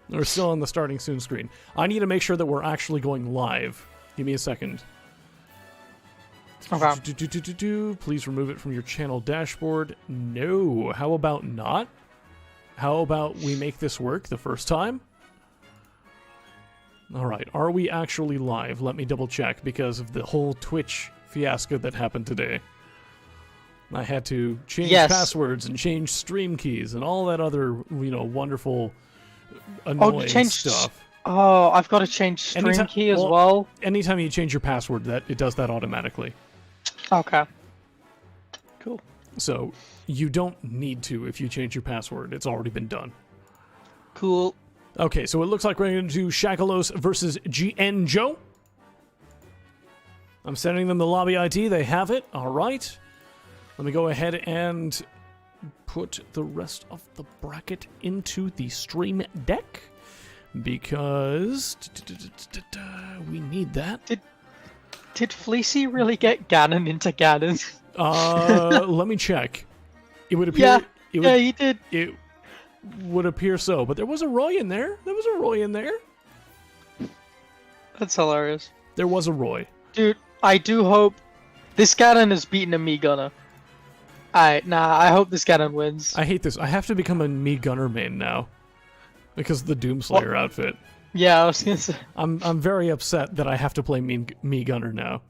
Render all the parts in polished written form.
We're still on the starting soon screen. I need to make sure that we're actually going live. Give me a second. Okay. Please remove it from your channel dashboard. No. How about not? How about we make this work the first time? Alright, are we actually live? Let me double check because of the whole Twitch fiasco that happened today. I had to change passwords and change stream keys and all that other, wonderful annoying stuff. Oh, I've got to change stream key as well. Anytime you change your password, it does that automatically. Okay. Cool. So, you don't need to if you change your password. It's already been done. Cool. Okay, so it looks like we're going to do Shakalos versus GN Joe. I'm sending them the lobby ID. They have it. All right. Let me go ahead and put the rest of the bracket into the stream deck because we need that. Did Fleecy really get Ganon into Ganon? Let me check. It would appear. Yeah, he did. It would appear so, but there was a Roy in there. That's hilarious. There was a Roy. Dude, I do hope this Ganon is beating a Me Gunner. I hope this Ganon wins. I hate this. I have to become a Me Gunner main now because of the Doomslayer outfit. Yeah, I was gonna say. I'm very upset that I have to play Me Gunner now.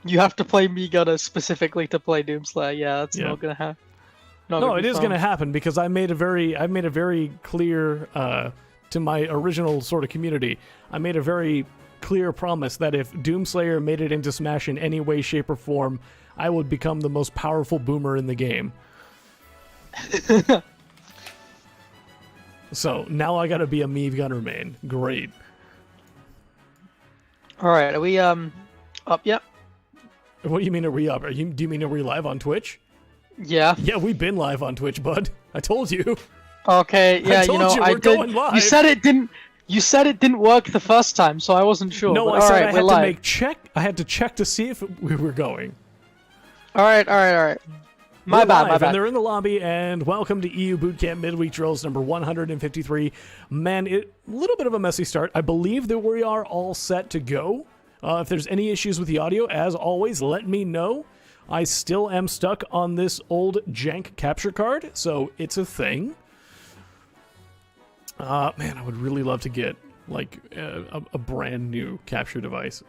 You have to play Me Gunner specifically to play Doomslayer. Yeah, that's not gonna happen. No, it is gonna happen because I made a very clear to my original sort of community. I made a very clear promise that if Doomslayer made it into Smash in any way, shape, or form, I would become the most powerful boomer in the game. So, now I gotta be a Me Gunner main. Great. Alright, are we, up yet? What do you mean, are we up? Do you mean, are we live on Twitch? Yeah. Yeah, we've been live on Twitch, bud. I told you. Okay, yeah, we're going live. You said it didn't work the first time, so I wasn't sure. No, I said I had to check to see if we were going. Alright. My bad. And they're in the lobby, and welcome to EU Bootcamp Midweek Drills number 153. Man, a little bit of a messy start. I believe that we are all set to go. If there's any issues with the audio, as always, let me know. I still am stuck on this old jank capture card, so it's a thing. Man, I would really love to get, like, a brand new capture device.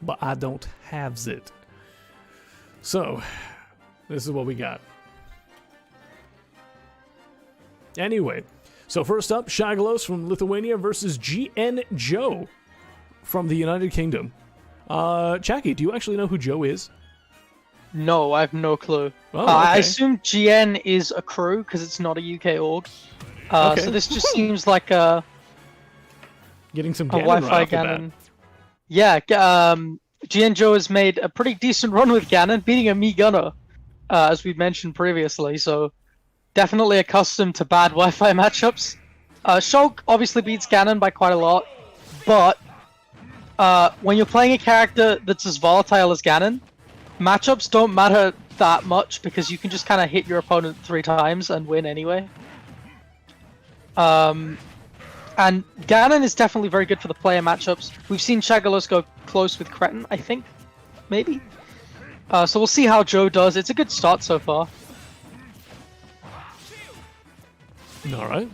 But I don't have it. So, this is what we got. Anyway, so first up, Shagalos from Lithuania versus GN Joe from the United Kingdom. Jackie, do you actually know who Joe is? No, I have no clue. Oh, okay. I assume GN is a crew because it's not a UK org. Okay. So this just seems like a getting some Ganon Wi-Fi right Ganon. Yeah, GN Joe has made a pretty decent run with Ganon, beating a Me Gunner, as we mentioned previously. So definitely accustomed to bad Wi-Fi matchups. Shulk obviously beats Ganon by quite a lot, but when you're playing a character that's as volatile as Ganon, matchups don't matter that much because you can just kind of hit your opponent 3 times and win anyway. And Ganon is definitely very good for the player matchups. We've seen Shagalos go close with Cretin, I think. Maybe? So we'll see how Joe does. It's a good start so far. Alright.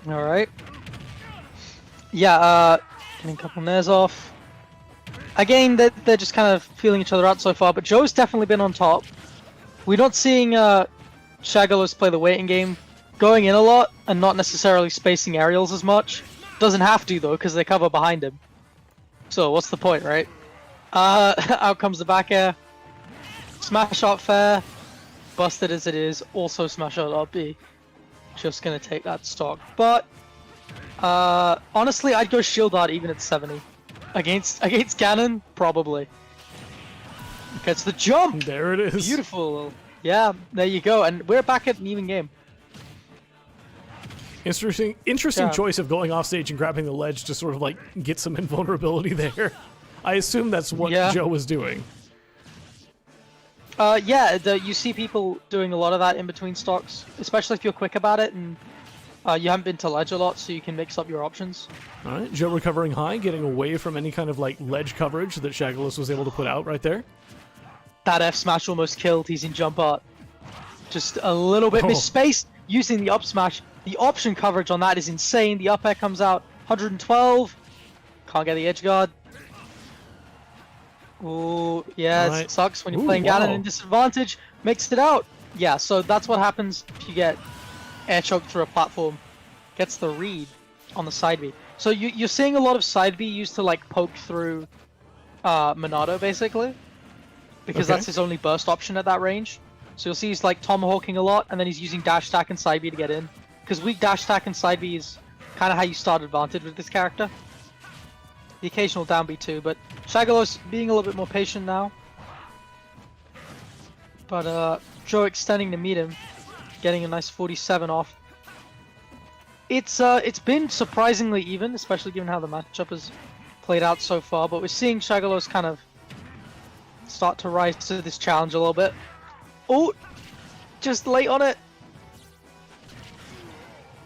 Alright. Yeah, getting a couple nares off. Again, they're just kind of feeling each other out so far, but Joe's definitely been on top. We're not seeing Shagalos play the waiting game, going in a lot and not necessarily spacing aerials as much. Doesn't have to though, because they cover behind him. So what's the point, right? Out comes the back air. Smash out fair. Busted as it is. Also smash out up B. Just gonna take that stock. But honestly, I'd go shield art even at 70. Against Ganon, probably. Gets the jump. There it is. Beautiful. Yeah, there you go. And we're back at an even game. Interesting choice of going off stage and grabbing the ledge to sort of like get some invulnerability there. I assume that's what Joe was doing. Yeah, you see people doing a lot of that in between stocks, especially if you're quick about it and You haven't been to ledge a lot, so you can mix up your options. All right, Joe recovering high, getting away from any kind of like ledge coverage that Shagolus was able to put out right there. That F smash almost killed. He's in jump art. Just a little bit misspaced using the up smash. The option coverage on that is insane. The up air comes out 112. Can't get the edge guard. Ooh, yeah, right. It sucks when you're playing Ganon in disadvantage. Mixed it out. Yeah, so that's what happens if you get air choked through a platform. Gets the read on the side B. So you're seeing a lot of side B used to like poke through Monado basically. Because that's his only burst option at that range. So you'll see he's like tomahawking a lot, and then he's using dash attack and side B to get in. Because weak dash attack and side B is kind of how you start advantage with this character. The occasional down B too, but Shagolus being a little bit more patient now. But Joe extending to meet him, getting a nice 47 off. It's been surprisingly even, especially given how the matchup has played out so far. But we're seeing Shagolus kind of start to rise to this challenge a little bit. Oh, just late on it.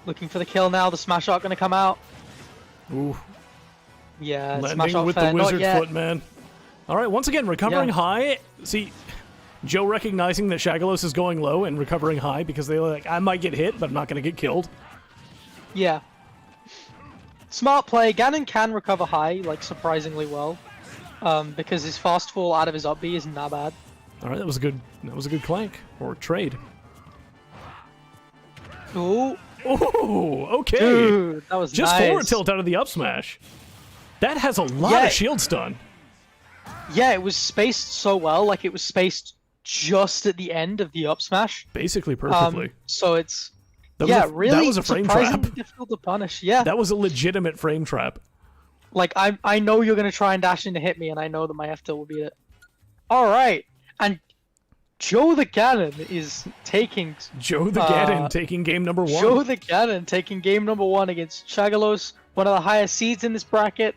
Looking for the kill now. The smash art going to come out. Ooh. Yeah, landing smash with fair. the wizard Not foot, man. All right, once again, recovering high. See, Joe recognizing that Shagolus is going low and recovering high because they're like, I might get hit, but I'm not going to get killed. Yeah. Smart play. Ganon can recover high, like, surprisingly well. Because his fast fall out of his up B isn't that bad. All right, that was a good clank or trade. Ooh. Oh, okay. Dude, that was just nice. forward tilt out of the up smash. That has a lot of shield stun. Yeah, it was spaced so well. Like, it was spaced just at the end of the up smash. Basically perfectly. So it's... really that was a frame trap. Difficult to punish. Yeah. That was a legitimate frame trap. Like, I know you're going to try and dash in to hit me, and I know that my F-tilt will beat it. Alright. And Joe the Ganon is taking... Joe the Ganon taking game number 1. Joe the Ganon taking game number 1 against Shagolus, one of the highest seeds in this bracket.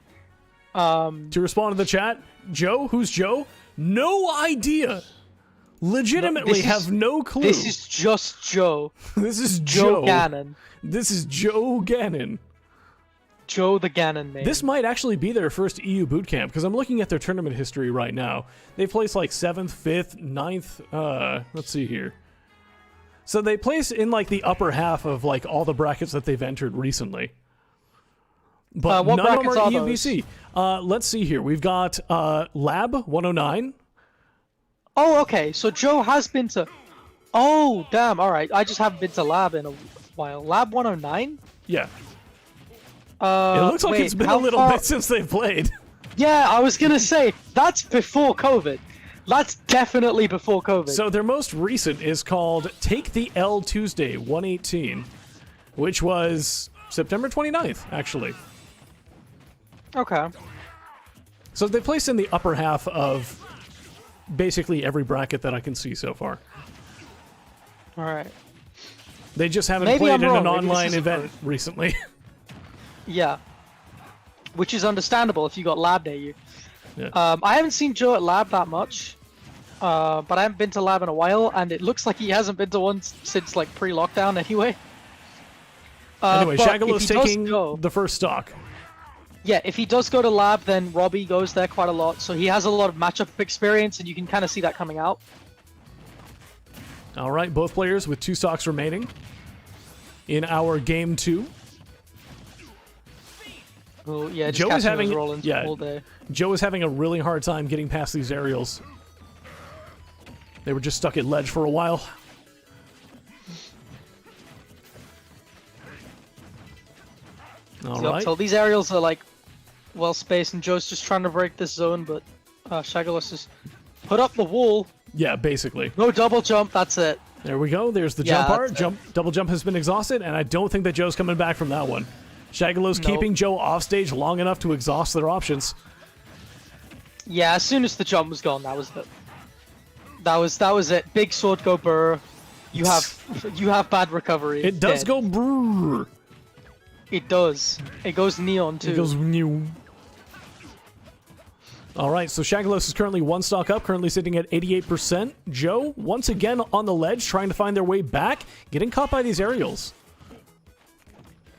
To respond to the chat, Joe? Who's Joe? No idea. Legitimately have no clue. This is just Joe. This is Joe Ganon. This is Joe Ganon. Joe the Ganon name. This might actually be their first EU bootcamp, because I'm looking at their tournament history right now. They placed like 7th, 5th, 9th, let's see here. So they place in like the upper half of like all the brackets that they've entered recently. But what none of them brackets are are EUBC. Let's see here. We've got Lab 109. Oh, okay. So Joe has been to... Oh, damn. All right. I just haven't been to Lab in a while. Lab 109? Yeah. It looks like it's been a little bit since they've played. Yeah, I was going to say, that's before COVID. That's definitely before COVID. So their most recent is called Take the L Tuesday 118, which was September 29th, actually. Okay. So they placed in the upper half of basically every bracket that I can see so far. All right. They just haven't Maybe played in I'm an wrong. Maybe online this is event recently. Yeah. Which is understandable if you got Lab near you. Yeah. I haven't seen Joe at Lab that much. But I haven't been to Lab in a while, and it looks like he hasn't been to one since like pre-lockdown anyway. Anyway, but Shagolus if he taking does go- the first stock. Yeah, if he does go to Lab, then Robbie goes there quite a lot, so he has a lot of matchup experience, and you can kind of see that coming out. All right, both players with 2 stocks remaining in our game 2. Oh yeah, just Joe is catching having those roll-ins all day. Joe is having a really hard time getting past these aerials. They were just stuck at ledge for a while. All right. So these aerials are like well spaced, and Joe's just trying to break this zone, but Shagolus just put up the wall. Yeah, basically. No double jump. That's it. There we go. There's the Yeah, jump part. that's Double jump has been exhausted, and I don't think that Joe's coming back from that one. Shagolus Nope. keeping Joe off stage long enough to exhaust their options. Yeah, as soon as the jump was gone, that was it. That was it. Big sword go burr. You have bad recovery. It does Dead. go brrr. It does. It goes neon too. It goes new. All right, so Shagolus is currently 1 stock up, currently sitting at 88%. Joe, once again on the ledge, trying to find their way back, getting caught by these aerials.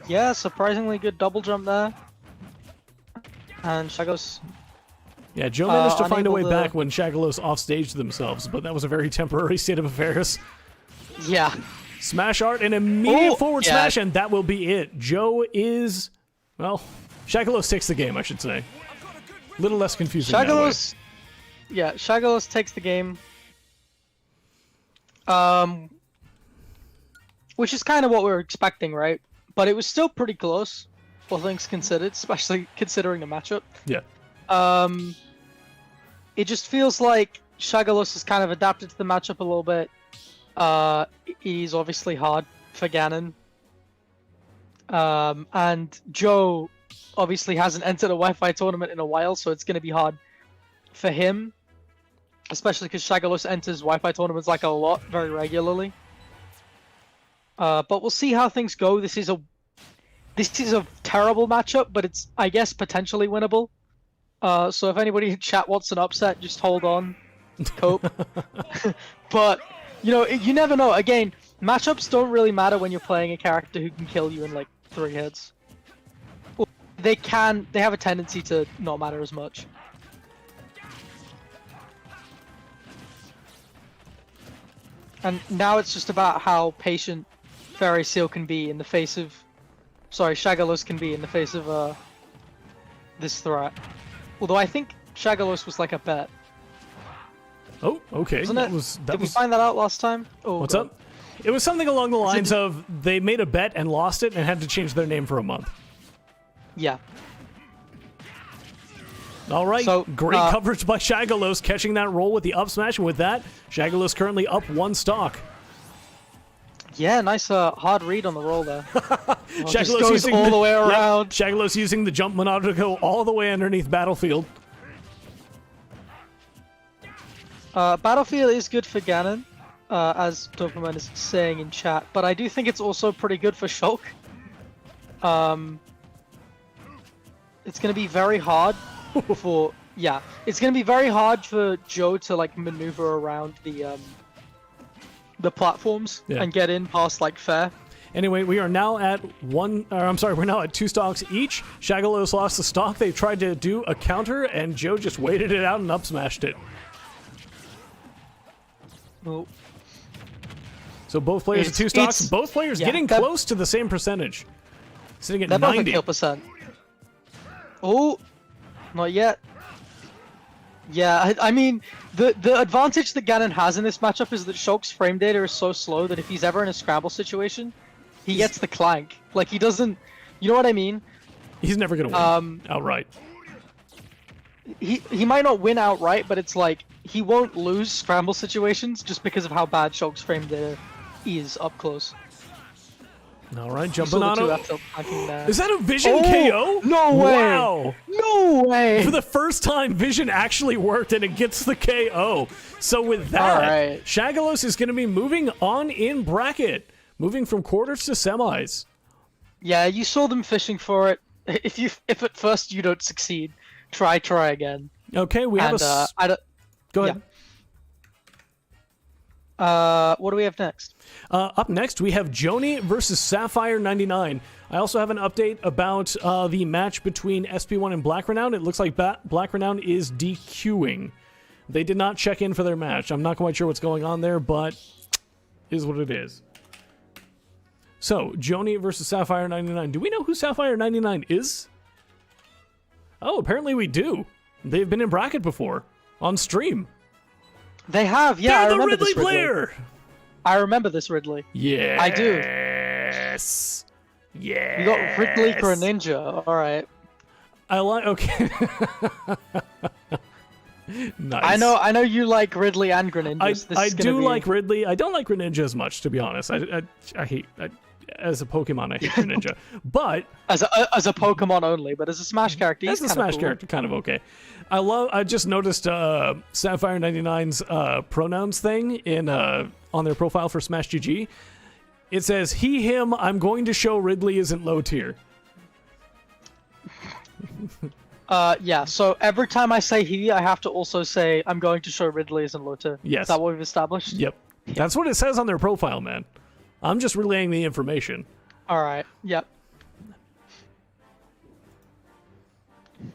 Yeah, surprisingly good double jump there. And Shagos. Yeah, Joe managed to find a way unable to- back when Shagalos offstaged themselves, but that was a very temporary state of affairs. Yeah. Smash art and immediate Oh, forward yeah. smash, and that will be it. Joe is, well, Shagalos takes the game, I should say. A little less confusing that way. Shagalos. Yeah, Shagalos takes the game. Which is kind of what we were expecting, right? But it was still pretty close, all things considered, especially considering the matchup. Yeah. It just feels like Shagalos has kind of adapted to the matchup a little bit. It is obviously hard for Ganon. And Joe obviously hasn't entered a Wi-Fi tournament in a while, so it's going to be hard for him. Especially because Shagalos enters Wi-Fi tournaments like a lot, very regularly. But we'll see how things go. This is a terrible matchup, but it's, I guess, potentially winnable. So if anybody in chat wants an upset, just hold on. Cope. But, you know, you never know. Again, matchups don't really matter when you're playing a character who can kill you in, like, 3 hits. They have a tendency to not matter as much. And now it's just about how patient Fairy Seal can be in the face of... Sorry, Shagalos can be in the face of this threat. Although I think Shagalos was like a bet. Oh, okay. Wasn't it? Did we find that out last time? Oh, What's God. up? It was something along the lines of they made a bet and lost it and had to change their name for a month. Yeah. All right, So, great coverage by Shagalos, catching that roll with the up smash, and with that, Shagalos currently up 1 stock. Yeah, nice hard read on the roll there. Just Shagalos goes using all the way yeah, around. Shagalos using the jump monado to go all the way underneath Battlefield. Battlefield is good for Ganon, as Doberman is saying in chat, but I do think it's also pretty good for Shulk. It's going to be very hard for... Yeah, it's going to be very hard for Joe to, like, maneuver around the platforms and get in past, like, fair. Anyway, we are now at we're now at 2 stocks each. Shagalos lost the stock. They tried to do a counter, and Joe just waited it out and up smashed it. Oh. So both players at 2 stocks. Both players getting close to the same percentage. Sitting at 90. They're both at kill percent. Oh, not yet. Yeah, I mean, the advantage that Ganon has in this matchup is that Shulk's frame data is so slow that if he's ever in a scramble situation, he gets the clank. Like, he doesn't... You know what I mean? He's never going to win outright. He might not win outright, but it's like, he won't lose scramble situations just because of how bad Shulk's frame data is up close. All right, jumping on it. Is Is that a Vision KO? No way! Wow! No way! For the first time, Vision actually worked, and it gets the KO. So with that, Shagalos is going to be moving on in bracket, moving from quarters to semis. Yeah, you saw them fishing for it. If at first you don't succeed, try again. Okay, we have Go ahead. Yeah. What do we have next? Up next, we have Joni versus Sapphire 99. I also have an update about the match between SP1 and Black Renown. It looks like Black Renown is DQing. They did not check in for their match. I'm not quite sure what's going on there, but is what it is. So, Joni versus Sapphire 99. Do we know who Sapphire 99 is? Oh, apparently we do. They've been in bracket before. On stream. They have, yeah. They're I remember the Ridley this player. I remember this Ridley. Yeah. I do. Yes. Yeah. You got Ridley Greninja. All right. I like. Okay. Nice. I know you like Ridley and Greninja. I do like Ridley. I don't like Greninja as much, to be honest. I hate. As a Pokemon, I hate Greninja. But as a Pokemon only, but as a Smash character, he's as a Smash character, kind of okay. I just noticed Sapphire 99's pronouns thing in on their profile for Smash GG. It says he, him. I'm going to show Ridley isn't low tier. Yeah. So every time I say he, I have to also say I'm going to show Ridley isn't low tier. Yes. Is that what we've established? Yep. That's what it says on their profile, man. I'm just relaying the information. All right. Yep.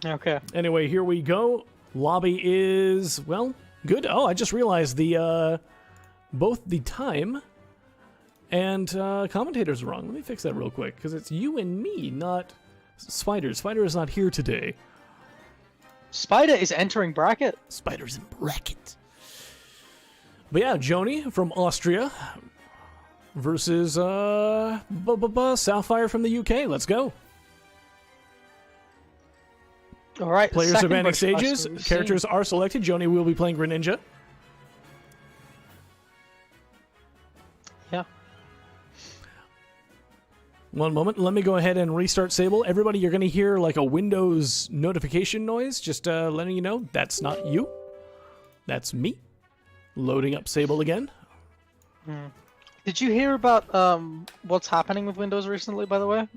Okay. Anyway, here we go. Lobby is, well, good. Oh, I just realized the both the time and commentators are wrong. Let me fix that real quick, because it's you and me, not Spider. Spider is not here today. Spider is entering bracket. Spider's in bracket. But yeah, Joni from Austria versus Sapphire from the UK. Let's go. All right. Players are second banning versus stages. we've Characters seen. are selected. Joni will be playing Greninja. Yeah. One moment. Let me go ahead and restart Sable. Everybody, you're going to hear like a Windows notification noise. Just letting you know that's not you. That's me. Loading up Sable again. Did you hear about what's happening with Windows recently, by the way?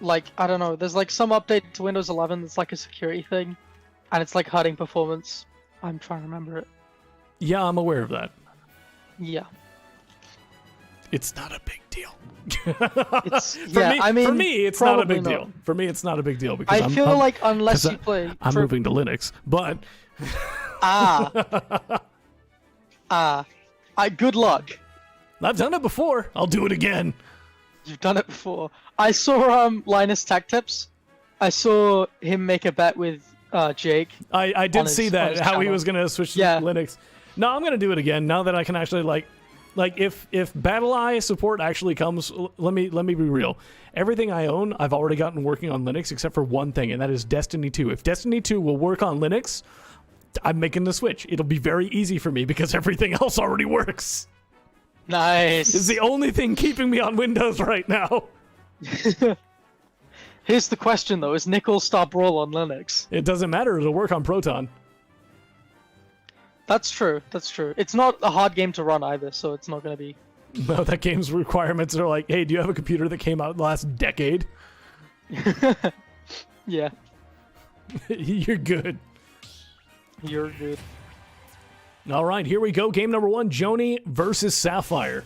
Like, I don't know, there's like some update to Windows 11 that's like a security thing, and it's like hurting performance. I'm trying to remember it. Yeah, I'm aware of that. Yeah. It's not a big deal. It's, for me, it's not a big probably deal. not. For me, it's not a big deal because I feel like unless you play... I'm moving to Linux, but good luck. I've done it before. I'll do it again. You've done it before. I saw Linus Tech Tips. I saw him make a bet with Jake. I did see his that, how he channel. was going to switch to Yeah. Linux. No, I'm going to do it again now that I can actually like if BattleEye support actually comes, let me be real. Everything I own, I've already gotten working on Linux except for one thing, and that is Destiny 2. If Destiny 2 will work on Linux, I'm making the switch. It'll be very easy for me because everything else already works. Nice. It's the only thing keeping me on Windows right now. Here's the question though: is Nickel Star Brawl on Linux? It doesn't matter. It'll work on Proton. That's true. That's true. It's not a hard game to run either, so it's not going to be. No, that game's requirements are like, hey, do you have a computer that came out last decade? Yeah, You're good. you're good. All right, here we go. Game number 1, Joni versus Sapphire.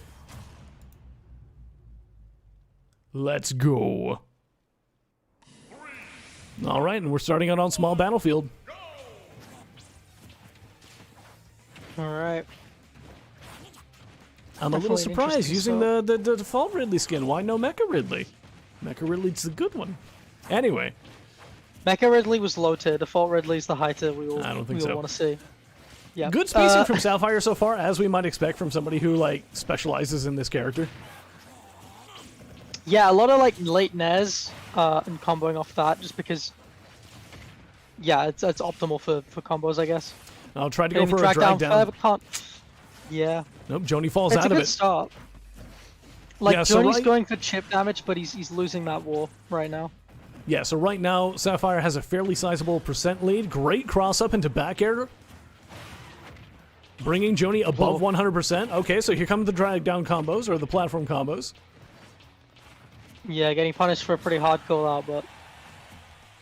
Let's go. All right, and we're starting out on small battlefield. All right. I'm a little Definitely an surprised interesting using start. the default Ridley skin. Why no Mecha Ridley? Mecha Ridley's the good one. Anyway, Mecha Ridley was low tier. Default Ridley's the high tier we all, I don't think we all so. want to see. Yeah. good spacing from Sapphire so far, as we might expect from somebody who like specializes in this character. Yeah, a lot of like late Nares and comboing off that, just because. Yeah, it's optimal for combos, I guess. I'll try to go Maybe for a drag fair, down. but can't. Yeah. Nope, Joni falls It's out a of good it. start. Like, Yeah, so Joni's right- going for chip damage, but he's losing that war right now. Yeah, so right now, Sapphire has a fairly sizable percent lead. Great cross up into back air. Bringing Joni above 100%. Okay, so here come the drag down combos, or the platform combos. Yeah, getting punished for a pretty hard call out, but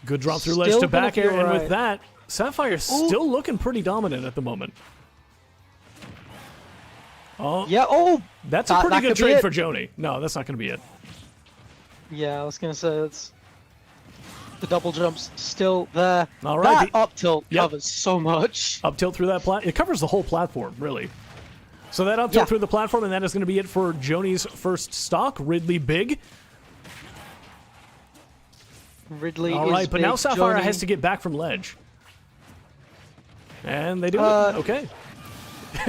Good drop through ledge Still to gonna back air, feel and with right. that, Sapphire's still looking pretty dominant at the moment. Oh, yeah. Oh, that's a that pretty good could be trade it. for Joni. No, that's not going to be it. yeah. I was gonna say it's the double jumps still there. All right, That up tilt Yep. covers so much. Up tilt through that it covers the whole platform, really. So that up tilt Yeah. through the platform, and that is going to be it for Joni's first stock. Ridley big. Ridley. All is right, but big. now Sapphire Joni- has to get back from ledge. And they do it. Okay.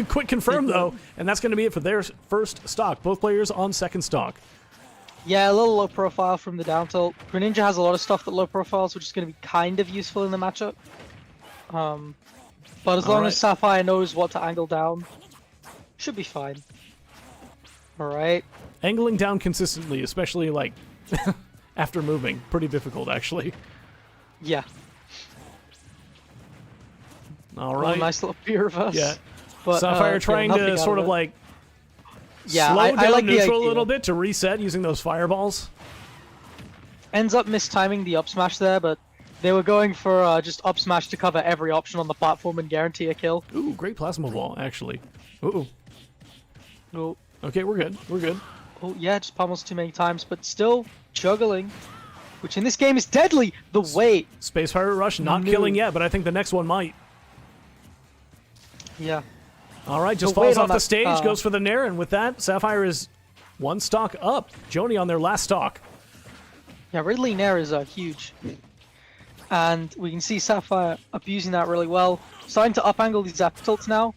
Quick confirm, though, and that's going to be it for their first stock. Both players on second stock. Yeah, a little low profile from the down tilt. Greninja has a lot of stuff that low profiles, which is going to be kind of useful in the matchup. But as long Alright. as Sapphire knows what to angle down, should be fine. Alright. Angling down consistently, especially, like, after moving. Pretty difficult, actually. Yeah. All Oh, right. nice little P reverse. Yeah. But, Sapphire yeah, trying nothing to out sort of, it. like, Yeah, slow I down like the neutral a idea. little bit to reset using those fireballs. Ends up mistiming the up smash there, but they were going for just up smash to cover every option on the platform and guarantee a kill. Ooh, great plasma ball, actually. Ooh. Oh, Okay, we're good. We're good. oh yeah, just pummels too many times, but still juggling. which in this game is deadly. The wait. Space Pirate Rush not killing yet, but I think the next one might. Yeah. All right, just The wait falls on off the that, stage, goes for the Nair, and with that, Sapphire is one stock up. Joni on their last stock. Yeah, Ridley Nair is huge. And we can see Sapphire abusing that really well. Starting to up-angle these up tilts now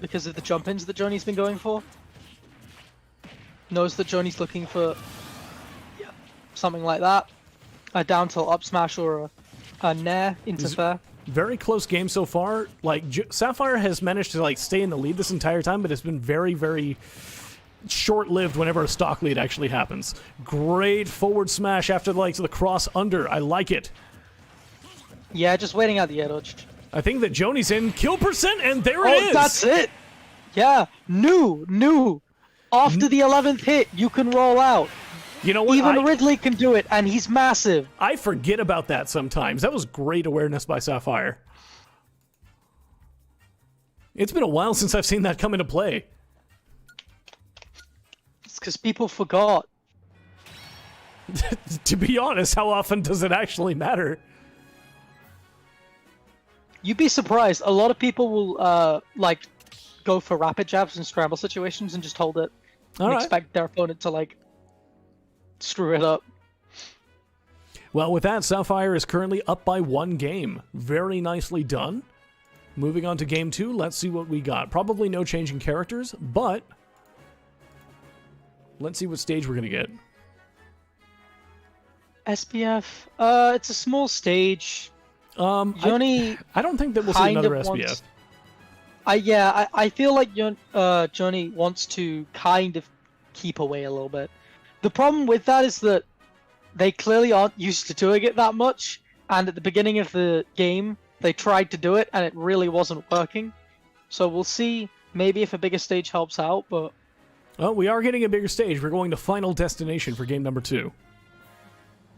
because of the jump-ins that Joni's been going for. Knows that Joni's looking for something like that. A down tilt up smash or a Nair into fair. Very close game so far. Like, Sapphire has managed to like stay in the lead this entire time, but it's been very, very short-lived whenever a stock lead actually happens. Great forward smash after the cross under. I like it. Yeah, just waiting out the air dodge. I think that Joni's in kill percent, and there it is. That's it. Yeah, new. After the 11th hit, you can roll out. You know what? Even Ridley can do it, and he's massive. I forget about that sometimes. That was great awareness by Sapphire. It's been a while since I've seen that come into play. It's because people forgot. To be honest, how often does it actually matter? You'd be surprised. A lot of people will go for rapid jabs in scramble situations and just hold it and expect their opponent to screw it up. Well, with that, Sapphire is currently up by 1 game. Very nicely done. Moving on to game 2, let's see what we got. Probably no change in characters, but let's see what stage we're going to get. SPF, it's a small stage. Joni, I don't think that we'll see another SPF. I feel like Joni wants to kind of keep away a little bit. The problem with that is that they clearly aren't used to doing it that much, and at the beginning of the game, they tried to do it, and it really wasn't working. So we'll see maybe if a bigger stage helps out, but... Well, we are getting a bigger stage. We're going to Final Destination for game number 2.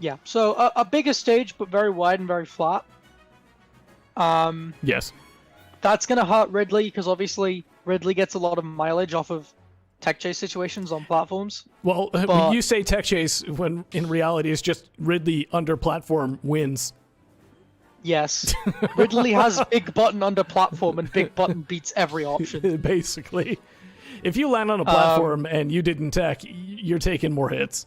Yeah, so a bigger stage, but very wide and very flat. Yes. That's going to hurt Ridley, because obviously Ridley gets a lot of mileage off of tech chase situations on platforms. Well, when you say tech chase, when in reality it's just Ridley under platform wins. Yes. Ridley has big button under platform, and big button beats every option. Basically. If you land on a platform and you didn't tech, you're taking more hits.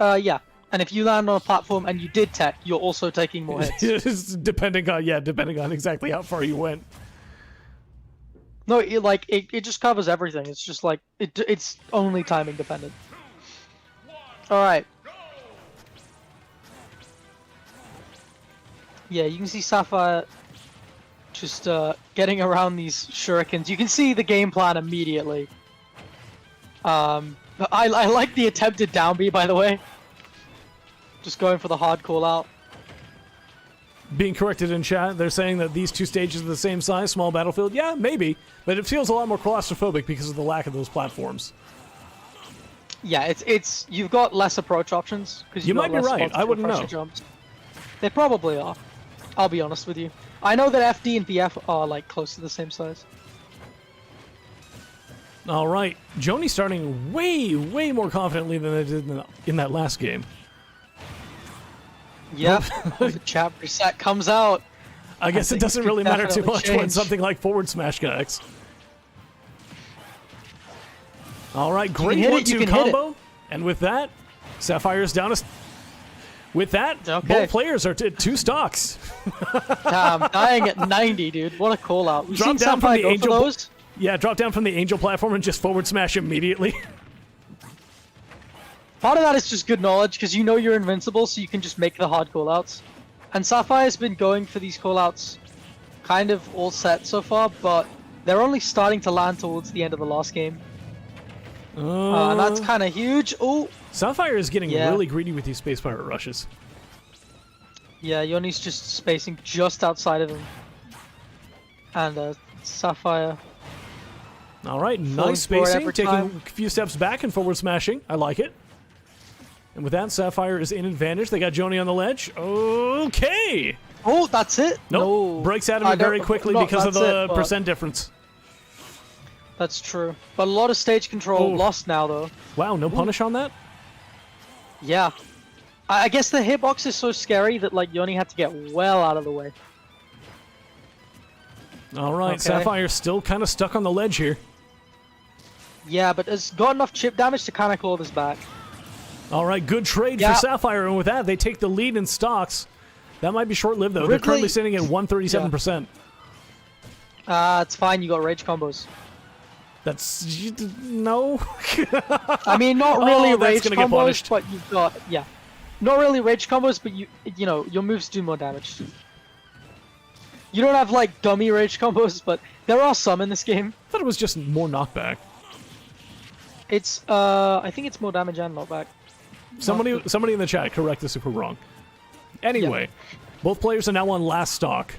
Yeah. And if you land on a platform and you did tech, you're also taking more hits. depending on exactly how far you went. No, it just covers everything. It's just it's only timing dependent. All right. Yeah, you can see Sapphire just getting around these shurikens. You can see the game plan immediately. I like the attempted down B, by the way. Just going for the hard call out. Being corrected in chat, they're saying that these 2 stages are the same size, small battlefield. Yeah, maybe, but it feels a lot more claustrophobic because of the lack of those platforms. Yeah, it's you've got less approach options because you might be right. I wouldn't know. Jumps. They probably are. I'll be honest with you. I know that FD and BF are close to the same size. All right, Joni starting way more confidently than they did in that last game. Yep, the chat reset comes out. I guess it doesn't really matter too much when something like forward smash connects. All right, great 1-2 combo. And with that, Sapphire's down. With that, both players are 2 stocks. I'm dying at 90, dude. What a call out. We've seen Sapphire go for those. Yeah, drop down from the Angel platform and just forward smash immediately. Part of that is just good knowledge, because you know you're invincible, so you can just make the hard callouts. And Sapphire's been going for these callouts kind of all set so far, but they're only starting to land towards the end of the last game. And that's kind of huge. Oh, Sapphire is getting really greedy with these Space Pirate rushes. Yeah, Joni's just spacing just outside of him. And Sapphire... All right, nice spacing, taking a few steps back and forward smashing. I like it. And with that, Sapphire is in advantage. They got Joni on the ledge. Okay. Oh, that's it? Nope. No. Breaks out of it very quickly because of the percent difference. That's true. But a lot of stage control lost now, though. Wow, no punish on that? Yeah. I guess the hitbox is so scary that like Joni had to get well out of the way. All right, Okay. Sapphire's still kind of stuck on the ledge here. Yeah, but it's got enough chip damage to kind of claw this back. All right, good trade Yeah. for Sapphire, and with that, they take the lead in stocks. That might be short-lived, though. They're Ridley- currently sitting at 137%. It's fine, you got rage combos. That's... no? I mean, not really Oh, that's rage gonna get combos, punished. but you've got, yeah. Not really rage combos, but you know, your moves do more damage. You don't have, like, dummy rage combos, but there are some in this game. I thought it was just more knockback. It's, I think it's more damage and knockback. Somebody in the chat, correct us if we're wrong. Anyway, both players are now on last stock.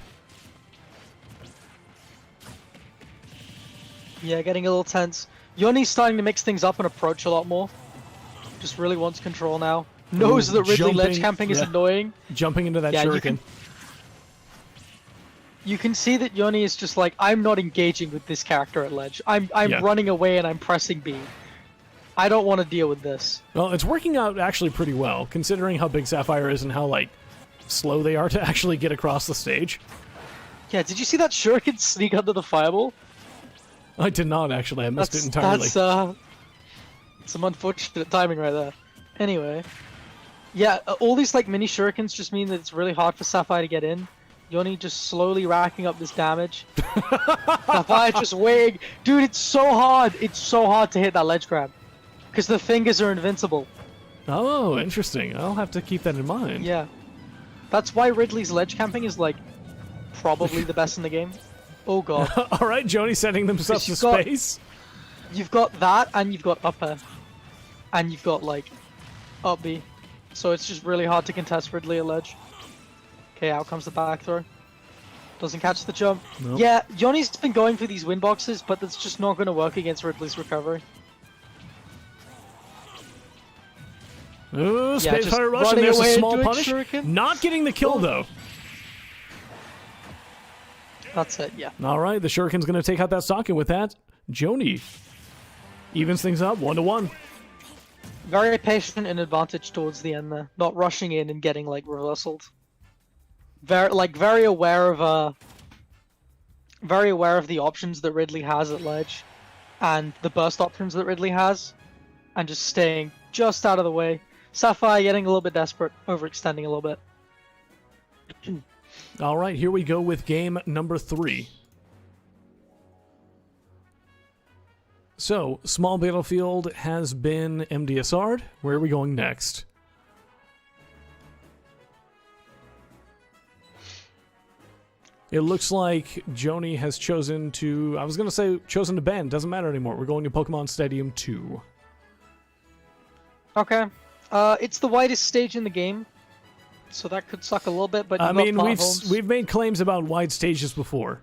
Yeah, getting a little tense. Joni's starting to mix things up and approach a lot more. Just really wants control now. Knows that Ridley ledge jumping, camping is yeah. annoying. Jumping into that Yeah, shuriken. You can see that Joni is just like, I'm not engaging with this character at ledge. I'm Yeah. running away and I'm pressing B. I don't want to deal with this. Well, it's working out actually pretty well, considering how big Sapphire is and how, like, slow they are to actually get across the stage. Yeah, did you see that shuriken sneak under the fireball? I did not, actually. I missed it entirely. That's some unfortunate timing right there. Anyway. Yeah, all these like mini shurikens just mean that it's really hard for Sapphire to get in. Joni just slowly racking up this damage. Sapphire just waiting. Dude, it's so hard. It's so hard to hit that ledge grab. Because the fingers are invincible. Oh, interesting. I'll have to keep that in mind. Yeah. That's why Ridley's ledge camping is like probably the best in the game. Oh god. All right, Joni setting themselves to You've got- space. You've got that and you've got up air. And you've got like up B. So it's just really hard to contest Ridley at ledge. Okay, out comes the back throw. Doesn't catch the jump. Nope. Yeah, Joni's been going for these win boxes, but that's just not going to work against Ridley's recovery. Ooh, Yeah, Space just Fire Rush, and running there's a away small into a punish. shuriken. Not getting the kill, Oh. though. That's it, yeah. All right, the Shuriken's going to take out that stock, and with that, Joni evens things up 1-1. Very patient and advantage towards the end there. Not rushing in and getting like reversaled. Very aware of the options that Ridley has at ledge and the burst options that Ridley has, and just staying just out of the way. Sapphire getting a little bit desperate, overextending a little bit. All right, here we go with game number 3. So, small battlefield has been MDSR'd. Where are we going next? It looks like Joni has chosen to... I was going to say chosen to ban. Doesn't matter anymore. We're going to Pokemon Stadium 2. Okay. It's the widest stage in the game, so that could suck a little bit, but I mean, platforms. we've made claims about wide stages before.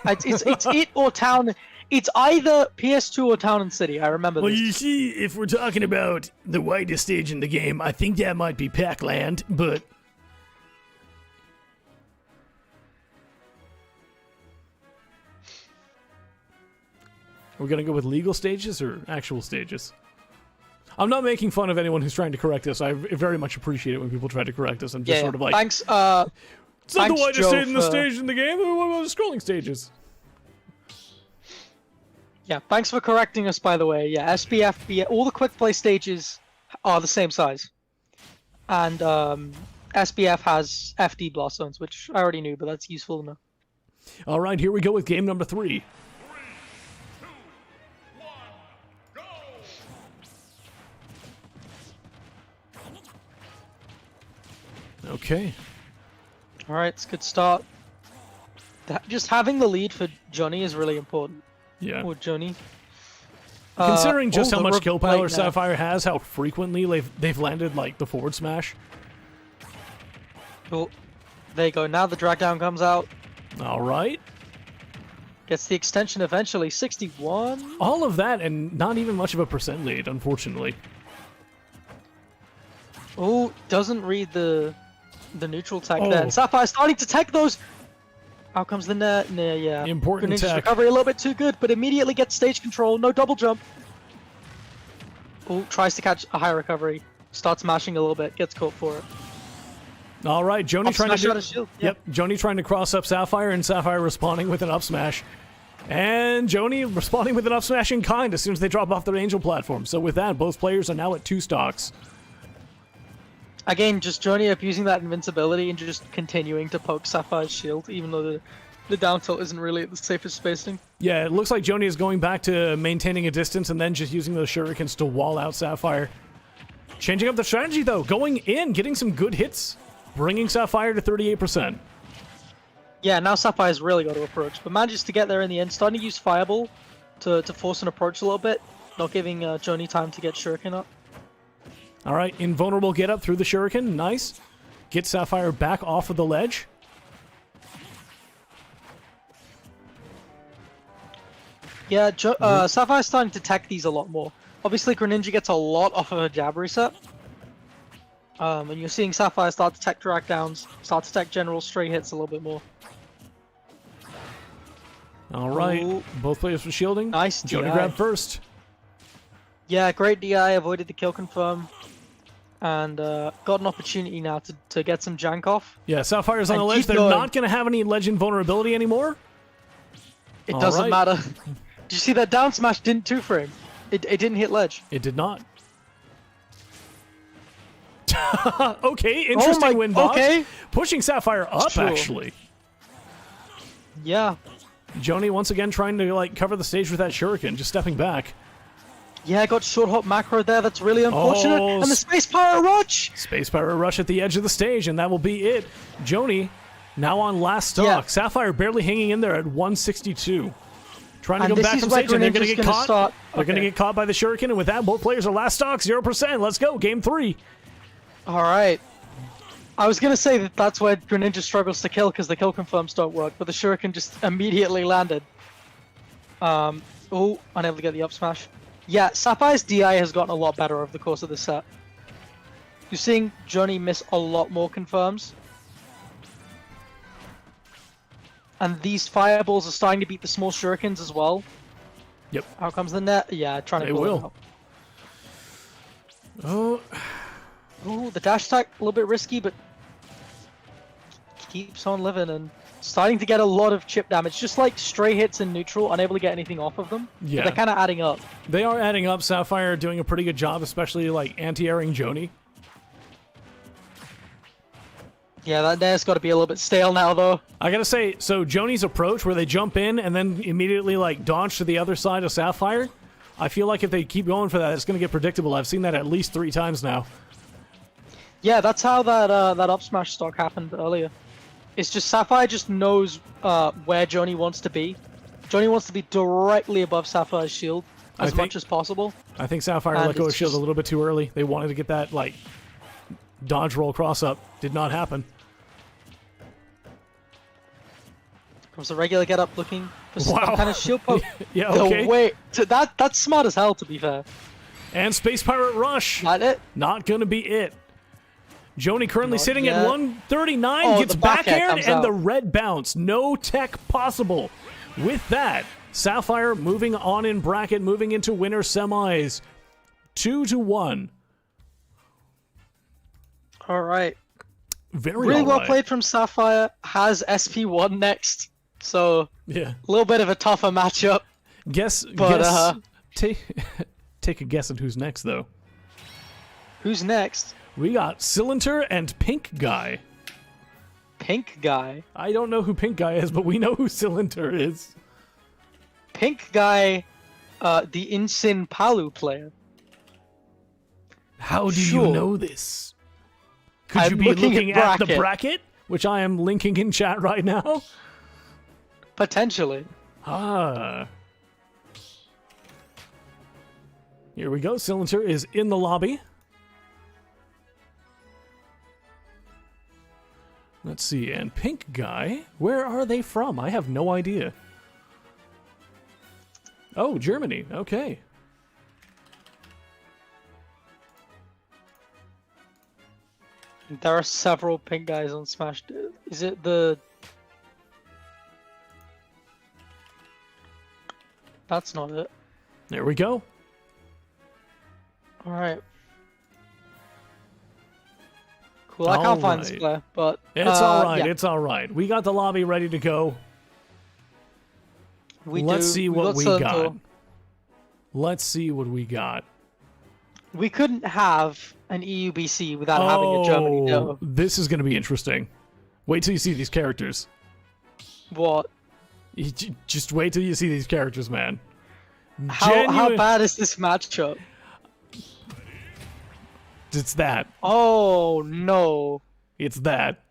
It's it or town. It's either PS2 or Town and City. I remember Well, this. you see, if we're talking about the widest stage in the game, I think that might be Pac-Land, but... We're going to go with legal stages or actual stages? I'm not making fun of anyone who's trying to correct us. I very much appreciate it when people try to correct us. I'm just sort of like... Thanks. It's not the thanks, widest Joe, stage in the for- stage in the game. What about the scrolling stages? Yeah, thanks for correcting us, by the way. Yeah, SBF, all the quick play stages are the same size. And SBF has FD Blast Zones, which I already knew, but that's useful to know. All right, here we go with game number 3. Okay. Alright, it's a good start. Just having the lead for Joni is really important. Yeah. Or Joni. Considering just how the much kill right power now. Sapphire has, how frequently they've landed like the forward smash. Oh, there you go. Now the drag down comes out. All right. Gets the extension eventually. 61. All of that and not even much of a percent lead, unfortunately. Oh, doesn't read the neutral tech Oh. there. And Sapphire starting to tech those. Out comes the net. Nah, yeah. Important Greninja's tech. recovery a little bit too good, but immediately gets stage control. No double jump. Oh, tries to catch a high recovery. starts mashing a little bit, gets caught for it. All right, Joni Up trying smash to out of shield. Yeah. Yep, Joni trying to cross up Sapphire, and Sapphire responding with an up smash. And Joni responding with an up smash in kind as soon as they drop off their Angel platform. So with that, both players are now at 2 stocks. Again, just Joni abusing that invincibility and just continuing to poke Sapphire's shield, even though the down tilt isn't really at the safest spacing. Yeah, it looks like Joni is going back to maintaining a distance and then just using those shurikens to wall out Sapphire. Changing up the strategy, though. Going in, getting some good hits, bringing Sapphire to 38%. Yeah, now Sapphire's really got to approach, but manages to get there in the end. Starting to use Fireball to force an approach a little bit, not giving Joni time to get shuriken up. All right, invulnerable get up through the shuriken. Nice. Get Sapphire back off of the ledge. Yeah, Sapphire's starting to tech these a lot more. Obviously, Greninja gets a lot off of a jab reset. And you're seeing Sapphire start to tech drag downs, start to tech general stray hits a little bit more. All right, Ooh. both players for shielding. Nice Joni DI. grabbed first. Yeah, great DI, avoided the kill confirm. And got an opportunity now to get some jank off. Yeah, Sapphire's on And the ledge. keep They're going. not going to have any ledge invulnerability anymore. It All doesn't right. matter. Did you see that down smash didn't 2-frame? It didn't hit ledge. It did not. Okay, interesting win box. Okay. Pushing Sapphire up, Sure. actually. Yeah. Joni once again trying to like cover the stage with that shuriken, just stepping back. Yeah, got short hop macro there. That's really unfortunate. Oh, And the Space Pyro Rush! Space Pirate Rush at the edge of the stage, and that will be it. Joni now on last stock. Yeah. Sapphire barely hanging in there at 162. Trying to And come this back is from where stage, and they're going to Greninja's get gonna caught. start- They're going to okay. get caught by the shuriken, and with that, both players are last stock, 0%. Let's go, game 3. Alright. I was gonna say that that's where Greninja struggles to kill because the kill confirms don't work, but the Shuriken just immediately landed. Oh, unable to get the up smash. Yeah, Sapphire's DI has gotten a lot better over the course of this set. You're seeing Joni miss a lot more confirms. And these fireballs are starting to beat the small shurikens as well. Yep. Out comes the net. Yeah, trying to They pull it will. out. Oh, Ooh, the dash attack, a little bit risky, but keeps on living and starting to get a lot of chip damage. Just like stray hits in neutral, unable to get anything off of them. Yeah. But they're kind of adding up. they are adding up. Sapphire doing a pretty good job, especially like anti-airing Joni. Yeah, that nair's got to be a little bit stale now, though. I gotta say, so Joni's approach where they jump in and then immediately like dodge to the other side of Sapphire, I feel like if they keep going for that, it's gonna get predictable. I've seen that at least 3 times now. Yeah, that's how that up smash stock happened earlier. It's just Sapphire just knows where Joni wants to be. Joni wants to be directly above Sapphire's shield as much as possible. I think Sapphire And let go of it's shield a just- little bit too early. They wanted to get that like dodge roll cross up. Did not happen. Comes the regular get up looking for Wow. some kind of shield poke. Yeah, No okay. way. That's smart as hell, to be fair. And Space Pirate Rush. Not it. Not gonna be it. Joni currently Not sitting yet. at 139, Oh, gets the back air back-aired, comes and out. the red bounce. No tech possible. With that, Sapphire moving on in bracket, moving into winner semis. 2-1. All right. Very Really well alright. played from Sapphire. Has SP1 next, so Yeah. a little bit of a tougher matchup. Guess. But, Take a guess at who's next, though. Who's next? We got Cylinder and Pink Guy. Pink Guy. I don't know who Pink Guy is, but we know who Cylinder is. Pink Guy, the Insin Palu player. How do you Sure. know this? Could you I'm be looking looking at at the bracket. bracket, which I am linking in chat right now? Potentially. Ah. Here we go. Cylinder is in the lobby. Let's see. And Pink Guy, where are they from? I have no idea. Oh, Germany. Okay. There are several Pink Guys on Smash. Is it the... That's not it. There we go. Alright. Cool. I can't find this Alright. player, but It's all right. yeah, It's all right. We got the lobby ready to go. Let's see what we got. Let's see what we got. We couldn't have an EUBC without having a Germany no. This is going to be interesting. Wait till you see these characters. What? Just wait till you see these characters, man. How bad is this matchup? It's that. Oh no. It's that.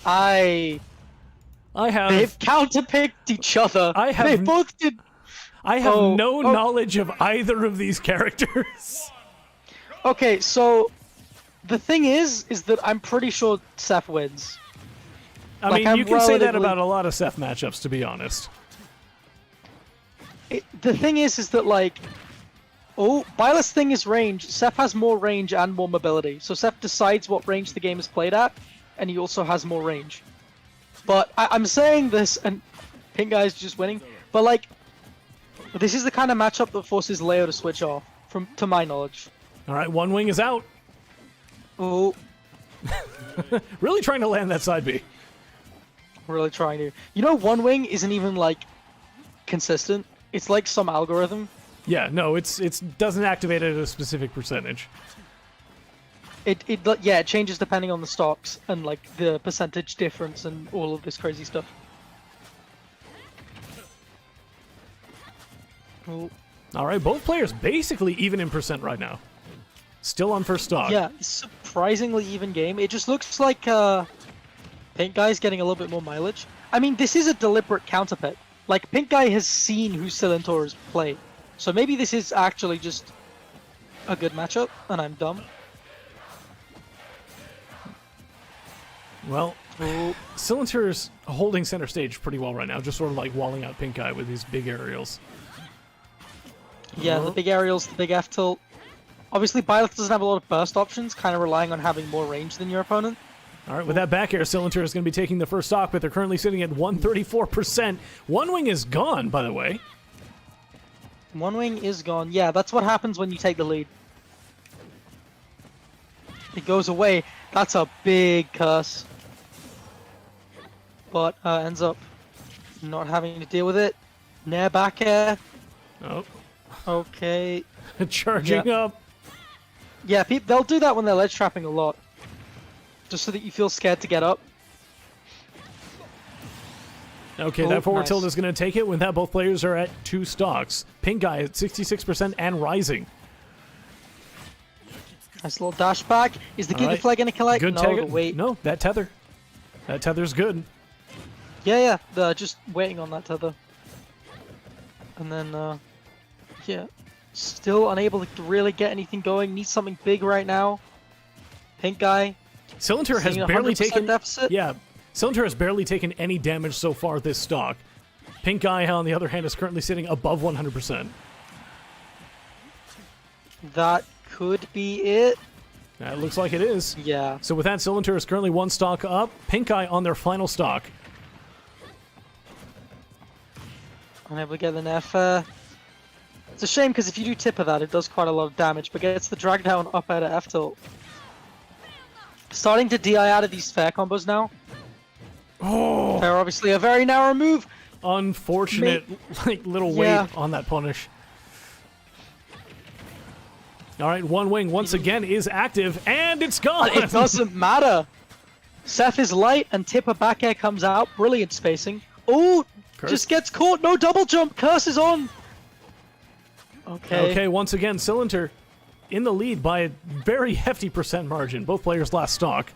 They've counterpicked each other. They both did. I have no knowledge of either of these characters. Okay, so the thing is that I'm pretty sure Seth wins. I mean, you can say that about a lot of Seth matchups, to be honest. The thing is that like, Byleth's thing is range. Seth has more range and more mobility, so Seth decides what range the game is played at, and he also has more range. But I'm saying this, and Pink Guy's just winning. But like, this is the kind of matchup that forces Leo to switch off, to my knowledge. All right, One Wing is out. Oh. Really trying to land that side B. Really trying to. You know, One Wing isn't even like consistent. It's like some algorithm. Yeah, no, it doesn't activate at a specific percentage. It changes depending on the stocks and like the percentage difference and all of this crazy stuff. Oh. All right, both players basically even in percent right now. Still on first stock. Yeah, surprisingly even game. It just looks like Pink Guy's getting a little bit more mileage. I mean, this is a deliberate counterpick. Like, Pink Guy has seen who Silentor's play. So maybe this is actually just a good matchup, and I'm dumb. Well, Silentor's holding center stage pretty well right now, just sort of like walling out Pink Guy with these big aerials. Yeah, the big aerials, the big F tilt. Obviously, Byleth doesn't have a lot of burst options, kind of relying on having more range than your opponent. All right, with that back air, Silentor is going to be taking the first stock, but they're currently sitting at 134%. One Wing is gone, by the way. One Wing is gone. Yeah, that's what happens when you take the lead. It goes away. That's a big curse. But ends up not having to deal with it. Nair back air. Oh. Okay. Charging up. Yeah, they'll do that when they're ledge trapping a lot. Just so that you feel scared to get up. Okay, that forward tilt is going to take it when that both players are at 2 stocks. Pink Guy at 66% and rising. Nice little dash back. Is the Giga Flag going to collect? Good no, wait. No, that tether. That tether's good. Yeah, they're just waiting on that tether. And then, yeah. Still unable to really get anything going. Needs something big right now. Pink Guy. Silentor has barely taken deficit. Yeah, Silentor has barely taken any damage so far this stock. Pink Guy, on the other hand, is currently sitting above 100%. That could be it. That looks like it is. Yeah. So with that, Silentor is currently 1 stock up. Pink Guy on their final stock. Unable to get the Nair. It's a shame because if you do tip of that, it does quite a lot of damage, but gets the drag down up out of F tilt. Starting to DI out of these fair combos now. Oh! They're obviously a very narrow move. Unfortunate, like, little weight on that punish. All right, One Wing once again is active, and it's gone! It doesn't matter. Seth is light, and Tipper back air comes out. Brilliant spacing. Oh, just gets caught. No double jump. Curse is on. Okay. Okay, once again, Silentor in the lead by a very hefty percent margin. Both players last stock.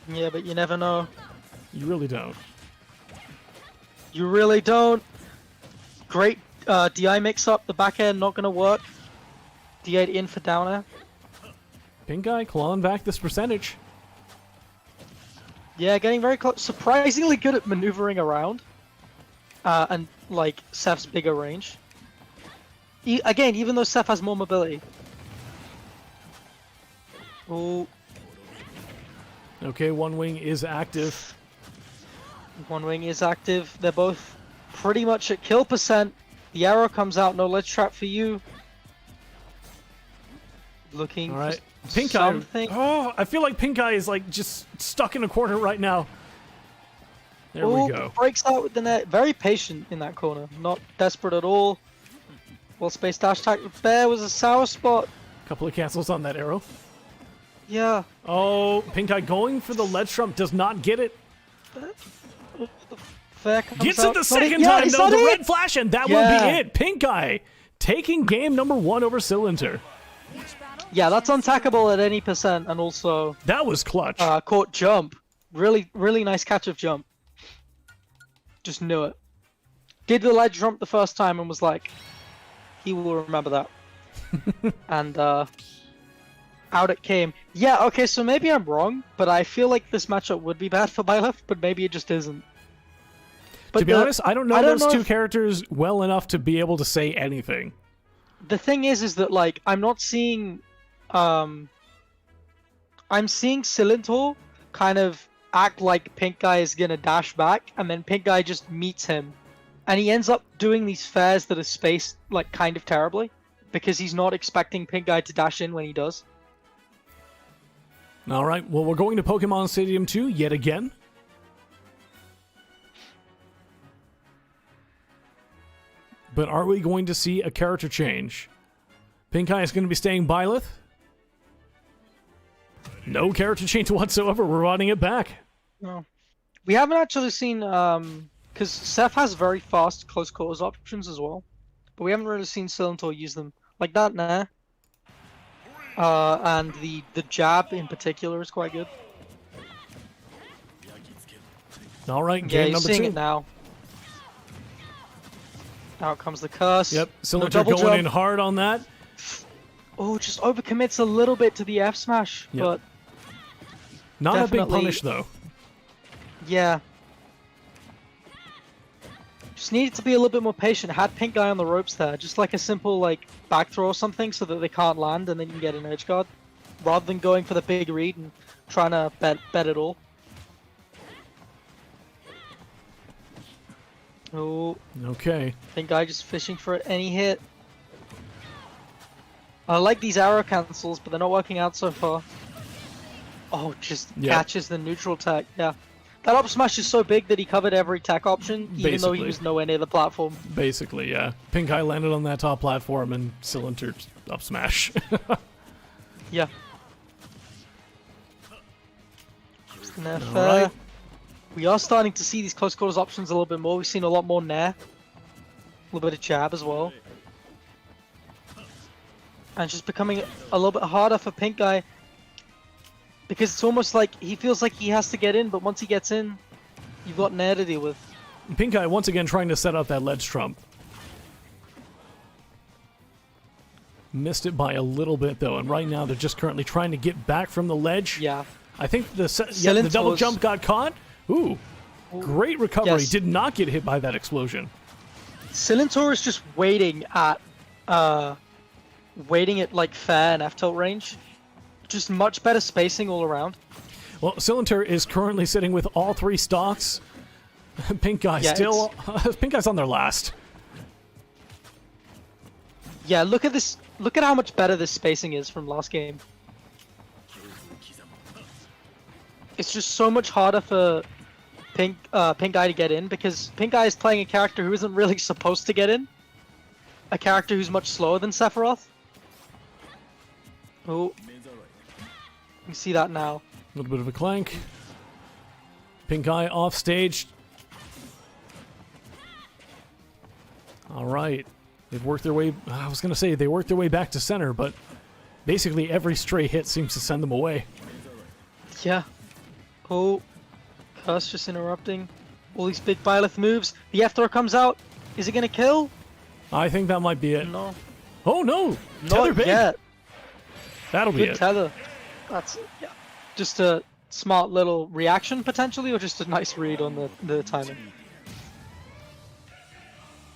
Yeah, but you never know. You really don't. You really don't. Great DI mix-up. The back end not going to work. D8 in for down air. Pink Guy clawing back this percentage. Yeah, getting very close. Surprisingly good at maneuvering around. And, like, Seth's bigger range. Again, even though Seth has more mobility. Oh. Okay, One Wing is active. One Wing is active. They're both pretty much at kill percent. The arrow comes out. No ledge trap for you. looking All right, for Pink Eye. something. Oh, I feel like Pink Eye is like just stuck in a corner right now. There we go. Breaks out with the net. Very patient in that corner. Not desperate at all. Well, space dash attack. There was a sour spot. Couple of cancels on that arrow. Yeah. Oh, Pink Eye going for the ledge trump, does not get it. Fair comes Gets out. it the It's not second yeah, time it's though. not The it. red flash, and that will be it. Pink Eye taking game number 1 over Cylinder. Yeah, that's untackable at any percent, and also That was clutch. caught jump. Really, really nice catch of jump. Just knew it. Did the ledge jump the first time and was like, he will remember that. And out it came. Yeah, okay, so maybe I'm wrong, but I feel like this matchup would be bad for Byleth, but maybe it just isn't. But to be honest, I don't know those two if... characters well enough to be able to say anything. The thing is that like I'm not seeing, I'm seeing Silentor kind of act like Pink Guy is gonna dash back, and then Pink Guy just meets him, and he ends up doing these fairs that are spaced like kind of terribly, because he's not expecting Pink Guy to dash in when he does. All right, well, we're going to Pokemon Stadium 2 yet again. But are we going to see a character change? Pink Eye is going to be staying Byleth. No character change whatsoever. We're running it back. No. We haven't actually seen, because Seth has very fast close quarters options as well, but we haven't really seen Silentor use them. Like that, nah. And the jab in particular is quite good. All right, Yeah, game you're number seeing 2. it now. Out comes the curse. Yep, No Cylinder double going jump. in hard on that. Oh, just overcommits a little bit to the F smash, Yep. but Not a big definitely- punish, though. yeah. Just needed to be a little bit more patient. Had Pink Guy on the ropes there, just like a simple like back throw or something, so that they can't land, and then you can get an edge guard, rather than going for the big read and trying to bet it all. Oh, Okay. Pink Guy just fishing for any hit. I like these arrow cancels, but they're not working out so far. Oh, just catches the neutral tech. Yeah. That up smash is so big that he covered every tech option, even though he Basically. was nowhere near the platform. Basically, yeah. Pink Eye landed on that top platform and Cylinder up smash. Yeah. Just Nair All fair. right. We are starting to see these close quarters options a little bit more. We've seen a lot more Nair. A little bit of jab as well. And it's just becoming a little bit harder for Pink Guy. Because it's almost like he feels like he has to get in, but once he gets in, you've got Nair to deal with. Pink Eye once again trying to set up that ledge trump. Missed it by a little bit, though, and right now they're just currently trying to get back from the ledge. Yeah. I think the double jump got caught. Ooh. Great recovery. Yes. Did not get hit by that explosion. Silentor is just waiting at like fair and F tilt range. Just much better spacing all around. Well, Cylinder is currently sitting with all 3 stocks. Pink Guy still... Pink Guy's on their last. Yeah, look at this. Look at how much better this spacing is from last game. It's just so much harder for Pink Guy to get in, because Pink Guy is playing a character who isn't really supposed to get in. A character who's much slower than Sephiroth. Oh. You see that now. A little bit of a clank. Pink Eye off stage. All right. They've worked their way... I was going to say they worked their way back to center, but basically every stray hit seems to send them away. Yeah. Oh. Curse just interrupting. All these big Byleth moves. The F throw comes out. Is it going to kill? I think that might be it. No. Oh, no! Tether Not big! yet. That'll be Good it. tether. That's yeah. Just a smart little reaction potentially, or just a nice read on the timing.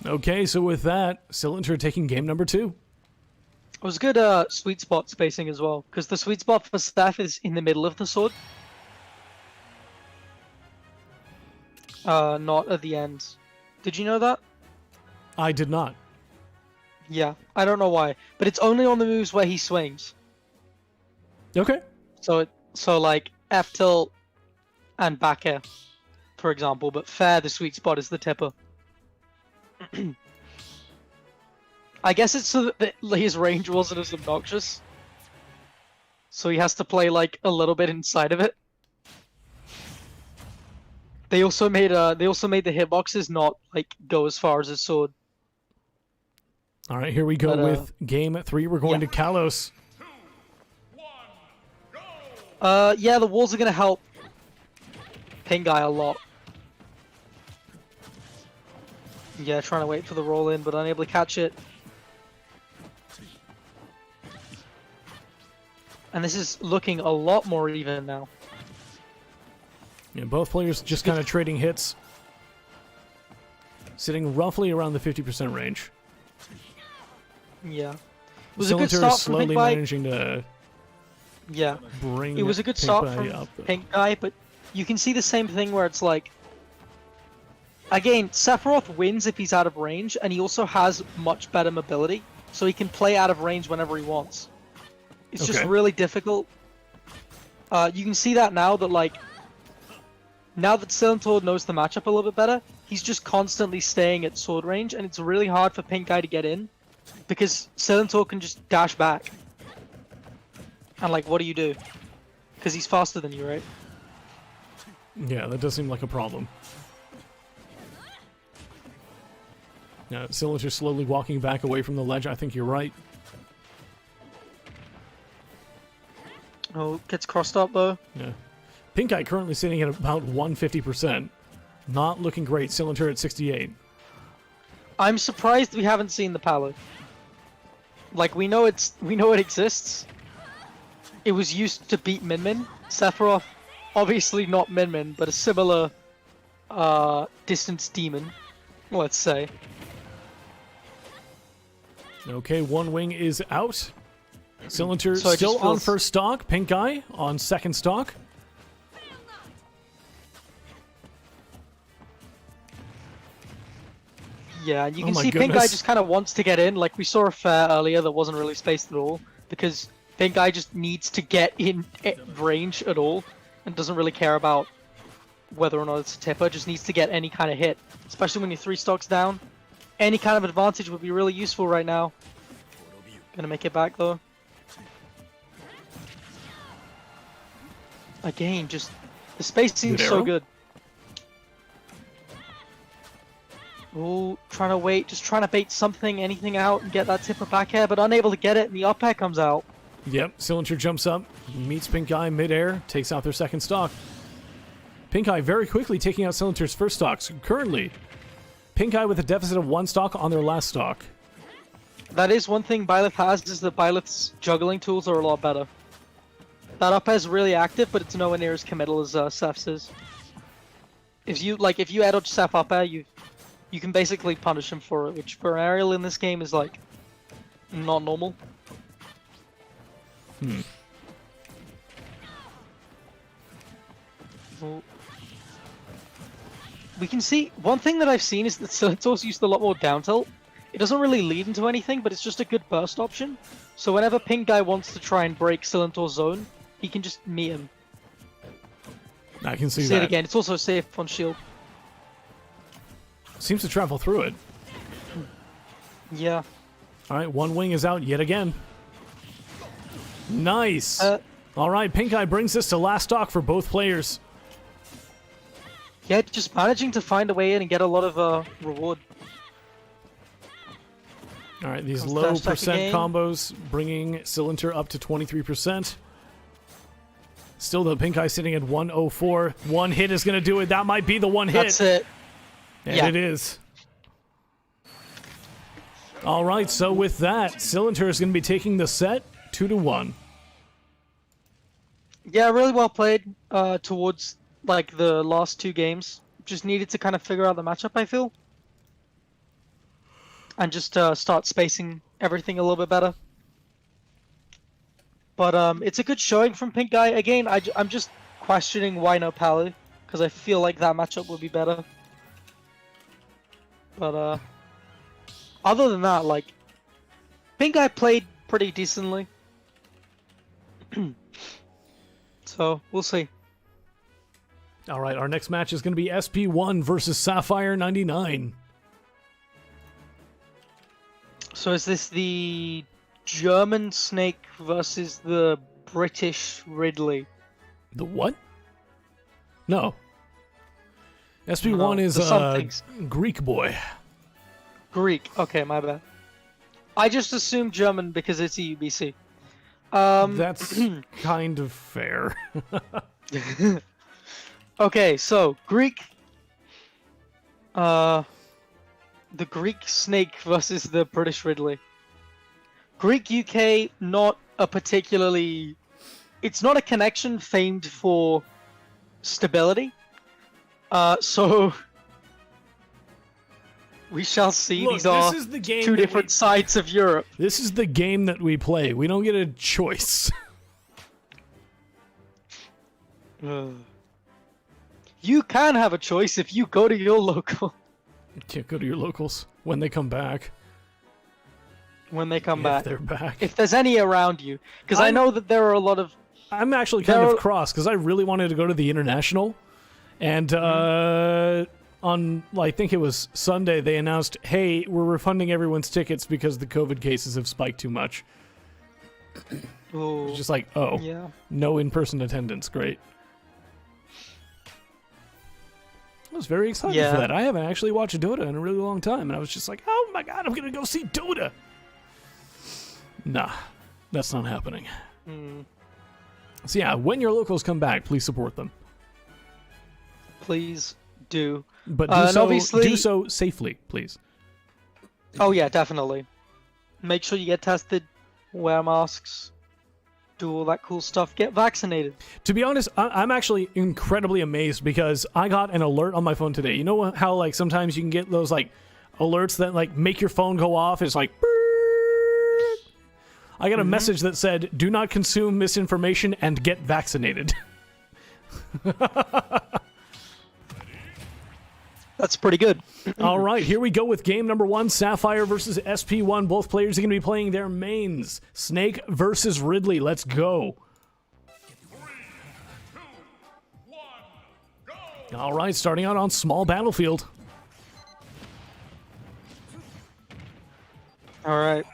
Okay, so with that, Cylinder taking game number 2. It was good sweet spot spacing as well, because the sweet spot for Steph is in the middle of the sword. Not at the end. Did you know that? I did not. Yeah, I don't know why, but it's only on the moves where he swings. Okay. So like F tilt and back air, for example, but fair, the sweet spot is the tipper. I guess it's so that his range wasn't as obnoxious, so he has to play like a little bit inside of it. They also made the hitboxes not like go as far as his sword. All right, here we go But, with game 3. We're going to Kalos. Yeah, the walls are gonna help Pink Guy a lot. Yeah, trying to wait for the roll in, but unable to catch it. And this is looking a lot more even now. Yeah, both players just kind of trading hits. Sitting roughly around the 50% range. Yeah. It was a good Cylinder start is from slowly Pink Guy. managing to Yeah. bring It was a good Pink start Guy from up. Pink Guy, but you can see the same thing where it's like... Again, Sephiroth wins if he's out of range, and he also has much better mobility, so he can play out of range whenever he wants. It's just really difficult. You can see that now that, like... Now that Cylinder knows the matchup a little bit better, he's just constantly staying at sword range, and it's really hard for Pink Guy to get in, because Cylinder can just dash back. And like, what do you do? Because he's faster than you, right? Yeah, that does seem like a problem. Yeah, Cylinder slowly walking back away from the ledge. I think you're right. Oh, gets crossed up though. Yeah. Pink Eye currently sitting at about 150%. Not looking great. Cylinder at 68. I'm surprised we haven't seen the Palo. Like, we know it exists. It was used to beat Min Min. Sephiroth, obviously not Min Min, but a similar distance demon, let's say. Okay, one wing is out. Cylinder So it still just on feels- first stock. Pink Eye on second stock. Yeah, and you Oh can my see Pink Eye goodness. just kind of wants to get in. Like, we saw a fair earlier that wasn't really spaced at all, because Pink Eye just needs to get in range at all, and doesn't really care about whether or not it's a tipper, just needs to get any kind of hit. Especially when you're 3 stocks down. Any kind of advantage would be really useful right now. Gonna make it back though. Again, just the space seems Good so arrow. good. Oh, trying to wait, just trying to bait something, anything out and get that tipper back air, but unable to get it, and the up air comes out. Yep, Cylinder jumps up, meets Pink Eye midair, takes out their second stock. Pink Eye very quickly taking out Cylinder's first stocks. Currently, Pink Eye with a deficit of 1 stock on their last stock. That is one thing Byleth has, is that Byleth's juggling tools are a lot better. That up air is really active, but it's nowhere near as committal as Seph's is. If you add up Seph up air, you can basically punish him for it, which for an aerial in this game is like not normal. Well, we can see one thing that I've seen is that Cylinder's used a lot more down tilt. It doesn't really lead into anything, but it's just a good burst option. So whenever Pink Guy wants to try and break Cylinder's zone, he can just meet him. I can see See it that. again. It's also safe on shield. Seems to travel through it. Yeah. All right, one wing is out yet again. Nice. All right, Pink Eye brings this to last stock for both players. Yeah, just managing to find a way in and get a lot of reward. All right, these Let's low dash attack percent again. combos bringing Cylinder up to 23%. Still, though, Pink Eye sitting at 104. One hit is going to do it. That might be the one hit. That's it. And Yeah. it is. All right, so with that, Cylinder is going to be taking the set 2-1. Yeah, really well played towards like the last 2 games. Just needed to kind of figure out the matchup, I feel. And just start spacing everything a little bit better. But it's a good showing from Pink Guy. Again, I'm just questioning why no Pally, because I feel like that matchup would be better. But other than that, like, Pink Guy played pretty decently. So we'll see. All right, our next match is going to be SP1 versus Sapphire 99. So is this the German Snake versus the British Ridley? The what? No. SP1 No, is the somethings. Greek boy. Greek. Okay, my bad. I just assumed German because it's EUBC. That's kind of fair. Okay, so Greek. The Greek Snake versus the British Ridley. Greek UK, not a particularly. It's not a connection famed for stability. So we shall see. Look, These are this is the game two different sides of Europe. This is the game that we play. We don't get a choice. You can have a choice if you go to your local. Yeah, go to your locals when they come back. When they come If back. they're back. If there's any around you. Because I know that there are a lot of... I'm actually kind of cross because I really wanted to go to the International. And on, I think it was Sunday, they announced, hey, we're refunding everyone's tickets because the COVID cases have spiked too much. Ooh, It's just like, oh, yeah. no in-person attendance. Great. I was very excited for that. I haven't actually watched Dota in a really long time, and I was just like, oh my god, I'm going to go see Dota. Nah, that's not happening. So yeah, when your locals come back, please support them. Please do. But do so safely, please. Oh yeah, definitely. Make sure you get tested, wear masks, do all that cool stuff, get vaccinated. To be honest, I'm actually incredibly amazed because I got an alert on my phone today. You know how like sometimes you can get those like alerts that like make your phone go off? It's like I got a message that said, do not consume misinformation and get vaccinated. That's pretty good. All right, here we go with game number 1, Sapphire versus SP1. Both players are going to be playing their mains. Snake versus Ridley. Let's go. 3, 2, 1, go! All right, starting out on small battlefield. All right.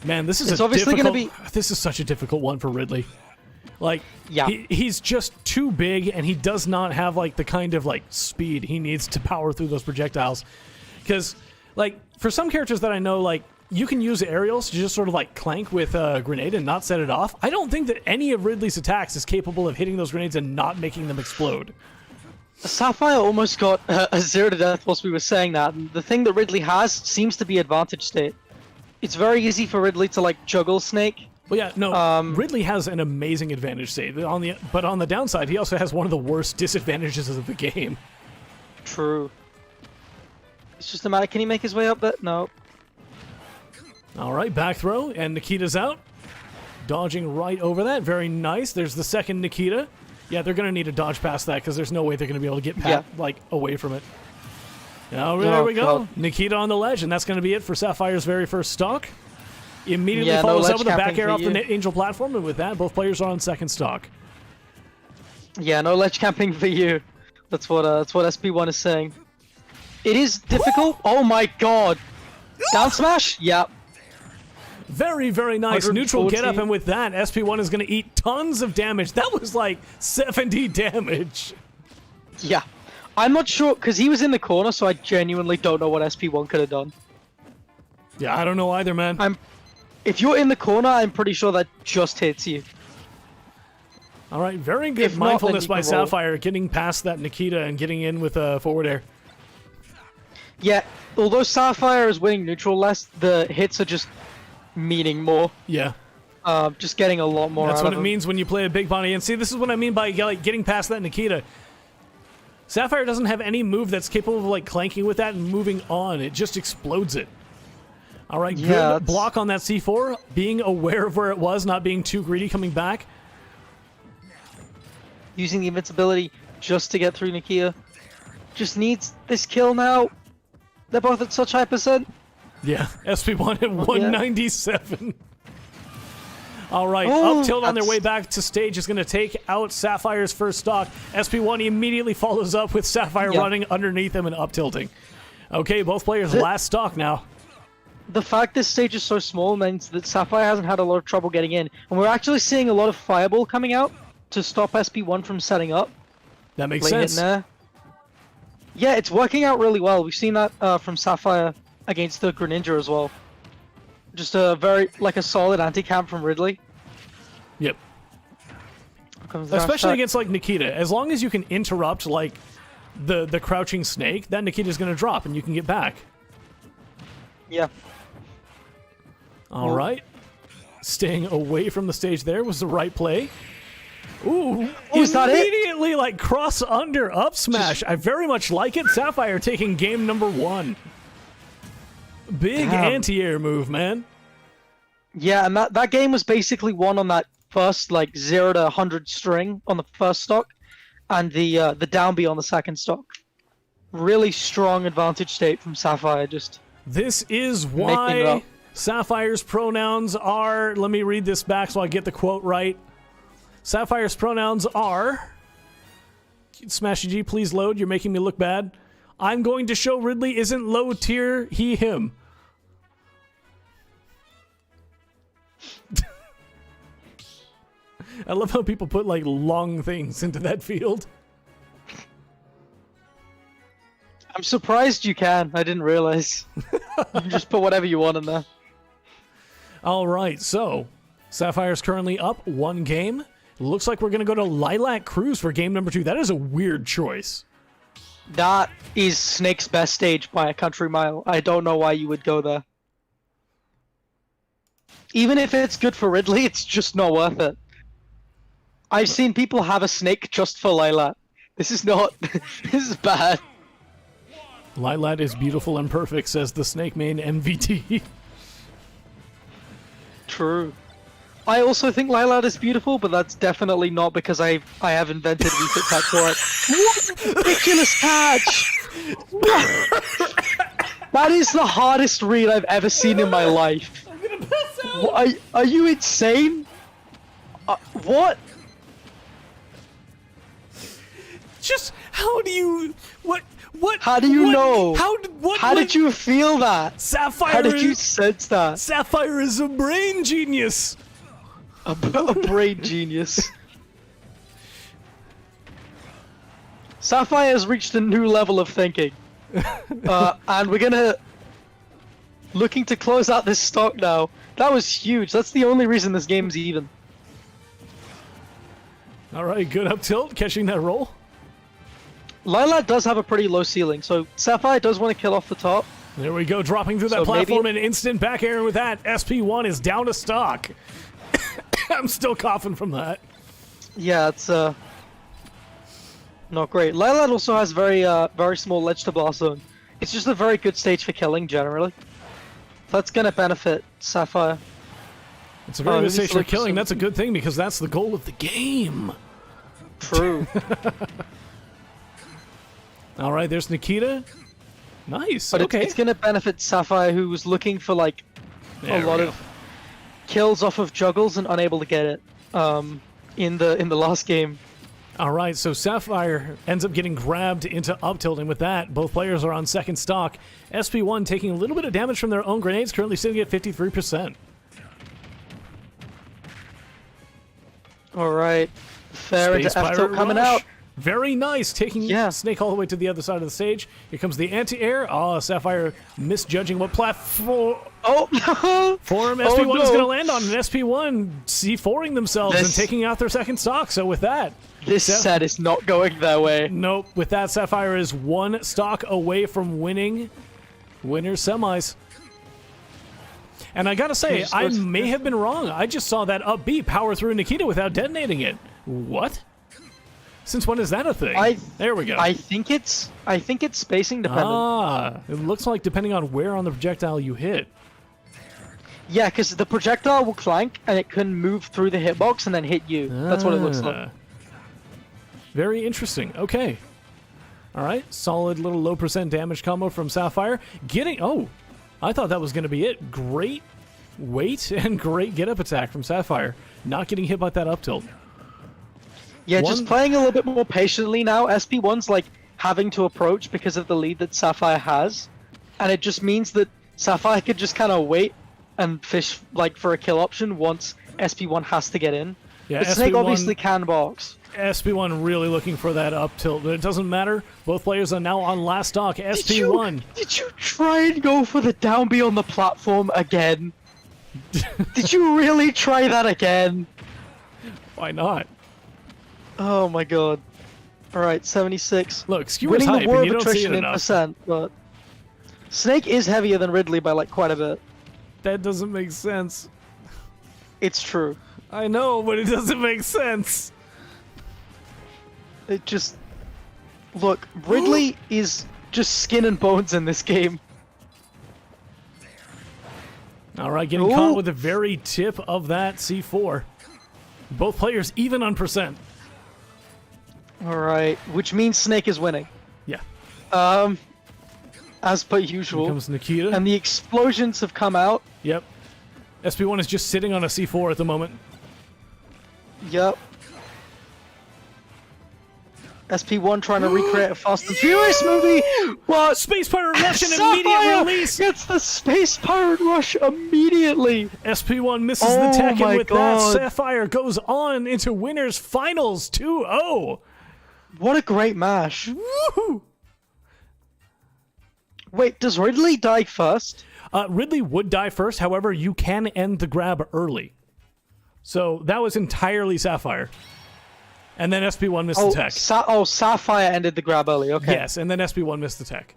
Man, this is It's obviously difficult. gonna This is such a difficult one for Ridley. Like, Yeah. he's just too big, and he does not have like the kind of like speed he needs to power through those projectiles. Because, like, for some characters that I know, like you can use aerials to just sort of like clank with a grenade and not set it off. I don't think that any of Ridley's attacks is capable of hitting those grenades and not making them explode. Sapphire almost got a 0 to death whilst we were saying that. And the thing that Ridley has seems to be advantage state. It's very easy for Ridley to like juggle Snake. Well, yeah, no, Ridley has an amazing advantage state. But on the downside, he also has one of the worst disadvantages of the game. True. It's just a matter, can he make his way up there? No. All right, back throw, and Nikita's out. Dodging right over that. Very nice. There's the second Nikita. Yeah, they're going to need a dodge past that because there's no way they're going to be able to get like away from it. Now, there we go. God. Nikita on the ledge, and that's going to be it for Sapphire's very first stock. Immediately Yeah, follows no up with a back ledge air off camping the for you. Angel platform, and with that, both players are on second stock. Yeah, no ledge camping for you. That's what SP1 is saying. It is difficult. Oh my god. Down smash? Yeah. Very, very nice. Neutral get up, 114. and with that, SP1 is going to eat tons of damage. That was like 70 damage. Yeah. I'm not sure, because he was in the corner, so I genuinely don't know what SP1 could have done. Yeah, I don't know either, man. If you're in the corner, I'm pretty sure that just hits you. All right, very good If not, mindfulness then by you can roll. Sapphire, getting past that Nikita and getting in with a forward air. Yeah, although Sapphire is winning neutral less, the hits are just meaning more. Yeah. Just getting a lot more That's out what of it him. means when you play a big body. And see, this is what I mean by like, getting past that Nikita. Sapphire doesn't have any move that's capable of like clanking with that and moving on. It just explodes it. All right, Yeah, good that's- block on that C4. Being aware of where it was, not being too greedy coming back. Using the invincibility just to get through Nikia. Just needs this kill now. They're both at such high percent. Yeah, SP1 at 197. All right, Oh, up tilt on their that's- way back to stage is going to take out Sapphire's first stock. SP1 immediately follows up with Sapphire Yeah. running underneath him and up tilting. Okay, both players last stock now. The fact this stage is so small means that Sapphire hasn't had a lot of trouble getting in, and we're actually seeing a lot of Fireball coming out to stop SP1 from setting up. That makes Late sense. hitting there. Yeah, it's working out really well. We've seen that from Sapphire against the Greninja as well. Just a a solid anti-camp from Ridley. Yep. Comes the dash Especially attack. against like Nikita. As long as you can interrupt like the crouching snake, that Nikita's going to drop and you can get back. Yeah. All right. Staying away from the stage there was the right play. Ooh, is that it? immediately like cross under up smash. I very much like it. Sapphire taking game number 1. Big Damn. anti-air move, man. Yeah, and that game was basically won on that first 0 to 100 string on the first stock, and the down B on the second stock. Really strong advantage state from Sapphire. Just This is Making it why up. Sapphire's pronouns are. Let me read this back so I get the quote right. Sapphire's pronouns are. Smashy G, please load. You're making me look bad. I'm going to show Ridley isn't low tier, he, him. I love how people put like long things into that field. I'm surprised you can. I didn't realize. You can just put whatever you want in there. All right, so Sapphire's currently up 1 game. Looks like we're going to go to Lilac Cruise for game number 2. That is a weird choice. That is Snake's best stage by a country mile. I don't know why you would go there. Even if it's good for Ridley, it's just not worth it. I've seen people have a Snake just for Lilac. This is not... this is bad. Lilat is beautiful and perfect, says the Snake Main MVT. True. I also think Lilat is beautiful, but that's definitely not because I have invented reset catch for it. What ridiculous catch! That is the hardest read I've ever seen in my life. I'm gonna pass out! Are you insane? What? Just how do you what? How do you know? How did you feel that? Sapphire? How did you sense that? Sapphire is a brain genius. A brain genius. Sapphire has reached a new level of thinking. And we're gonna... Looking to close out this stock now. That was huge. That's the only reason this game's even. All right, good up tilt, catching that roll. Lilat does have a pretty low ceiling, so Sapphire does want to kill off the top. There we go, dropping through that So platform maybe- and instant back air with that. SP1 is down to stock. I'm still coughing from that. Yeah, it's not great. Lilat also has very small ledge to blast zone. It's just a very good stage for killing generally. That's gonna benefit Sapphire. It's a very good this is stage for like killing. some- That's a good thing because that's the goal of the game. True. All right, there's Nikita. Nice. But okay. it's gonna benefit Sapphire, who was looking for like There a lot we go. of kills off of juggles and unable to get it in the last game. All right, so Sapphire ends up getting grabbed into up tilting with that. Both players are on second stock. SP1 taking a little bit of damage from their own grenades, currently sitting at 53%. All right, fair into Space F tilt Pirate coming Rush. out. Very nice, taking Yeah. Snake all the way to the other side of the stage. Here comes the anti-air. Oh, Sapphire misjudging what platform Oh no! form Oh, SP1 is no. going to land on, and SP1 C4ing themselves and This- taking out their second stock. So with that, This set is not going their way. nope. With that, Sapphire is 1 stock away from winning winners semis. And I gotta say, Here's I those- may have been wrong. I just saw that up B power through Nikita without detonating it. What? Since when is that a thing? There we go. I think it's spacing dependent. Ah, it looks like depending on where on the projectile you hit. Yeah, because the projectile will clank and it can move through the hitbox and then hit you. That's what it looks like. Ah. Very interesting. Okay. All right. Solid little low % damage combo from Sapphire. Getting... Oh, I thought that was going to be it. Great Wait, and great get-up attack from Sapphire. Not getting hit by that up tilt. Yeah, just playing a little bit more patiently now. SP1's like having to approach because of the lead that Sapphire has. And it just means that Sapphire could just kind of wait and fish like for a kill option once SP1 has to get in. Yeah, but Snake SP1 obviously can box. SP1 really looking for that up tilt, but it doesn't matter. Both players are now on last stock. SP1. Did you try and go for the down B on the platform again? Did you really try that again? Why not? Oh my god. Alright, 76. Look, skewer's Winning hype, the war and of you don't see it attrition in enough. percent, but Snake is heavier than Ridley by like quite a bit. That doesn't make sense. It's true. I know, but it doesn't make sense. It just... Look, Ridley is just skin and bones in this game. All right, getting caught with the very tip of that C4. Both players even on percent. Alright, which means Snake is winning. Yeah. As per Here usual. comes Nikita. And the explosions have come out. Yep. SP1 is just sitting on a C4 at the moment. Yep. SP1 trying to recreate a Fast and Furious movie. What? Space Pirate Rush and Sapphire immediate release. gets the Space Pirate Rush immediately. SP1 misses the Oh tech, my and with God. that, Sapphire goes on into winners finals 2-0. What a great mash. Woohoo! Wait, does Ridley die first? Ridley would die first, however, you can end the grab early. So that was entirely Sapphire. And then SP1 missed the tech. Sapphire ended the grab early, okay. Yes, and then SP1 missed the tech.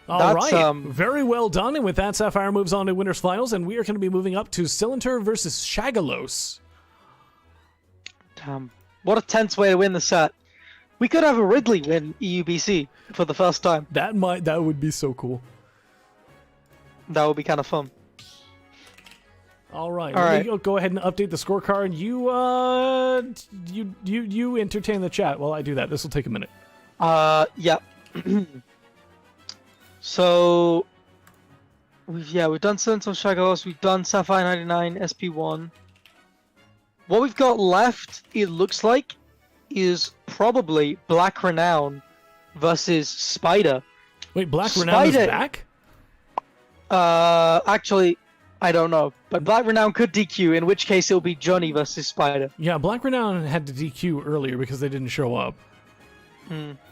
All right, very well done. And with that, Sapphire moves on to winners finals, and we are going to be moving up to Cylinder versus Shagalos. Damn. What a tense way to win the set. We could have a Ridley win EUBC for the first time. That would be so cool. That would be kind of fun. All right, All let me right. go ahead and update the scorecard. You entertain the chat while I do that. This will take a minute. Yeah. So, we've done Sense on Shagos, we've done Sapphire 99, SP1. What we've got left, it looks like, is probably Black Renown versus Spider. Wait, Black Renown is Spider- back? Actually, I don't know. But Black Renown could DQ, in which case it'll be Joni versus Spider. Yeah, Black Renown had to DQ earlier because they didn't show up.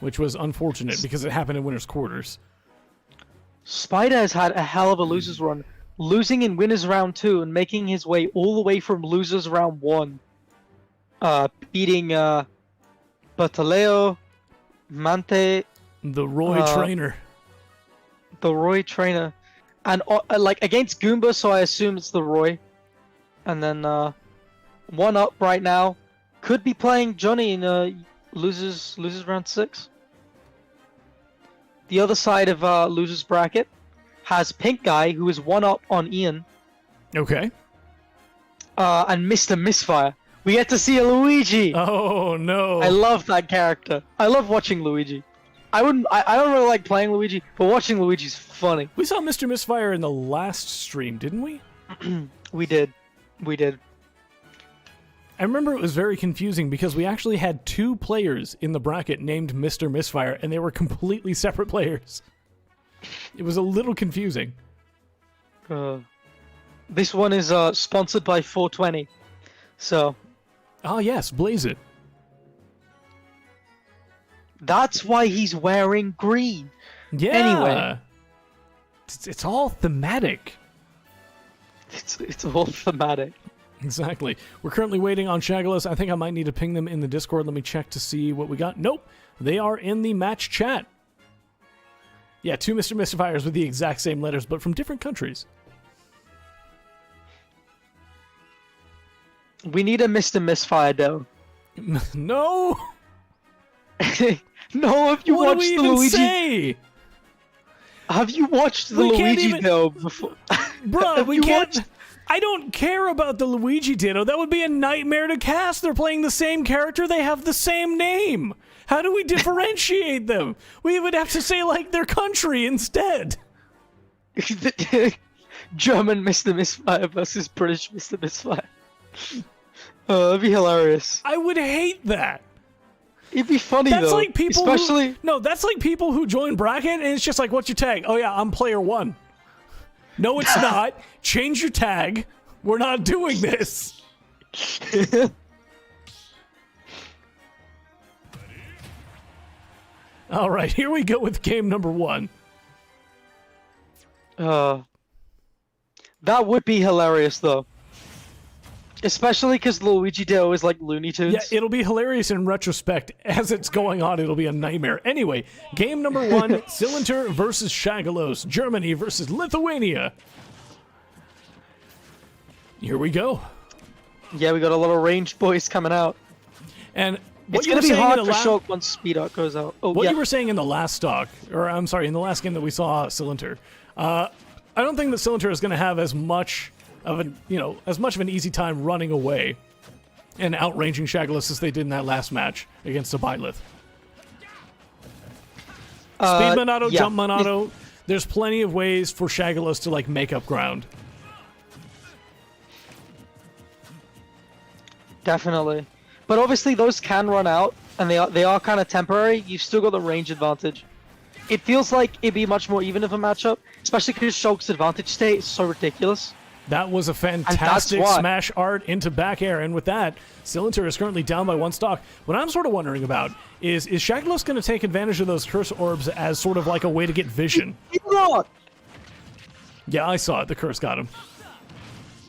Which was unfortunate because it happened in winner's quarters. Spider has had a hell of a losers run, losing in winners round 2 and making his way all the way from losers round 1. Beating Bataleo, Mante, The Roy Trainer. the Roy Trainer, and like against Goomba, so I assume it's the Roy. And then one up right now, could be playing Joni in losers round 6. The other side of losers bracket has Pink Guy, who is one up on Ian, Okay. and Mr. Misfire. We get to see a Luigi. Oh, no. I love that character. I love watching Luigi. I don't really like playing Luigi, but watching Luigi's funny. We saw Mr. Misfire in the last stream, didn't we? We did. I remember it was very confusing because we actually had 2 players in the bracket named Mr. Misfire, and they were completely separate players. It was a little confusing. This one is sponsored by 420. So, Ah, yes, Blaze It. that's why he's wearing green. Yeah. Anyway. It's all thematic. It's all thematic. Exactly. We're currently waiting on Shagalos. I think I might need to ping them in the Discord. Let me check to see what we got. Nope. They are in the match chat. Yeah, 2 Mr. Mystifiers with the exact same letters, but from different countries. We need a Mr. Misfire though. No! No, have you What do watched we the even Luigi? say? Have you watched the We can't Luigi even- though before? Bro, we You can't. watched- I don't care about the Luigi Ditto. That would be a nightmare to cast. They're playing the same character. They have the same name. How do we differentiate them? We would have to say, like, their country instead. German Mr. Misfire versus British Mr. Misfire. Oh, that'd be hilarious. I would hate that. It'd be funny That's though. like people especially no, that's like people who join bracket and it's just like, what's your tag? Oh yeah, I'm player 1. No, it's not. Change your tag. We're not doing this. All right, here we go with game number 1. That would be hilarious though. Especially because Luigi Ditto is like Looney Tunes. Yeah, it'll be hilarious in retrospect. As it's going on, it'll be a nightmare. Anyway, game number 1, Cylinder versus Shagalos, Germany versus Lithuania. Here we go. Yeah, we got a lot of ranged boys coming out. And what It's you were gonna be saying hard in the for Shulk once Speed Up goes out. Oh, what yeah. you were saying in the last stock, or I'm sorry, in the last game that we saw Cylinder, I don't think that Cylinder is going to have as much of an, as much of an easy time running away and outranging Shagalos as they did in that last match against Abylith. Speed Monado, yeah. Jump Monado, there's plenty of ways for Shagalos to, like, make up ground. Definitely. But obviously those can run out, and they are kind of temporary. You've still got the range advantage. It feels like it'd be much more even of a matchup, especially because Shulk's advantage state is so ridiculous. That was a fantastic why. smash art into back air, and with that, Cylinder is currently down by 1 stock. What I'm sort of wondering about is Shagalos going to take advantage of those curse orbs as sort of like a way to get vision? Not. Yeah, I saw it. The curse got him.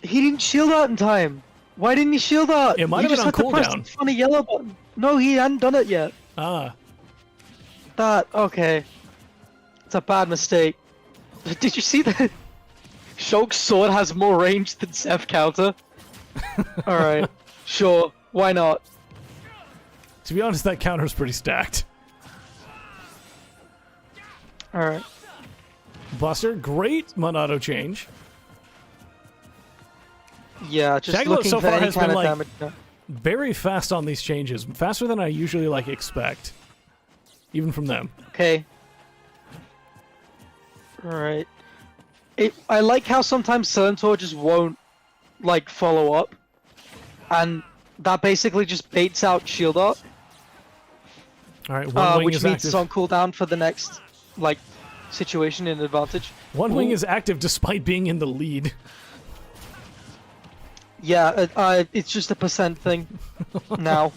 He didn't shield out in time. Why didn't he shield out? It might He have been just on had to press cooldown. the funny yellow button. No, he hadn't done it yet. Ah. Okay. It's a bad mistake. Did you see that? Shulk's sword has more range than Seth counter. Alright, sure, why not? To be honest, that counter's pretty stacked. Alright. Buster, great Monado change. Yeah, just Shagalos looking so for far any has kind been, of like, damage. No. Very fast on these changes. Faster than I usually, like, expect. Even from them. Okay. Alright. I like how sometimes Centaur just won't, like, follow up. And that basically just baits out shield up. Alright, one wing which is means active. it's on cooldown for the next, like, situation in advantage. One wing is active despite being in the lead. Yeah, it's just a percent thing now.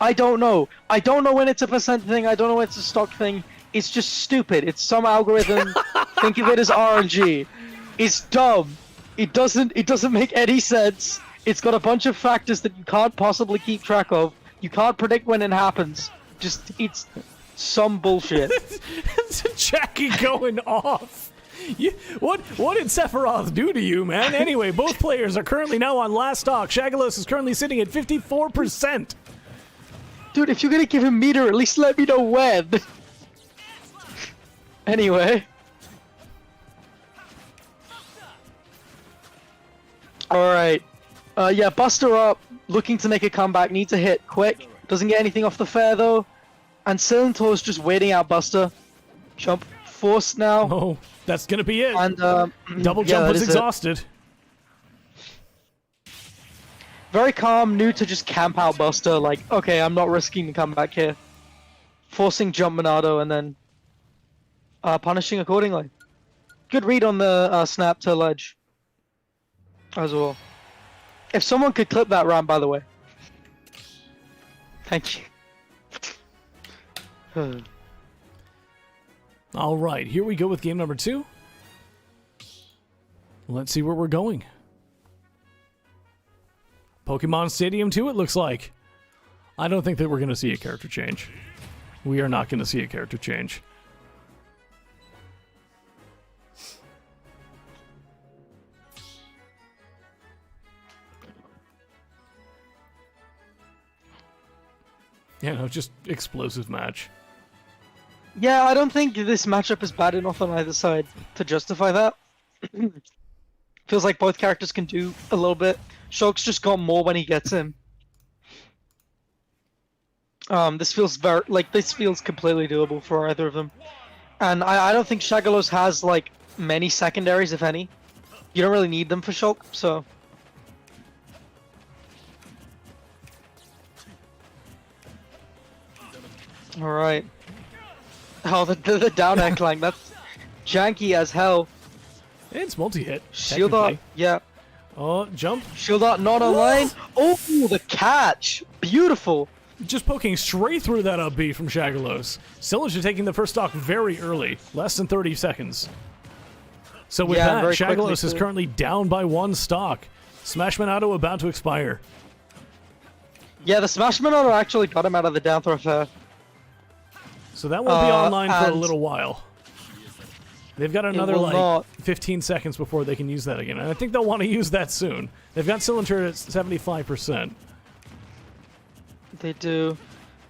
I don't know. I don't know when it's a percent thing. I don't know when it's a stock thing. It's just stupid. It's some algorithm. Think of it as RNG. It's dumb. It doesn't make any sense. It's got a bunch of factors that you can't possibly keep track of. You can't predict when it happens. It's some bullshit. It's Jackie going off. What did Sephiroth do to you, man? Anyway, both players are currently now on last stock. Shagalos is currently sitting at 54%. Dude, if you're gonna give him meter, at least let me know when. Anyway. Alright. Yeah, Buster up, looking to make a comeback, needs a hit quick. Doesn't get anything off the fair though. And Centaur's just waiting out Buster. Jump forced now. Oh, that's gonna be it. And Double yeah, jump that was is it. exhausted. Very calm, new to just camp out Buster, like, okay, I'm not risking the comeback here. Forcing jump Monado and then punishing accordingly. Good read on the snap to ledge as well. If someone could clip that round, by the way. Thank you. All right, here we go with game number 2. Let's see where we're going. Pokemon Stadium 2, it looks like. I don't think that we're going to see a character change. We are not going to see a character change. Yeah, no, just explosive match. Yeah, I don't think this matchup is bad enough on either side to justify that. Feels like both characters can do a little bit. Shulk's just got more when he gets in. This feels completely doable for either of them. And I don't think Shagalos has like many secondaries, if any. You don't really need them for Shulk, so. Alright. Oh, the down air clang, that's janky as hell. It's multi-hit. Shield art, technically. yeah. Oh, jump. Shield art not online. Oh, the catch! Beautiful! Just poking straight through that up B from Shagalos. Sillinger taking the first stock very early, less than 30 seconds. So with Yeah, that, very quickly, Shagalos is too. currently down by 1 stock. Smashman Auto about to expire. Yeah, the Smashman Auto actually got him out of the down throw fair. So that won't be online for a and- little while. They've got another will like not. 15 seconds before they can use that again. And I think they'll want to use that soon. They've got Sillinger at 75%. They do.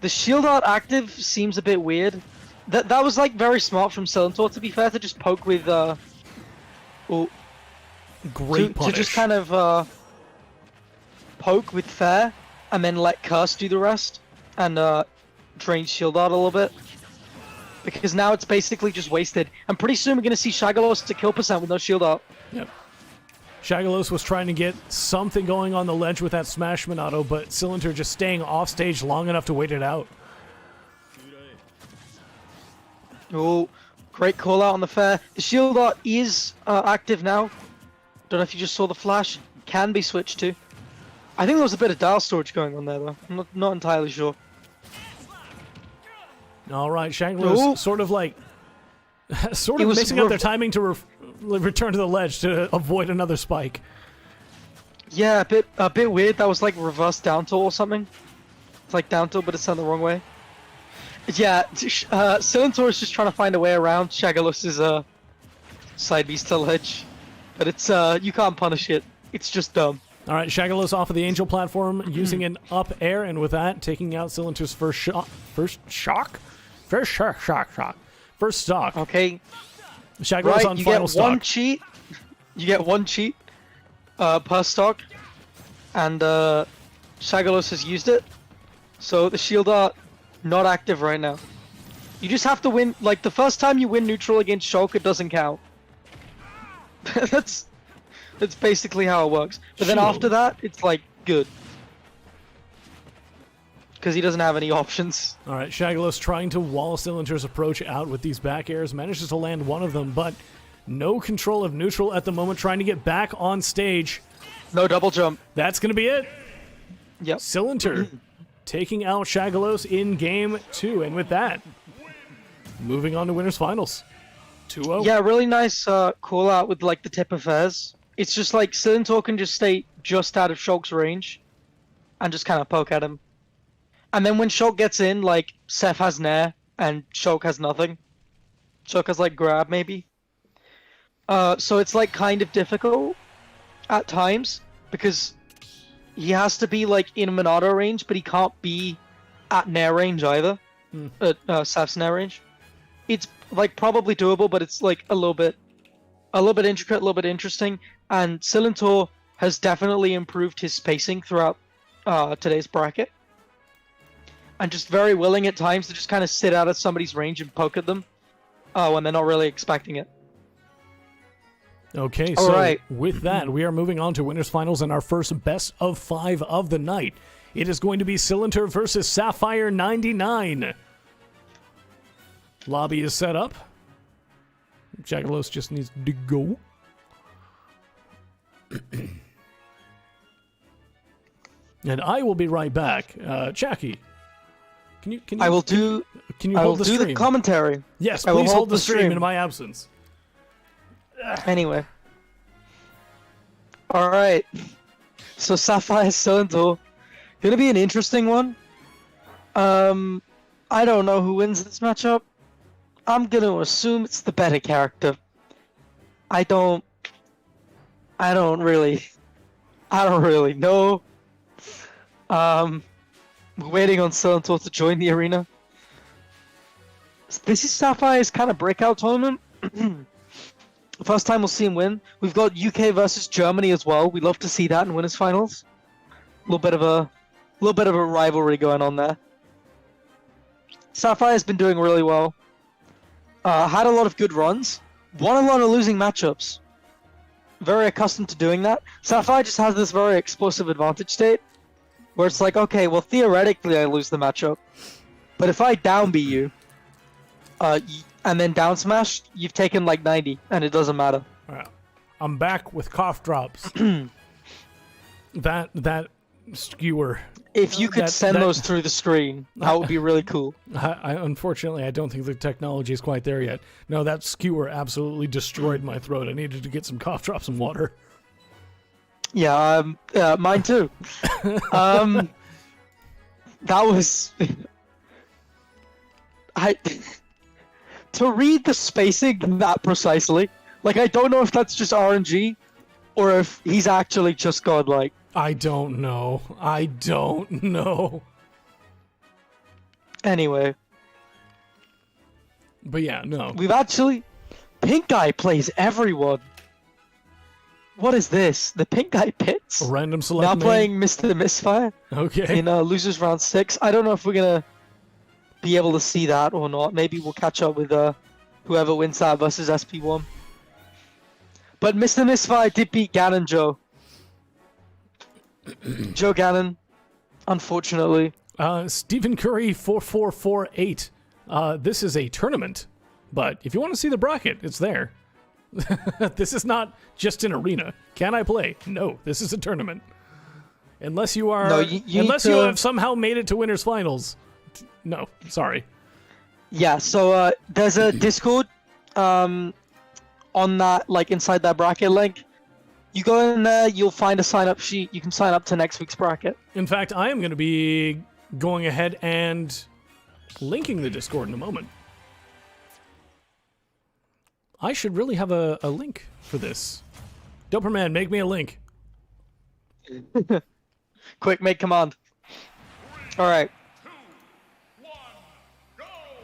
The shield art active seems a bit weird. That was like very smart from Silentor, to be fair, to just poke with Great to punish. just kind of poke with fair and then let Curse do the rest and drain shield art a little bit. Because now it's basically just wasted. And pretty soon we're gonna see Shagalos to kill percent with no shield art. Yep. Shagalos was trying to get something going on the ledge with that Smash Monado, but Sillinger just staying off stage long enough to wait it out. Oh, great call out on the fair. The shield art is active now. Don't know if you just saw the flash. Can be switched to. I think there was a bit of dial storage going on there though. I'm not entirely sure. All right, Shagalos Ooh. sort of like, sort It of was mixing up their timing to return to the ledge to avoid another spike. Yeah, a bit weird. That was like reverse down tilt or something. It's like down tilt, but it's done the wrong way. Yeah, Silentor is just trying to find a way around Shagalos' side beast to ledge, but it's you can't punish it. It's just dumb. All right, Shagalos off of the Angel platform, using an up air, and with that, taking out Sillinger's first stock. Okay, Shagalos right. on You final get stock. one cheat. You get one cheat per stock, and Shagalos has used it. So the shield art not active right now. You just have to win. Like the first time you win neutral against Shulk, it doesn't count. That's basically how it works. But then Shield. after that, it's like good. Because he doesn't have any options. All right, Shagalos trying to wall Sillinger's approach out with these back airs, manages to land one of them, but no control of neutral at the moment, trying to get back on stage. No double jump. That's going to be it. Yep. Sillinger taking out Shagalos in game 2, and with that, moving on to winners finals. 2-0. Yeah, really nice call out with like the tip of fairs. It's just like Silentor can just stay just out of Shulk's range and just kind of poke at him. And then when Shulk gets in, like Seth has Nair and Shulk has nothing. Shulk has like grab maybe. So it's like kind of difficult at times because he has to be like in Monado range, but he can't be at Nair range either. At Seth's Nair range. It's like probably doable, but it's like a little bit intricate, a little bit interesting. And Silentor has definitely improved his spacing throughout today's bracket. And just very willing at times to just kind of sit out of somebody's range and poke at them when they're not really expecting it. Okay, All so right. with that, we are moving on to winners finals and our first best of 5 of the night. It is going to be Sillinger versus Sapphire 99. Lobby is set up. Shagalos just needs to go. And I will be right back. Jackie, can you I will do. can you I will hold the do stream? the commentary. Yes, I will please hold hold the the stream stream. in my absence. Anyway. Alright. So Sapphire Silentor. Gonna be an interesting one. I don't know who wins this matchup. I'm gonna assume it's the better character. I don't really know. We're waiting on Silentor to join the arena. This is Sapphire's kind of breakout tournament. First time we'll see him win. We've got UK versus Germany as well. We'd love to see that in winners finals. A little bit of a rivalry going on there. Sapphire's been doing really well. Had a lot of good runs. Won a lot of losing matchups. Very accustomed to doing that. Sapphire just has this very explosive advantage state, where it's like, okay, well theoretically I lose the matchup, but if I down B you, and then down smash, you've taken like 90, and it doesn't matter. Wow. I'm back with cough drops. that skewer. If you could send those through the screen, that would be really cool. Unfortunately, I don't think the technology is quite there yet. No, that skewer absolutely destroyed my throat. I needed to get some cough drops and water. Yeah, mine too. That was... To read the spacing that precisely, like, I don't know if that's just RNG, or if he's actually just godlike. I don't know. I don't know. Anyway. But yeah, no. We've actually... Pink guy plays everyone. What is this? The pink guy pits? A random select Now main? playing Mr. Misfire Okay. in Losers Round 6. I don't know if we're gonna be able to see that or not. Maybe we'll catch up with whoever wins that versus SP1. But Mr. Misfire did beat Ganon Joe. Joe Gannon, unfortunately. Stephen Curry 4448. This is a tournament, but if you want to see the bracket, it's there. This is not just an arena. Can I play? No, this is a tournament. Unless you are, unless you have somehow made it to winners finals. No, sorry. Yeah. So there's a Discord, on that, like inside that bracket link. You go in there, you'll find a sign-up sheet. You can sign up to next week's bracket. In fact, I am going to be going ahead and linking the Discord in a moment. I should really have a link for this. Doperman, make me a link. Quick, make command. All right.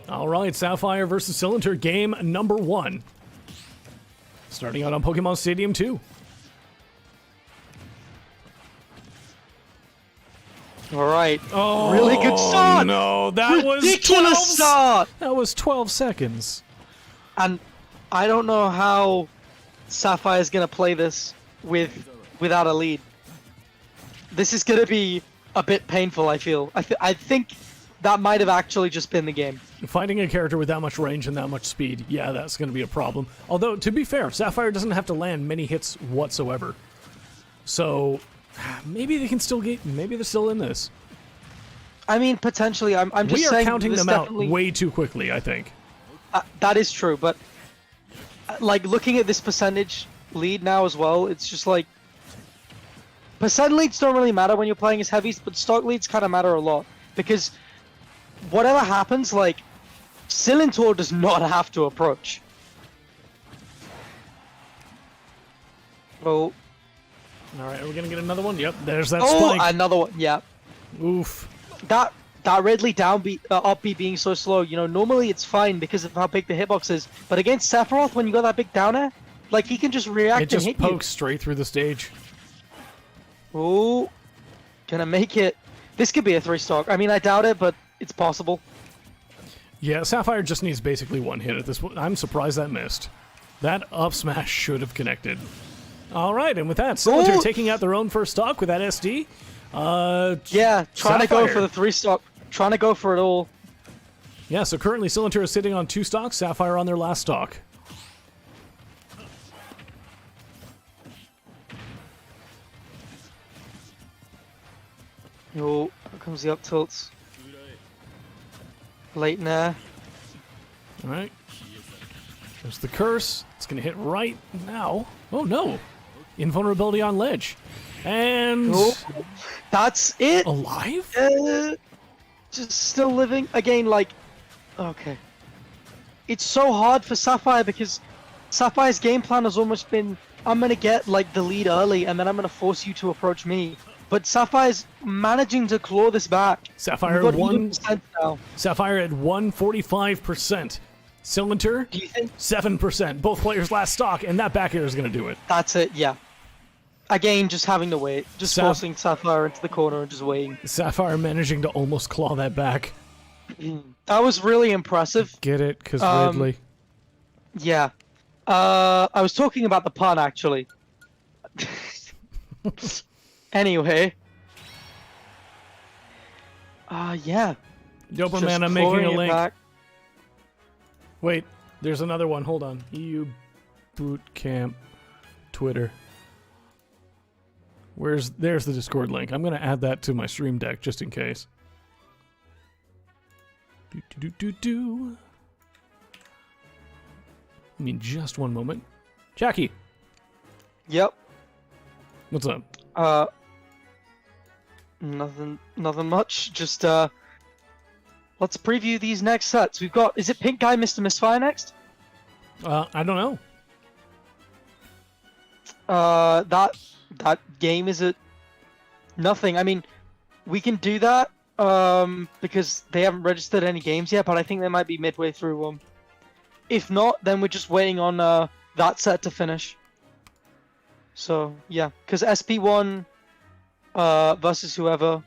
All right, Sapphire versus Cylinder, game number 1. Starting out on Pokemon Stadium 2. All right. Oh, really good start. No, that was Ridiculous 12 start. That was 12 seconds. And I don't know how Sapphire is gonna play this without a lead. This is gonna be a bit painful. I feel. I think that might have actually just been the game. Finding a character with that much range and that much speed, yeah, that's going to be a problem. Although, to be fair, Sapphire doesn't have to land many hits whatsoever. So, maybe they can still get... Maybe they're still in this. I mean, potentially. I'm just we are saying counting this them out definitely... way too quickly, I think. That is true, but... like, looking at this percentage lead now as well, it's just like... Percent leads don't really matter when you're playing as heavies, but stock leads kind of matter a lot. Because whatever happens, like... Cylinder does not have to approach. Oh. Alright, are we going to get another one? Yep, there's that Oh, spike. another one, yeah. Oof. That Ridley down B, up B being so slow, you know, normally it's fine because of how big the hitbox is. But against Sephiroth, when you got that big down air, like, he can just react It just and hit pokes straight through the stage. you. Oh. Gonna make it. This could be a 3-stock. I mean, I doubt it, but it's possible. Yeah, Sapphire just needs basically one hit at this point. I'm surprised that missed. That up smash should have connected. All right, and with that, Cylinder taking out their own first stock with that SD. Yeah, trying to go Sapphire. for the 3-stock. Trying to go for it all. Yeah, so currently Cylinder is sitting on 2 stocks, Sapphire on their last stock. Oh, here comes the up tilts. Late in there. All right. There's the curse. It's going to hit right now. Oh, no. Invulnerability on ledge. And... Oh, that's it. alive? Just still living. Again, like... Okay. It's so hard for Sapphire because Sapphire's game plan has almost been, I'm going to get, like, the lead early and then I'm going to force you to approach me. But Sapphire's managing to claw this back. Sapphire We've at got 1% now. Sapphire at 145%. Cylinder, Do you think 7%. Both players last stock, and that back air is going to do it. that's it? Yeah. Again, just having to wait. Just Sap- forcing Sapphire into the corner and just waiting. Sapphire managing to almost claw that back. That was really impressive. Get it? Because Um, Ridley. Yeah. I was talking about the pun, actually. Anyway. Yeah. Doberman, Just I'm making a clawing it link. back. Wait, there's another one. Hold on. EU Bootcamp Twitter. There's the Discord link. I'm going to add that to my stream deck just in case. Do. I mean, just one moment. Jackie, Yep. what's up? Nothing much. Just, let's preview these next sets. We've got, is it Pink Guy, Mr. Misfire next? I don't know. That game is at nothing. I mean, we can do that, because they haven't registered any games yet, but I think they might be midway through one. If not, then we're just waiting on, that set to finish. So, yeah, because SP1, versus whoever,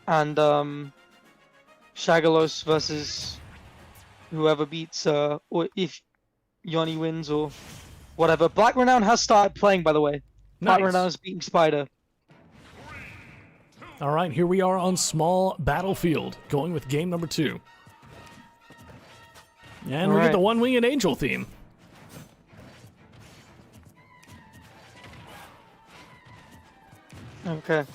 and, Shagalos versus whoever beats, or if Joni wins or whatever. Black Renown has started playing, by the way. Black Nice. Renown is beating Spider. All right, here we are on Small Battlefield, going with game number 2. And we get Alright. the One-Winged Angel theme. Okay.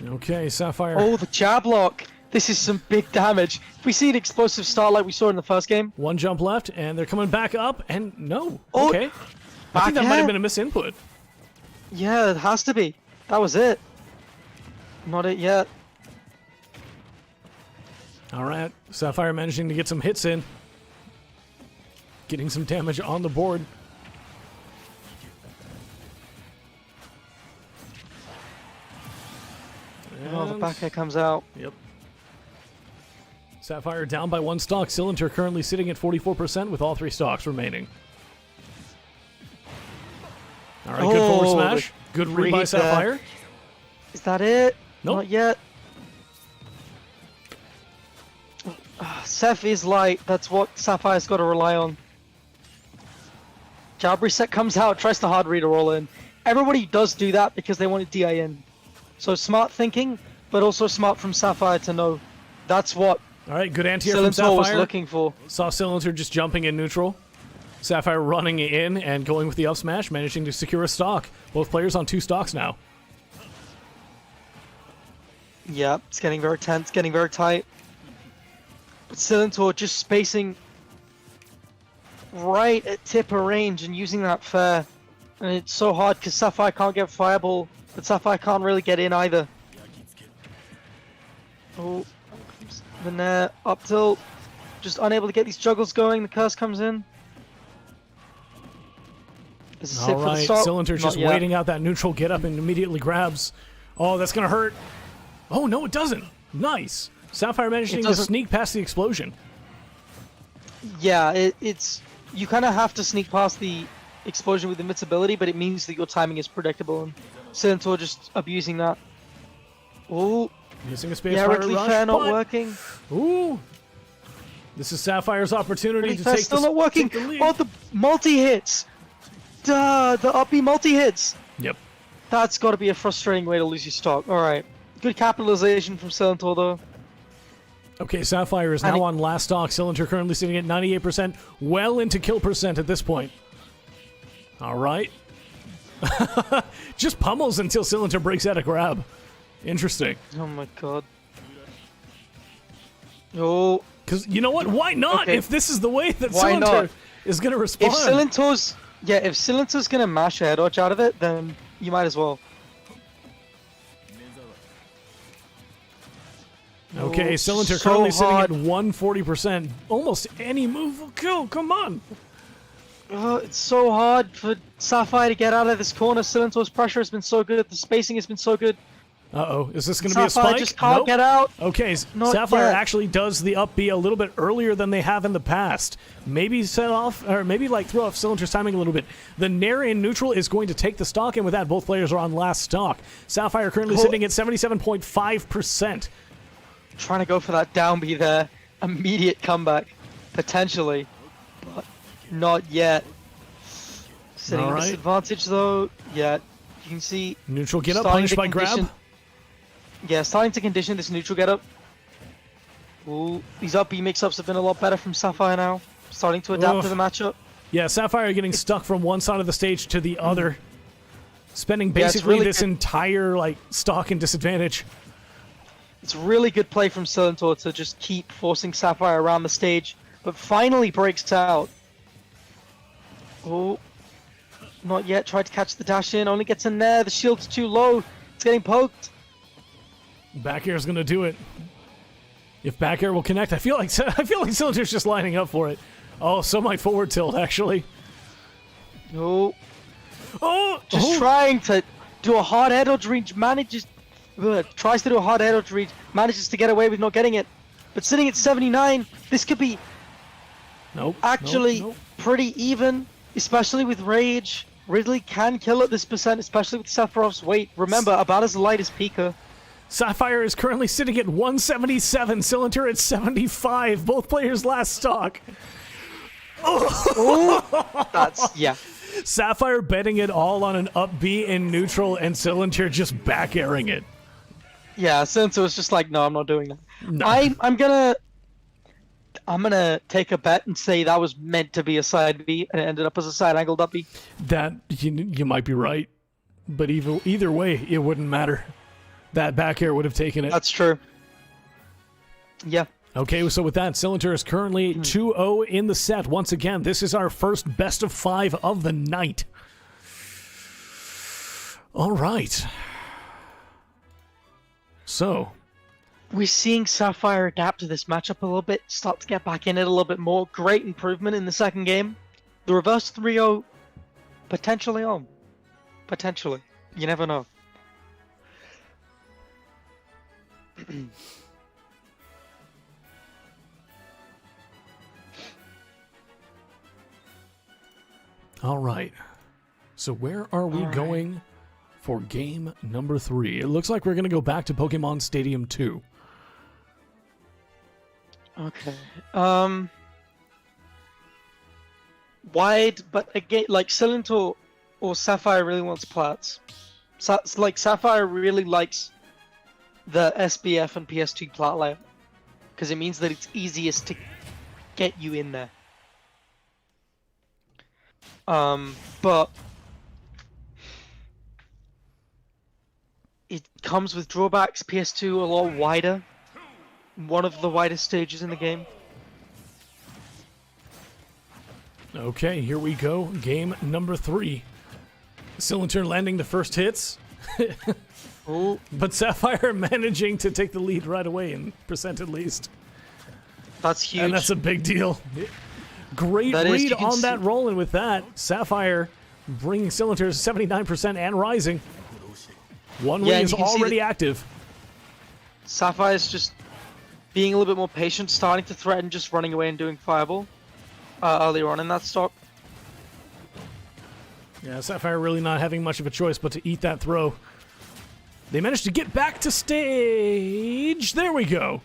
Okay, Sapphire. Oh, the jab lock. This is some big damage. If we see an explosive start like we saw in the first game, One jump left, and they're coming back up, and no. Oh, Okay. I back think that might air. have been a misinput. yeah, it has to be. That was it. Not it yet. All right, Sapphire managing to get some hits in. Getting some damage on the board. Oh, the And- back air comes out. Yep. Sapphire down by 1 stock. Cylinder currently sitting at 44% with all 3 stocks remaining. All right, good forward Oh, smash. Good read by read there. Sapphire. Is that it? Nope. Not yet. Seth is light. That's what Sapphire's got to rely on. Jab reset comes out, tries to hard read a roll in. Everybody does do that because they want a DI in. So smart thinking, but also smart from Sapphire to know that's what All right, good anti-air from Cylinder was Sapphire. looking for. Saw Cylinder just jumping in neutral. Sapphire running in and going with the up smash, managing to secure a stock. Both players on 2 stocks now. Yeah, it's getting very tense, getting very tight. But Cylinder just spacing right at tip of range and using that fair. And it's so hard because Sapphire can't get Fireball, but Sapphire can't really get in either. Oh, the Nair, up tilt. Just unable to get these juggles going, the curse comes in. Is this it All for the right, stop? Cylinder Not just yet. waiting out that neutral get up and immediately grabs. Oh, that's going to hurt. Oh, no, it doesn't. Nice. Sapphire managing to doesn't- sneak past the explosion. Yeah, it's you kind of have to sneak past the explosion with invincibility, but it means that your timing is predictable, and Centaur just abusing that. Oh, Using a space yeah, fire Ridley rush, Fair not but- working. Ooh. This is Sapphire's opportunity Ridley to Fair take still this, not working. take the lead. Oh, the multi-hits. Duh, the up B multi-hits. Yep. That's got to be a frustrating way to lose your stock. All right. Good capitalization from Centaur, though. Okay, Sapphire is And now it- on last stock. Cylinder currently sitting at 98%, well into kill percent at this point. All right. Just pummels until Cylinder breaks out a grab. Interesting. Oh my god. Oh, Because you know what? Why not? Okay. If this is the way that Why Cylinder not? is going to respond. if Cylinder's gonna mash a head dodge out of it, then you might as well. Okay, Oh, Cylinder so currently sitting hard. at 140%. Almost any move will kill. Come on. Oh, it's so hard for Sapphire to get out of this corner. Cylinder's pressure has been so good. The spacing has been so good. Uh-oh, is this going to be a Sapphire spike? just can't Nope. get out. Okay, Not Sapphire yet. actually does the up B a little bit earlier than they have in the past. Maybe set off, or maybe like throw off Cylinder's timing a little bit. The Nair in neutral is going to take the stock, and with that, both players are on last stock. Sapphire currently sitting at 77.5%. Trying to go for that down B there. Immediate comeback, potentially, but not yet. Sitting All at right. disadvantage though. Yeah, you can see. Neutral get up, starting punished to by grab. condition- Yeah, starting to condition this neutral get up. Ooh, these up B mix-ups have been a lot better from Sapphire now. Starting to adapt to the matchup. Yeah, Sapphire getting stuck from one side of the stage to the other. Spending Yeah, it's basically really this good. entire like stock and disadvantage. It's really good play from Cylinder to just keep forcing Sapphire around the stage, but finally breaks out. Oh, not yet. Tried to catch the dash in, only gets in there. The shield's too low. It's getting poked. Back air is going to do it. If back air will connect, I feel like Cylinder's just lining up for it. Oh, so might forward tilt actually. No, Oh, just trying to do a hard head dodge reach. Tries to do a hard head dodge reach. Manages to get away with not getting it. But sitting at 79, this could be nope. actually nope. pretty even, especially with Rage. Ridley can kill at this percent, especially with Sephiroth's weight. Remember, about as light as Pika. Sapphire is currently sitting at 177, Cylinder at 75. Both players last stock. That's, yeah. Sapphire betting it all on an up B in neutral, and Cylinder just back airing it. Yeah, Sensor was just like, no, I'm not doing that. No. I'm gonna take a bet and say that was meant to be a side B, and it ended up as a side angled up B. That you might be right, but either way, it wouldn't matter. That back air would have taken it. That's true. Yeah. Okay, so with that, Cylinder is currently 2-0 in the set. Once again, this is our first best of 5 of the night. All right. So, We're seeing Sapphire adapt to this matchup a little bit, start to get back in it a little bit more. Great improvement in the second game. The reverse 3-0 potentially on. Potentially. You never know. all right. So where are we going for game number 3? It looks like we're going to go back to Pokemon Stadium 2. Okay. Wide, but again, like Cylinder or Sapphire really wants plats. Like Sapphire really likes the SBF and PS2 plat layout because it means that it's easiest to get you in there. But it comes with drawbacks. PS2 a lot wider, one of the widest stages in the game. Okay, here we go. Game number 3. Cylinder landing the first hits, Oh, but Sapphire managing to take the lead right away in percent at least. that's huge. And that's a big deal. Great That is, read you can on that see- roll, and with that, Sapphire bringing Cylinder to 79% and rising. One Yeah, wing and is you can see already that- active. Sapphire's just being a little bit more patient, starting to threaten just running away and doing Fireball earlier on in that stock. Yeah, Sapphire really not having much of a choice but to eat that throw. They managed to get back to stage. There we go.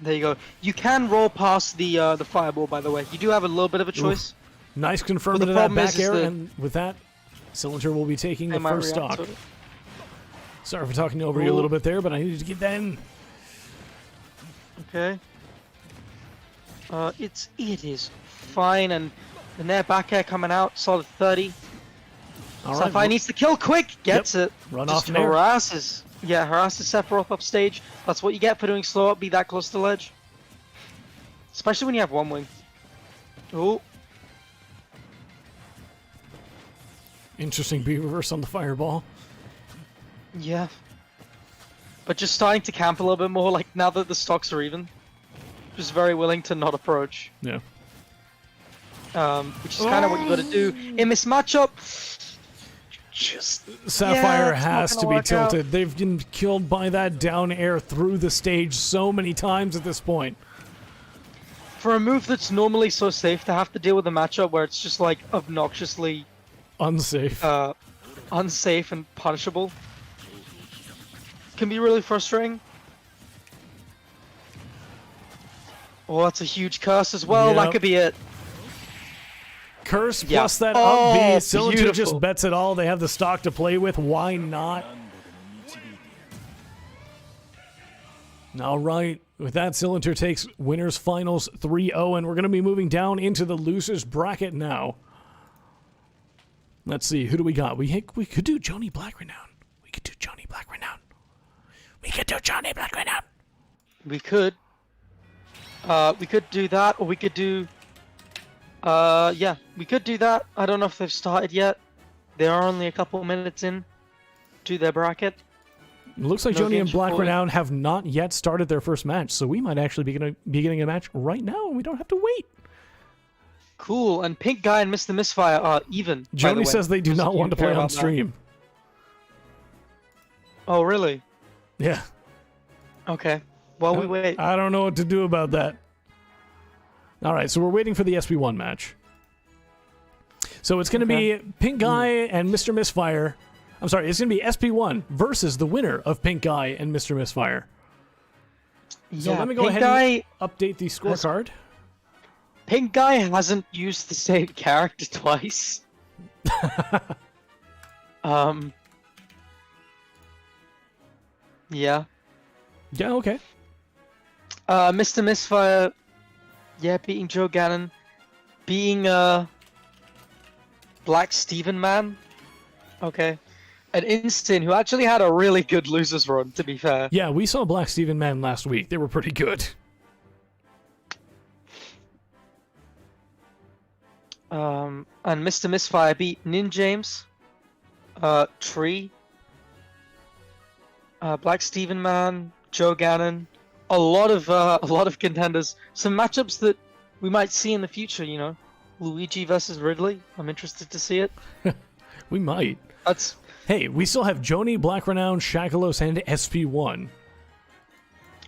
There you go. You can roll past the Fireball, by the way. You do have a little bit of a choice. Nice confirming But of the that problem back is air, that- and with that, Cylinder will be taking They the might first react stock. to it. Sorry for talking over you a little bit there, but I needed to get that in. Okay. It is fine, and the Nair back air coming out, solid 30. All right, Sapphire needs to kill quick, gets it. Run Just off Nair. harasses. Yeah, harasses Sephiroth up stage. That's what you get for doing slow up, be that close to ledge. Especially when you have one wing. Oh, Interesting B reverse on the fireball. yeah. But just starting to camp a little bit more, like now that the stocks are even. Just very willing to not approach. Yeah. Which is kind of what you got to do in this matchup. just Sapphire it's not has gonna to be work out. tilted. They've been killed by that down air through the stage so many times at this point. For a move that's normally so safe to have to deal with a matchup where it's just like obnoxiously Unsafe. unsafe and punishable can be really frustrating. Oh, that's a huge curse as well. Yep. That could be it. Curse Yeah. plus that Oh, up B. Cylinder beautiful. just bets it all. They have the stock to play with. Why not? All right. With that, Cylinder takes winners finals 3-0, and we're going to be moving down into the losers bracket now. Let's see. Who do we got? We could do Joni Black Renown. We could do Joni Black Renown. We could do Joni Black Renown. We could do that, or we could do. Yeah, we could do that. I don't know if they've started yet. They are only a couple minutes in to their bracket. It looks like No Joni and games Black recorded. Renown have not yet started their first match, so we might actually be getting a match right now, and we don't have to wait. Cool. And Pink Guy and Mr. Misfire are even. by the Joni way. says they do Just not you want to care play on about that. stream. Oh, really? Yeah. Okay. Well, we wait. I don't know what to do about that. All right, so we're waiting for the SB1 match. So it's going to Okay. be Pink Guy and Mr. Misfire. I'm sorry, it's going to be SB1 versus the winner of Pink Guy and Mr. Misfire. So Yeah, let me go Pink ahead Guy. and update the scorecard. Pink Guy hasn't used the same character twice. Yeah. Yeah, okay. Mr. Misfire, yeah, beating Joe Gannon, beating Black Steven Man. Okay. And Instin, who actually had a really good losers run, to be fair. Yeah, we saw Black Steven Man last week. They were pretty good. And Mr. Misfire beat Nin James, Tree, Black Steven Man, Joe Gannon, a lot of contenders. Some matchups that we might see in the future. You know, Luigi versus Ridley. I'm interested to see it. We might. That's Hey, we still have Joni, Black Renown, Shakalos, and SP1.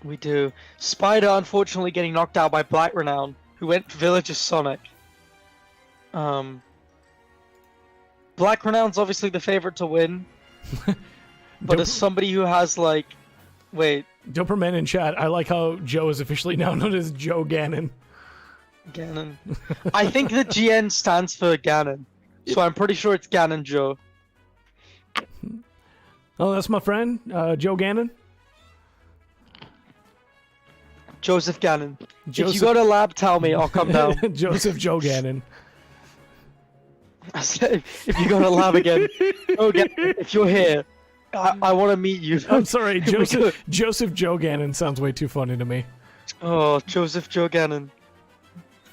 we do. Spider unfortunately getting knocked out by Black Renown, who went Villager Sonic. Black Renown's obviously the favorite to win, but as somebody who has like, wait, Doperman in chat, I like how Joe is officially now known as Joe Gannon. Gannon. I think the GN stands for Gannon, so I'm pretty sure it's Gannon Joe. Oh, that's my friend, Joe Gannon. Joseph Gannon. If you Joseph- go to lab, tell me, I'll come down. Joseph Joe Gannon. I said, if you go to lab again, oh, if you're here, I want to meet you. I'm sorry, Here we go. Joseph Joe Gannon sounds way too funny to me. Oh, Joseph Joe Gannon.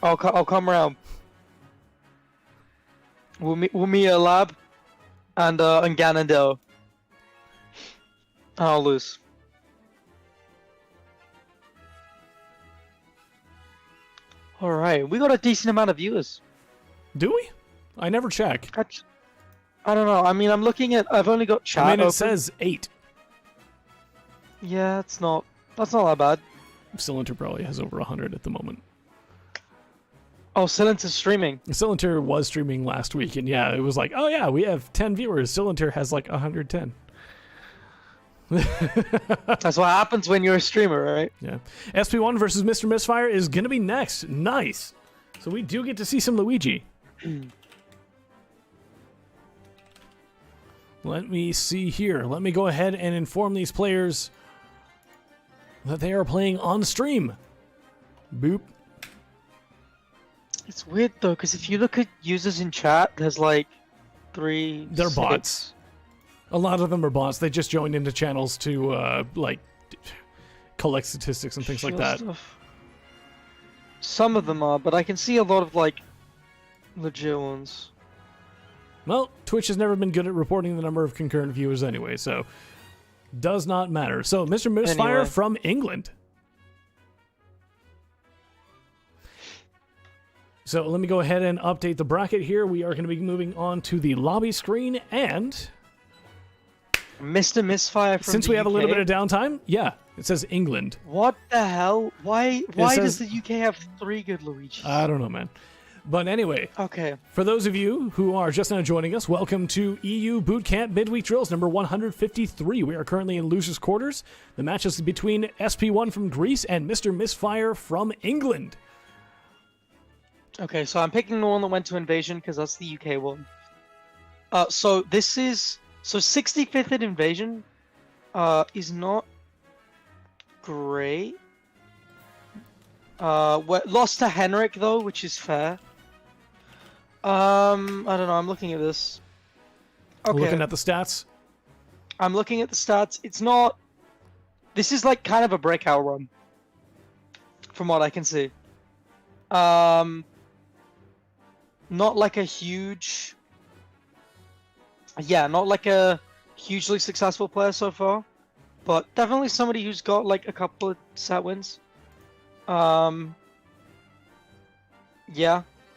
I'll come around. We'll meet at lab, and Ganondale. I'll lose. All right, we got a decent amount of viewers. Do we? I never check. I don't know. I mean, I'm looking at. I've only got chat. I mean, it open. says 8. Yeah, that's not that bad. Cylinder probably has over 100 at the moment. Oh, Cylinder's streaming. Cylinder was streaming last week, and yeah, it was like, oh yeah, we have 10 viewers. Cylinder has like 110. That's what happens when you're a streamer, right? Yeah. SP1 versus Mr. Misfire is going to be next. Nice. So we do get to see some Luigi. Let me see here. Let me go ahead and inform these players that they are playing on stream. Boop. It's weird though, because if you look at users in chat, there's like 3. They're 6. bots. A lot of them are bots. They just joined into channels to collect statistics and things like Sure that. stuff. Some of them are, but I can see a lot of like legit ones. Well, Twitch has never been good at reporting the number of concurrent viewers anyway, so does not matter. So, Mr. Misfire Anyway. from England. So let me go ahead and update the bracket here. We are going to be moving on to the lobby screen, and Mr. Misfire from since the we have a little UK. bit of downtime, yeah, it says England. What the hell? Why says- does the UK have 3 good Luigis? I don't know, man. But anyway, Okay. for those of you who are just now joining us, welcome to EU Bootcamp Midweek Drills number 153. We are currently in losers' quarters. The match is between SP1 from Greece and Mr. Misfire from England. Okay, so I'm picking the one that went to Invasion because that's the UK one. So this is 65th in Invasion. Is not great. Lost to Henrik though, which is fair. I don't know. I'm looking at this. Okay, Looking at the stats. I'm looking at the stats. It's not. This is like kind of a breakout run, from what I can see. Not like a huge. Yeah, not like a hugely successful player so far, but definitely somebody who's got like a couple of set wins. Yeah,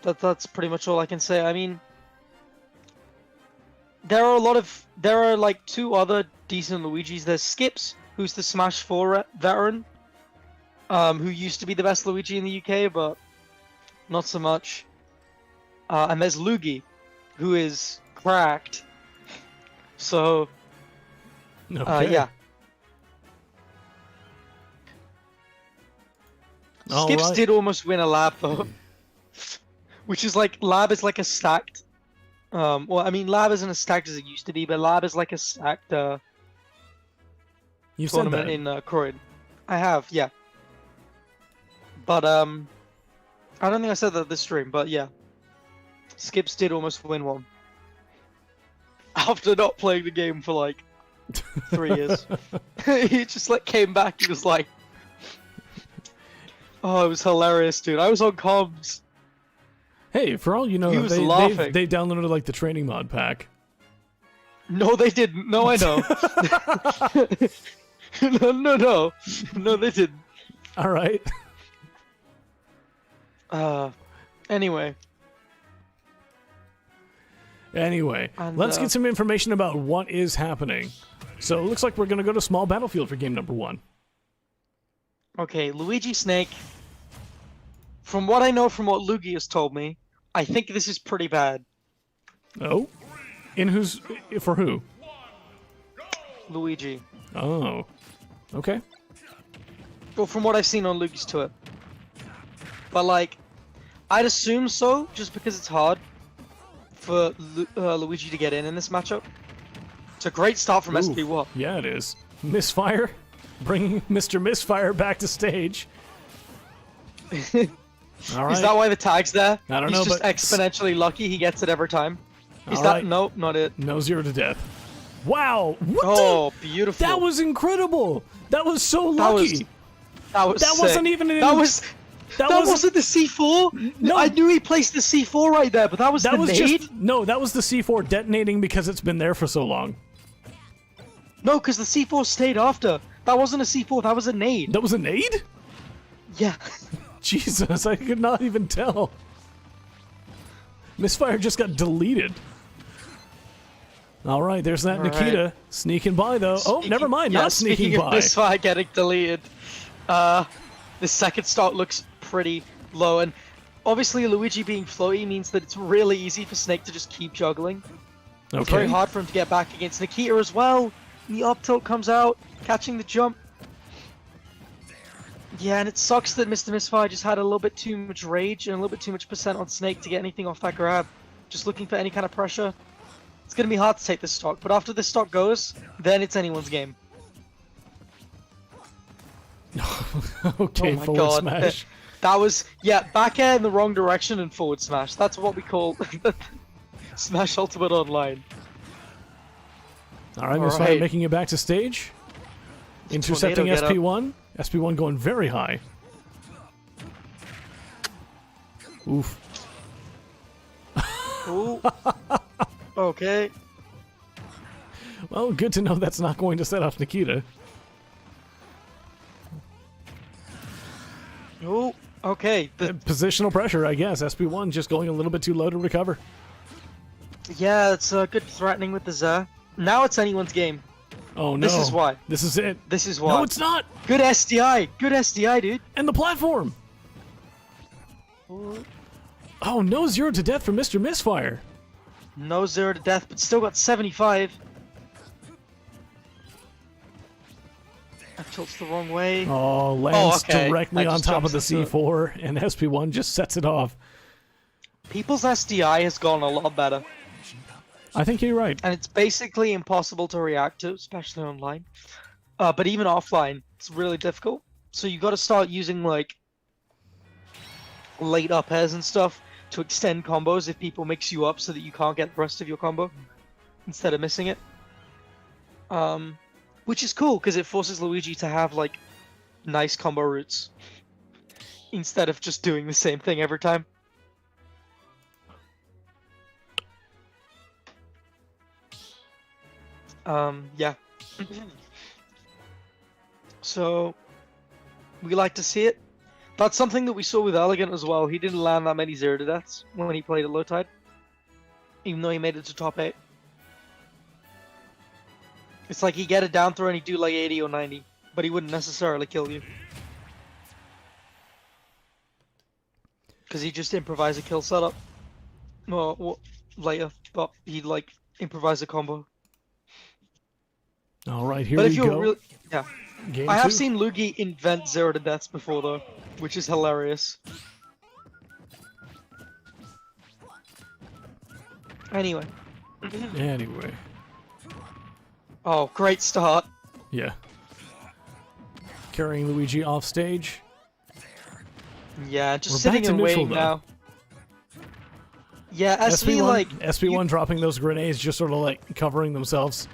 that's pretty much all I can say. I mean, there are like 2 other decent Luigis. There's Skips, who's the Smash 4 veteran, who used to be the best Luigi in the UK, but not so much. And there's Luigi, who is cracked. So, Okay. yeah. All Skips right. did almost win a lab though, which is like lab is like a stacked. Well, I mean, lab isn't as stacked as it used to be, but lab is like a stacked You said tournament that. in Croydon. I have, yeah. But I don't think I said that this stream, but yeah, Skips did almost win one after not playing the game for like 3 years. He just like came back. He was like. Oh, it was hilarious, dude. I was on comms. Hey, for all you know, He was they laughing. they downloaded like the training mod pack. No, they didn't. No, I know. No, they didn't. All right. Anyway. Anyway, And, let's get some information about what is happening. So it looks like we're going to go to small battlefield for game number 1. Okay, Luigi Snake. From what I know from what Luigi has told me, I think this is pretty bad. Oh? For who? Luigi. Oh. Okay. Well, from what I've seen on Luigi's Tour. But, like, I'd assume so, just because it's hard for Luigi to get in this matchup. It's a great start from Ooh, SP1. yeah, it is. Misfire. Bringing Mr. Misfire back to stage. All right. Is that why the tag's there? I don't He's know, just but- exponentially lucky he gets it every time. Is All that... right. Nope, not it. No 0 to death. Wow. What Oh, the? beautiful. That was incredible. That was so That lucky. was- That was That sick. wasn't even in- That was... that That wasn't- wasn't the C4? No. I knew he placed the C4 right there, but that was That the was nade? just no. That was the C4 detonating because it's been there for so long. No, because the C4 stayed after. That wasn't a C4, that was a nade. That was a nade? Yeah. Jesus, I could not even tell. Misfire just got deleted. All right, there's that All right. Nikita sneaking by though. Oh, never mind, not sneaking speaking of by. Misfire getting deleted, the second start looks pretty low, and obviously Luigi being floaty means that it's really easy for Snake to just keep juggling. It's very Okay. hard for him to get back against Nikita as well. The up tilt comes out, catching the jump. Yeah, and it sucks that Mr. Misfire just had a little bit too much rage and a little bit too much percent on Snake to get anything off that grab. Just looking for any kind of pressure. It's going to be hard to take this stock, but after this stock goes, then it's anyone's game. Okay, Oh my forward god. smash. That was, yeah, back air in the wrong direction and forward smash. That's what we call Smash Ultimate Online. All right, All Misfire right. making it back to stage. Intercepting Tornado get up. SP1. SP1 going very high. Oof. Ooh. Okay. Well, good to know that's not going to set off Nikita. Ooh. Okay, Positional pressure, I guess. SP1 just going a little bit too low to recover. yeah, it's good threatening with the Zer. Now it's anyone's game. Oh no. This is why. This is it. This is why. No, it's not. Good SDI. Good SDI, dude. And the platform. Oh, no 0 to death for Mr. Misfire. No 0 to death, but still got 75. That tilts the wrong way. Oh, lands okay. directly That on just top of the jumps into it. C4, and SP1 just sets it off. People's SDI has gone a lot better. I think you're right. And it's basically impossible to react to, especially online. But even offline, it's really difficult. So you got to start using like late up airs and stuff to extend combos if people mix you up so that you can't get the rest of your combo instead of missing it. Which is cool because it forces Luigi to have like nice combo routes instead of just doing the same thing every time. Yeah. So, we like to see it. That's something that we saw with Elegant as well. He didn't land that many 0 to deaths when he played at low tide, even though he made it to top 8. It's like he'd get a down throw and he'd do like 80 or 90, but he wouldn't necessarily kill you. Because he'd just improvise a kill setup. Well, later, but he'd like improvise a combo. All right, here But we if you're go. really, yeah, Game I have 2. seen Luigi invent 0 to deaths before though, which is hilarious. Anyway, Anyway, oh, great start. yeah. Carrying Luigi off stage. Yeah, just We're sitting back to and neutral, waiting though. now. Yeah, SV SP1, like SP1 dropping those grenades, just sort of like covering themselves.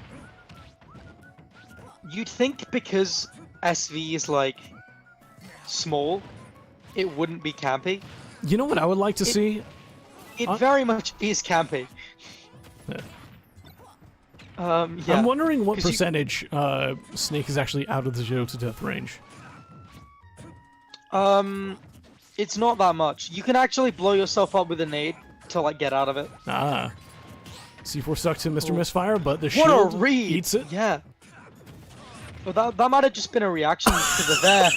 you'd think because SV is like small, it wouldn't be campy. You know what I would like to see? It very much is campy. Yeah. Yeah. I'm wondering what 'Cause you- percentage Snake is actually out of the 0 to death range. It's not that much. You can actually blow yourself up with a nade to like get out of it. Ah. C4 stuck to Mr. Misfire, but the What shield a read! eats it. Yeah. Well, that might have just been a reaction to the there.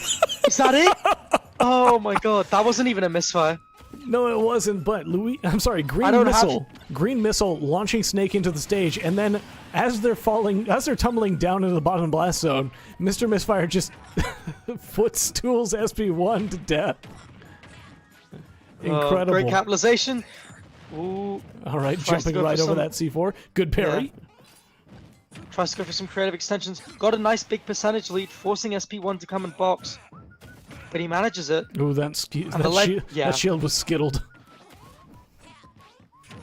Is that it? Oh my god, that wasn't even a misfire. No, it wasn't, but Green I don't have Missile. Green Missile launching Snake into the stage, and then as they're tumbling down into the bottom blast zone, Mr. Misfire just footstools SP1 to death. Incredible. Great capitalization. Ooh. All right, Tries to jumping go right for over some- that C4. Good parry. Tries to go for some creative extensions. Got a nice big percentage lead, forcing SP1 to come and box. But he manages it Ooh, that shield was skittled.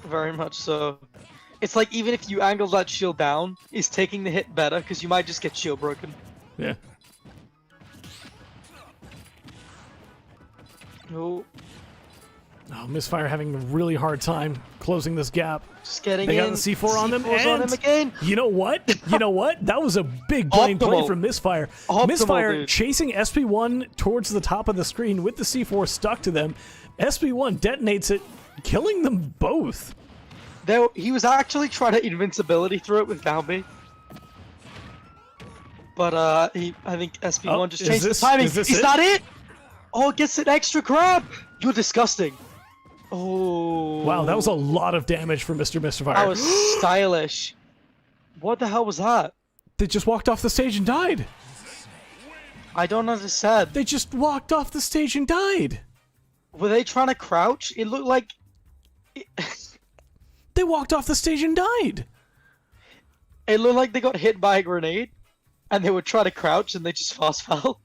very much so. It's like even if you angle that shield down, it's taking the hit better because you might just get shield broken. Yeah. Oh, Oh, Misfire having a really hard time closing this gap. just getting They in. got the C4 on them, C4's on him and again. you know what? That was a big brain play Optimal. from Misfire. Optimal, Misfire dude. chasing SP1 towards the top of the screen with the C4 stuck to them. SP1 detonates it, killing them both. He was actually trying to invincibility through it with down B. But I think SP1 just is changed this- the timing. is this Is it? that it? Oh, it gets an extra grab. You're disgusting. Oh. Wow, that was a lot of damage for Mr. Misfire. That was stylish. What the hell was that? They just walked off the stage and died. I don't understand. They just walked off the stage and died. Were they trying to crouch? It looked like... They walked off the stage and died. It looked like they got hit by a grenade, and they were trying to crouch, and they just fast fell.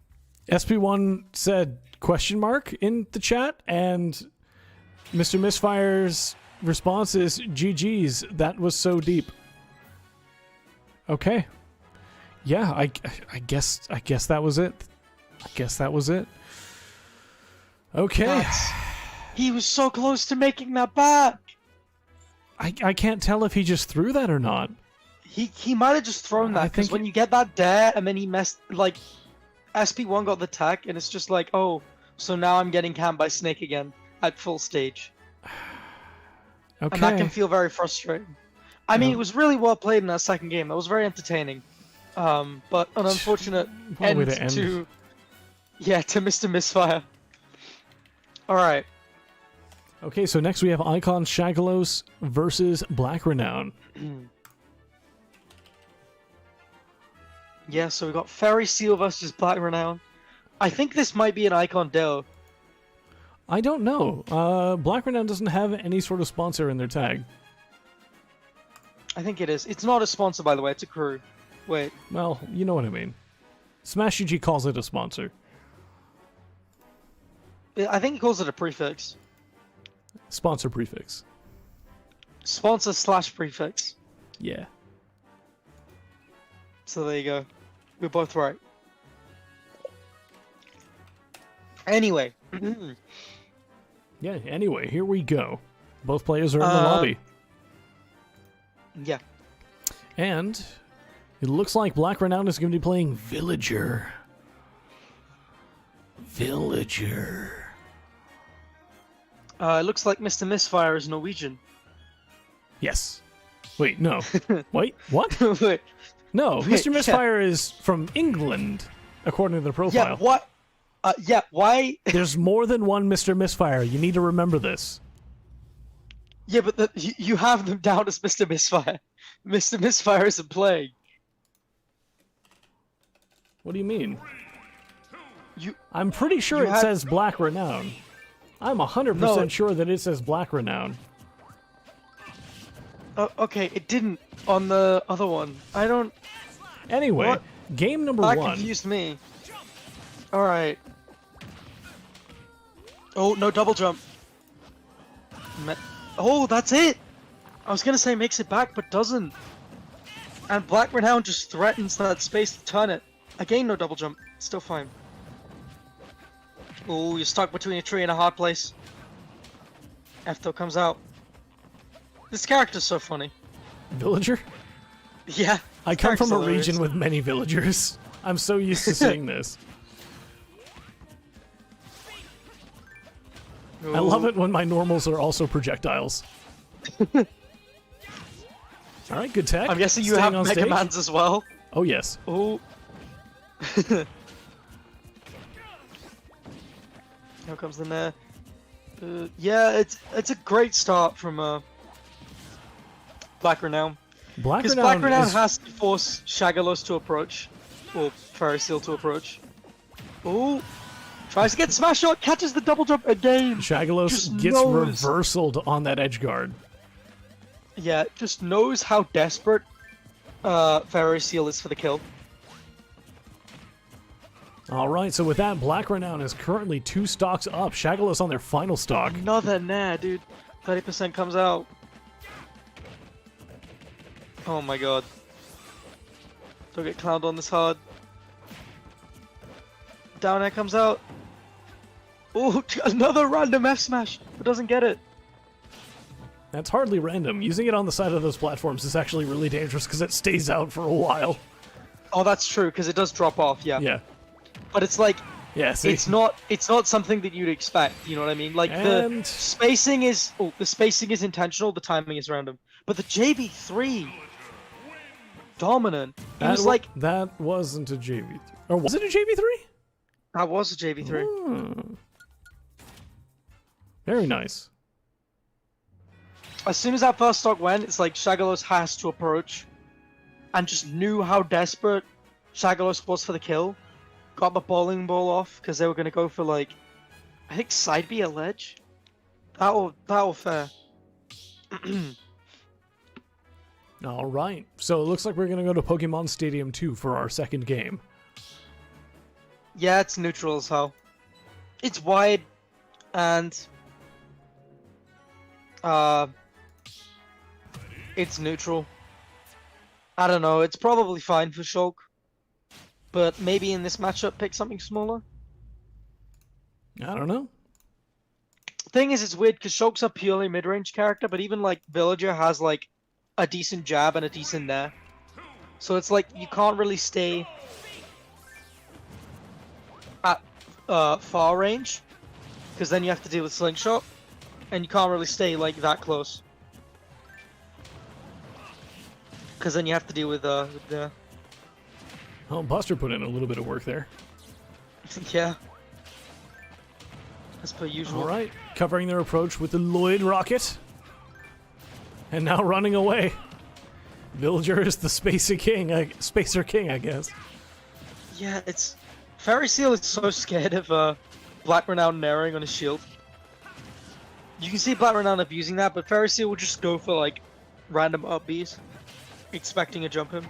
SP1 said question mark in the chat, and Mr. Misfire's response is GG's. That was so deep. Okay. Yeah, I guess that was it. I guess that was it. Okay. He was so close to making that back. I can't tell if he just threw that or not. He might have just thrown I that, because think when you get that dare, and then he messed, like, SP1 got the tech, and it's just like, oh, So now I'm getting canned by Snake again at full stage. Okay. And that can feel very frustrating. I mean, it was really well played in that second game. That was very entertaining. But an unfortunate What a way end to end. to Mr. Misfire. Alright. Okay, so next we have Icon Shagalos versus Black Renown. Yeah, so we got Fairy Seal versus Black Renown. I think this might be an Icon Deo. I don't know. Black Renown doesn't have any sort of sponsor in their tag. I think it is. It's not a sponsor, by the way. It's a crew. Wait. Well, you know what I mean. Smash UG calls it a sponsor. I think he calls it a prefix. Sponsor prefix. Sponsor/prefix. Yeah. So there you go. We're both right. Anyway. Yeah, anyway, here we go. Both players are in the lobby. Yeah. And it looks like Black Renown is going to be playing Villager. Villager. It looks like Mr. Misfire is Norwegian. Yes. Wait, no. Wait, what? Wait. No, Wait, Mr. yeah. Misfire is from England, according to the profile. Yeah, what? Why? There's more than one Mr. Misfire. You need to remember this. Yeah, but you have them down as Mr. Misfire. Mr. Misfire isn't playing. What do you mean? You I'm pretty sure You it had- says Black Renown. I'm 100% No. sure that it says Black Renown. okay, it didn't on the other one. I don't. Anyway, What? game number That one. confused me. All right. Oh no, double jump. Oh, that's it. I was gonna say makes it back, but doesn't. And Black Renown just threatens that space to turn it. Again, no double jump. Still fine. Oh, you're stuck between a tree and a hard place. F comes out. This character's so funny. Villager? Yeah. I this come from a character's region hilarious. with many villagers. I'm so used to seeing this. I love it when my normals are also projectiles. Alright, good tech. I'm guessing you Staying have on Mega stage. Mans as well. Oh, yes. Oh. Here comes the Nair. Yeah, it's a great start from Black Renown. Black Because Renown, Black Renown is... has to force Shagalos to approach. Or Fairy Seal to approach. Oh. Tries to get smash shot, catches the double jump again. Shagalos just gets knows. reversaled on that edge guard. Yeah, just knows how desperate Fairy Seal is for the kill. Alright, so with that, Black Renown is currently 2 stocks up. Shagalos on their final stock. Another Nair, dude. 30% comes out. Oh my god. Don't get clowned on this hard. Down air comes out. Oh, another random F smash, but doesn't get it. That's hardly random. Using it on the side of those platforms is actually really dangerous because it stays out for a while. Oh, that's true, because it does drop off, yeah. Yeah. But it's like, Yeah, see? it's not something that you'd expect, you know what I mean? Like, And- the spacing is intentional, the timing is random. But the JV3, dominant. It was like, That wasn't a JV3. Or was it a JV3? that was a JV3. Hmm. Very nice. As soon as that first stock went, it's like Shagalos has to approach, and just knew how desperate Shagalos was for the kill. Got the bowling ball off because they were gonna go for like, I think side B a ledge. That'll fair. Alright, so it looks like we're going to go to Pokemon Stadium 2 for our second game. Yeah, it's neutral as hell. It's wide, and it's neutral. I don't know. It's probably fine for Shulk, but maybe in this matchup pick something smaller. I don't know. Thing is, it's weird because Shulk's a purely mid-range character, but even like Villager has like a decent jab and a decent Nair. So it's like you can't really stay at far range, because then you have to deal with slingshot, and you can't really stay like that close. Because then you have to deal with the Oh, Buster put in a little bit of work there. yeah. As per usual. All right, covering their approach with the Lloyd rocket, and now running away. Villager is the Spacer King, I guess. Yeah, it's Fairy Seal is so scared of Black Renown narrowing on his shield. You can see Black Renown abusing that, but Fairy Seal will just go for like random up Bs, expecting a jump him.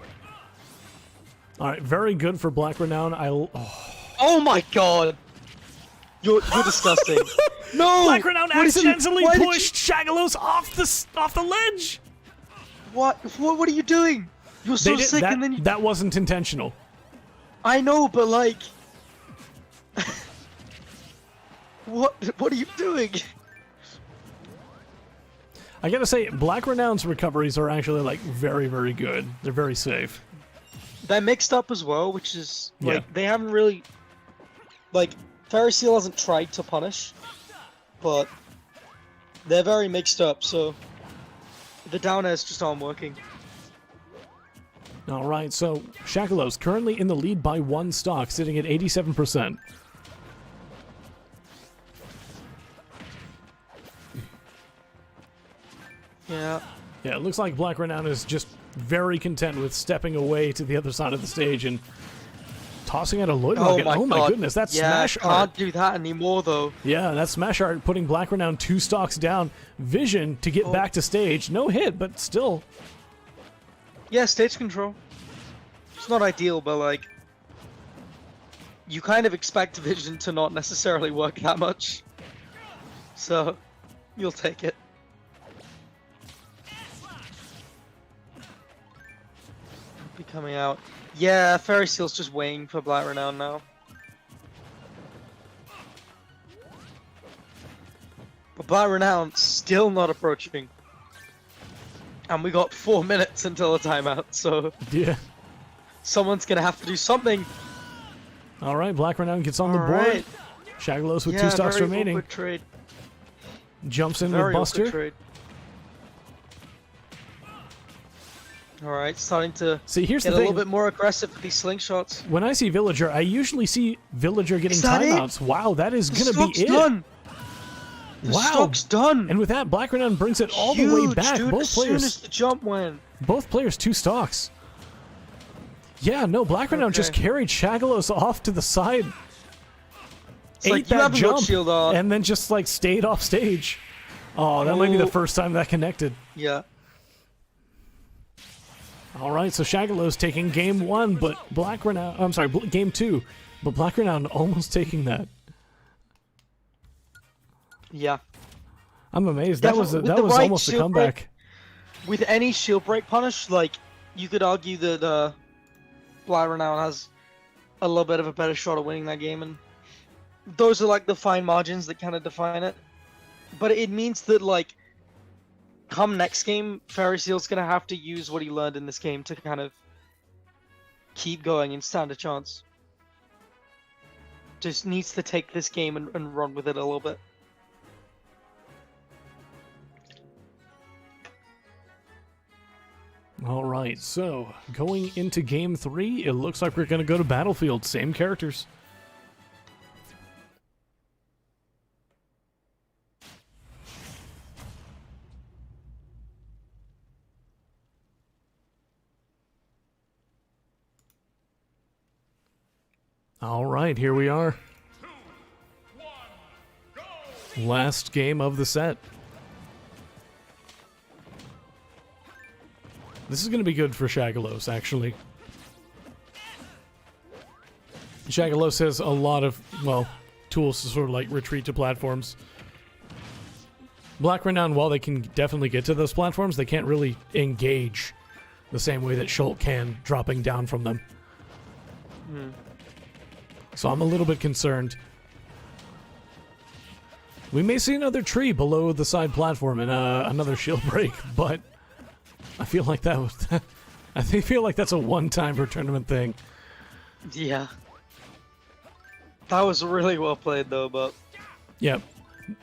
All right, very good for Black Renown. Oh my god! You're disgusting. No! Black Renown What did you- accidentally why did you- pushed Shagalos off the ledge. What are you doing? You're so sick, that, and then you... that wasn't intentional. I know, but like... What are you doing? I gotta say, Black Renown's recoveries are actually like very, very good. They're very safe. They're mixed up as well, which is like Yeah. they haven't really like Fairy Seal hasn't tried to punish, but they're very mixed up, so the down airs just aren't working. All right, so Shagalos currently in the lead by 1 stock, sitting at 87%. Yeah. Yeah, it looks like Black Renown is just very content with stepping away to the other side of the stage and tossing out a Lloyd rocket. Oh my God. goodness, that's yeah, smash can't art. do that anymore though. Yeah, that's smash art putting Black Renown 2 stocks down. Vision to get back to stage. No hit, but still. Yeah, stage control. It's not ideal, but like you kind of expect Vision to not necessarily work that much. So you'll take it. Be coming out. Yeah, Fairy Seal's just waiting for Black Renown now. But Black Renown still not approaching. And we got 4 minutes until a timeout, so Yeah. someone's gonna have to do something. All right, Black Renown gets on the board. Alright. Shagalos with Yeah, 2 stocks very remaining. awkward trade. Jumps in Very with awkward Buster. trade. Alright, starting to See, here's get the a thing. little bit more aggressive with these slingshots. When I see Villager, I usually see Villager getting Is that it? timeouts. Wow, that is The going to stock's be it. done! The Wow. stock's done! And with that, Black Renown brings it all Huge, the way back. dude, as soon as the jump went. Both players 2 stocks. Yeah, no, Black Renown just Okay. carried Shagalos off to the side. It's like, you that haven't got jump, shield on. and then just like stayed off stage. Oh, that might be the Oh. first time that connected. Yeah. All right, so Shagalos taking game 1, but Black Renown. I'm sorry, game 2, but Black Renown almost taking that. Yeah. I'm amazed. Definitely, with That the was right almost a shield comeback. With any shield break punish, like, you could argue that Black Renown has a little bit of a better shot at winning that game, and those are like the fine margins that kind of define it. But it means that, like, come next game, Fairy Seal's gonna have to use what he learned in this game to kind of keep going and stand a chance. Just needs to take this game and run with it a little bit. All right, so going into game 3, it looks like we're going to go to Battlefield. Same characters. All right, here we are. 2, 1, go! Last game of the set. This is going to be good for Shagalos, actually. Shagalos has a lot of, well, tools to sort of like retreat to platforms. Black Renown, while they can definitely get to those platforms, they can't really engage the same way that Schultz can, dropping down from them. So I'm a little bit concerned. We may see another tree below the side platform and another shield break, but I feel like that was. I feel like that's a one-time per tournament thing. Yeah. That was really well played, though, but... Yeah.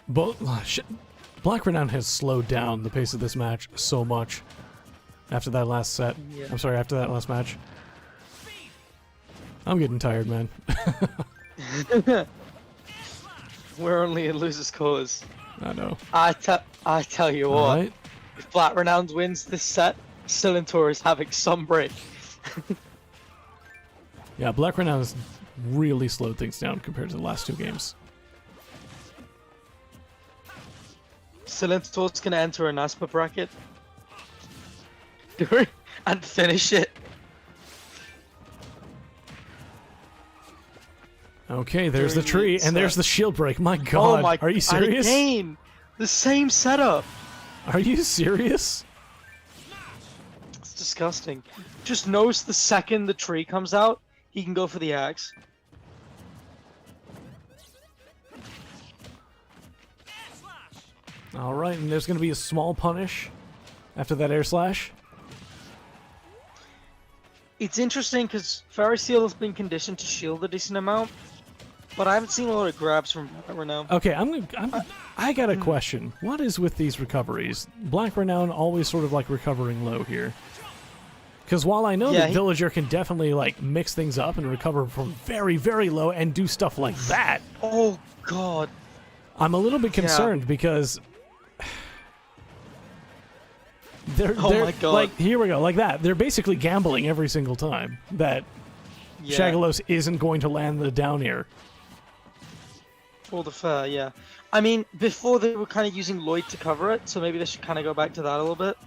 Black Renown has slowed down the pace of this match so much after that last set. Yeah. I'm sorry, after that last match. I'm getting tired, man. We're only in loser's cause. I know. I tell you what, Alright. if Black Renown wins this set, Silentor is having some break. Yeah, Black Renown has really slowed things down compared to the last two games. Silentor's gonna enter an Asper bracket. And finish it. Okay, there's the During tree, the and there's set. the shield break. My god, Oh my! are you serious? Again, the same setup. Are you serious? It's disgusting. Just knows the second the tree comes out, he can go for the axe. Alright, and there's going to be a small punish after that air slash. It's interesting because Fairy Seal has been conditioned to shield a decent amount, but I haven't seen a lot of grabs from Black Renown. Okay, I got a question. What is with these recoveries? Black Renown always sort of like recovering low here. Because while I know that Villager can definitely like mix things up and recover from very, very low and do stuff like that, Oh god. I'm a little bit concerned because they're my God. like, here we go, like that. They're basically gambling every single time that Yeah. Shagalos isn't going to land the down air. For the fair, yeah. I mean, before they were kind of using Lloyd to cover it, so maybe they should kind of go back to that a little bit.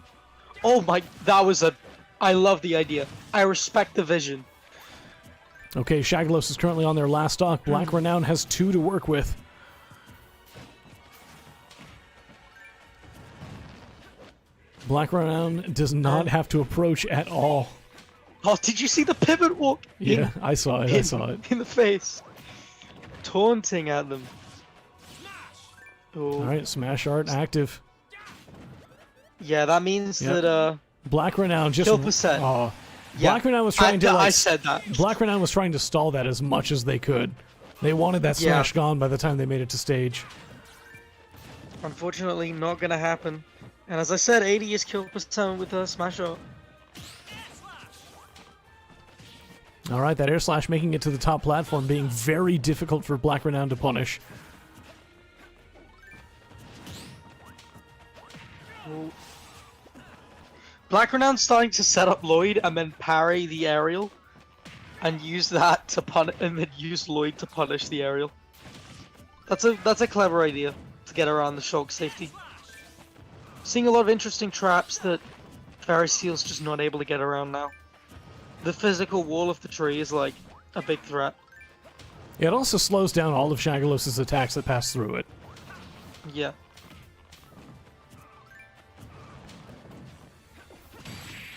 Oh my, that was a... I love the idea. I respect the vision. Okay, Shagalos is currently on their last stock. Black Renown has 2 to work with. Black Renown does not have to approach at all. Oh, did you see the pivot walk? Yeah, I saw it, I saw it. In the face. Taunting at them. Oh. Alright, Smash Art active. Yeah, that means Yep. that, Black Renown just... Kill percent. Oh, Yeah. Black Renown was trying to, like... I said that. Black Renown was trying to stall that as much as they could. They wanted that Yeah. Smash gone by the time they made it to stage. Unfortunately, not gonna happen. And as I said, 80 is kill percent with a Smash Art. Alright, that air slash making it to the top platform, being very difficult for Black Renown to punish. Oh. Black Renown's starting to set up Lloyd and then parry the aerial, and use that to punish, and then use Lloyd to punish the aerial. That's a clever idea to get around the Shulk safety. Seeing a lot of interesting traps that Fairy Seal's just not able to get around now. The physical wall of the tree is like a big threat. It also slows down all of Shagalos' attacks that pass through it. Yeah.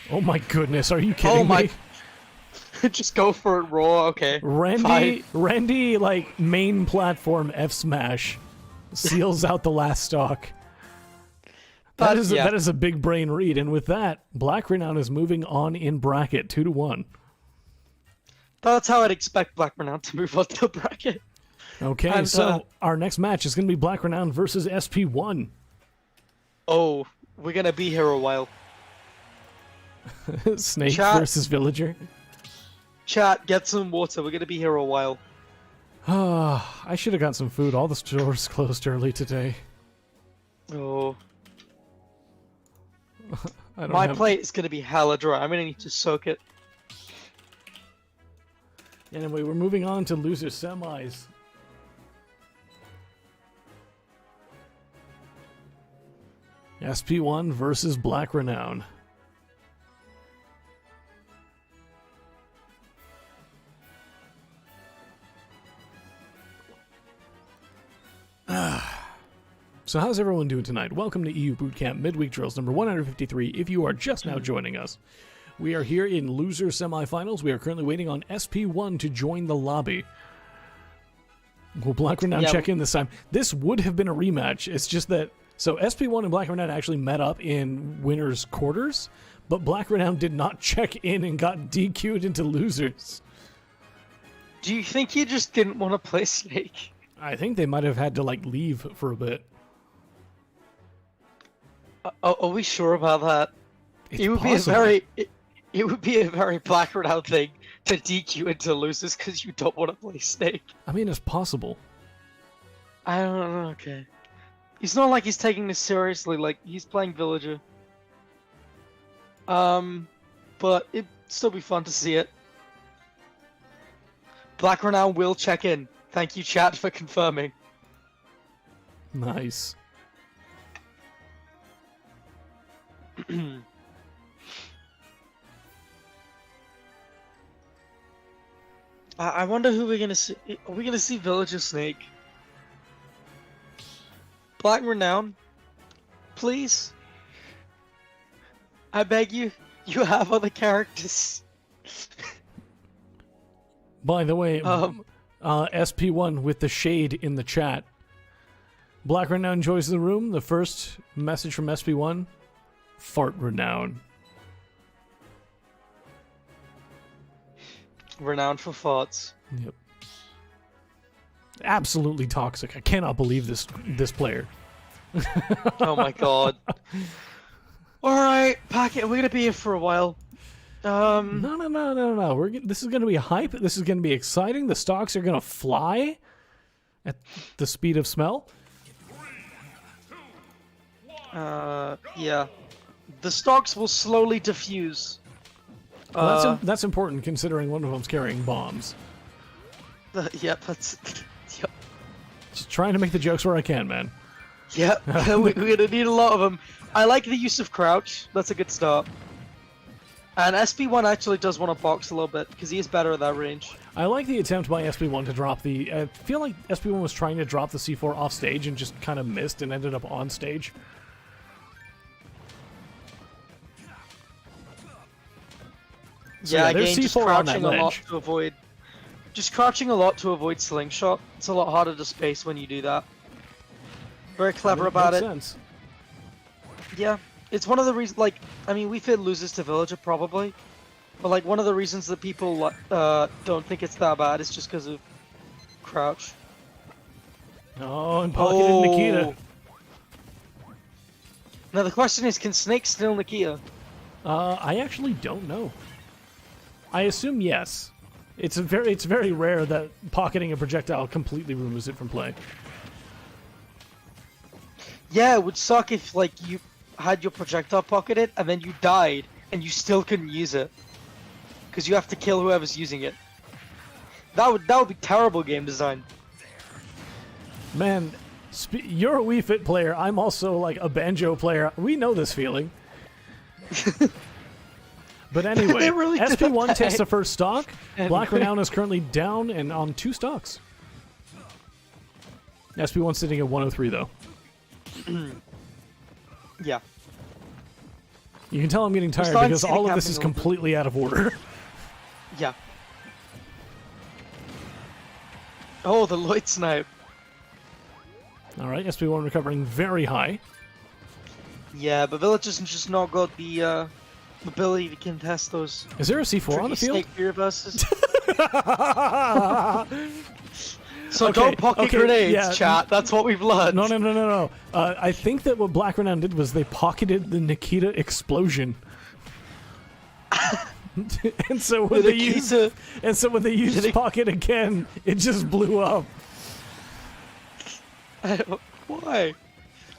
Oh my goodness, are you kidding Oh my- me? Just go for it raw, okay. Randy, like, main platform F smash seals out the last stock. That is a big brain read, and with that, Black Renown is moving on in bracket 2-1. That's how I'd expect Black Renown to move on to the bracket. Okay, And, so our next match is going to be Black Renown versus SP1. Oh, we're gonna be here a while. Snake Chat. versus Villager. Chat, get some water. We're gonna be here a while. Ah, I should have got some food. All the stores closed early today. Oh, I don't my have... plate is gonna be hella dry. I'm gonna need to soak it. Anyway, we're moving on to loser semis. SP1 versus Black Renown. So how's everyone doing tonight? Welcome to EU Bootcamp Midweek Drills number 153. If you are just now joining us, we are here in loser semifinals. We are currently waiting on SP1 to join the lobby. Will Black Renown check in this time? This would have been a rematch. It's just that... So SP1 and Black Renown actually met up in winners' quarters, but Black Renown did not check in and got DQ'd into losers. Do you think he just didn't want to play Snake? I think they might have had to like leave for a bit. Are we sure about that? It's It would possible. it would be a very Black Renown thing to DQ into losers because you don't want to play Snake. I mean, it's possible. I don't know. Okay, it's not like he's taking this seriously. Like he's playing Villager. But it'd still be fun to see it. Black Renown will check in. Thank you, chat, for confirming. Nice. I wonder who we're gonna see. Are we gonna see Villager Snake? Black Renown? Please? I beg you. You have other characters. By the way, Um. SP1 with the shade in the chat. Black Renown joins the room. The first message from SP1: Fart Renown. Renowned for farts. Yep. Absolutely toxic. I cannot believe this player. Oh my god. Alright, Packet, we're gonna be here for a while. No. This is going to be hype. This is going to be exciting. The stocks are going to fly at the speed of smell. Yeah. The stocks will slowly diffuse. Well, that's important considering one of them's carrying bombs. Yep, that's... Yep. Just trying to make the jokes where I can, man. Yep, we're gonna need a lot of them. I like the use of crouch. That's a good start. And SP1 actually does want to box a little bit, because he is better at that range. I like the attempt by SP1 to drop the... I feel like SP1 was trying to drop the C4 off stage and just kind of missed and ended up on stage. So Yeah, there's again, just C4 on that crouching a lot ledge. to avoid... Just crouching a lot to avoid slingshot. It's a lot harder to space when you do that. Very clever about Makes it. sense. Yeah, it's one of the reasons, like, I mean, we've hit losers to Villager, probably. But, like, one of the reasons that people don't think it's that bad is just because of crouch. Oh, and pocketed Nikita. Now, the question is, can Snake steal Nikita? I actually don't know. I assume yes. It's very rare that pocketing a projectile completely removes it from play. Yeah, it would suck if, like, you had your projectile pocketed and then you died and you still couldn't use it. Because you have to kill whoever's using it. That would be terrible game design. Man, you're a Wii Fit player. I'm also like a banjo player. We know this feeling. But anyway, They really did SP1 that. takes the first stock. And- Black Renown is currently down and on 2 stocks. SP1 sitting at 103 though. Yeah. You can tell I'm getting tired starting because to see all it of this happening is a little bit. completely out of order. Yeah. Oh, the Lloyd snipe. All right, SP1 recovering very high. Yeah, but Villager's just not got the ability to contest those Is there a C4 on the tricky field? snake reverses. So Okay, don't pocket okay, grenades, yeah. chat. That's what we've learned. No. I think that what Black Renown did was they pocketed the Nikita explosion. and so when The they used Nikita- Nik- pocket again, it just blew up. Why?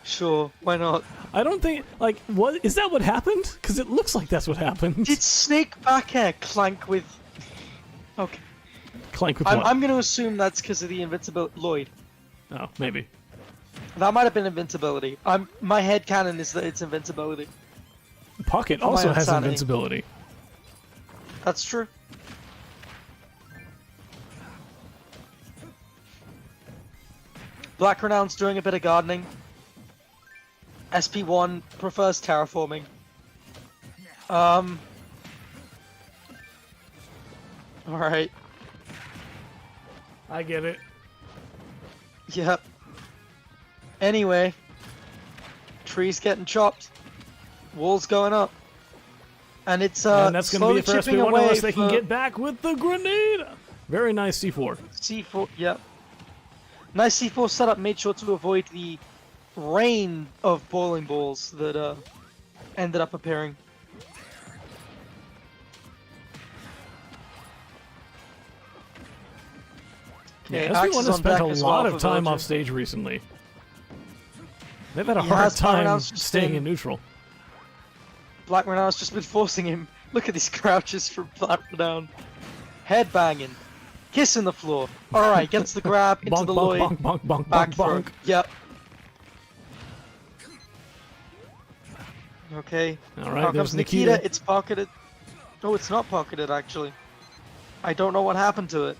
Sure, why not? I don't think what is that what happened? Because it looks like that's what happened. Did Snake back air clank with... Okay. Clank with what? I'm going to assume that's because of the invincibility. Lloyd. Oh, maybe. That might have been invincibility. My head canon is that it's invincibility. Pocket my also has insanity. invincibility. That's true. Black Renown's doing a bit of gardening. SP1 prefers terraforming. Alright. I get it. Yep. Anyway. Trees getting chopped. Walls going up. And it's And that's going to be slowly it for chipping SP1 away unless they can for- get back with the grenade. Very nice C4. C4, yeah. Nice C4 setup, made sure to avoid the rain of bowling balls that ended up appearing. Yeah, Okay, Axe SB1 is has on spent deck a as lot well of for time Villager. off stage recently. They've had a He hard has time pronounced just staying in- in neutral. Black Renown's just been forcing him. Look at these crouches from Black Renown. Head banging. Kissing the floor. Alright, gets the grab into Bonk, the bonk, Lloyd. bonk, bonk, bonk, Back bonk, throw. bonk. Yep. Okay. All right, Now there's comes Nikita. Nikita. It's pocketed. No, it's not pocketed, actually. I don't know what happened to it.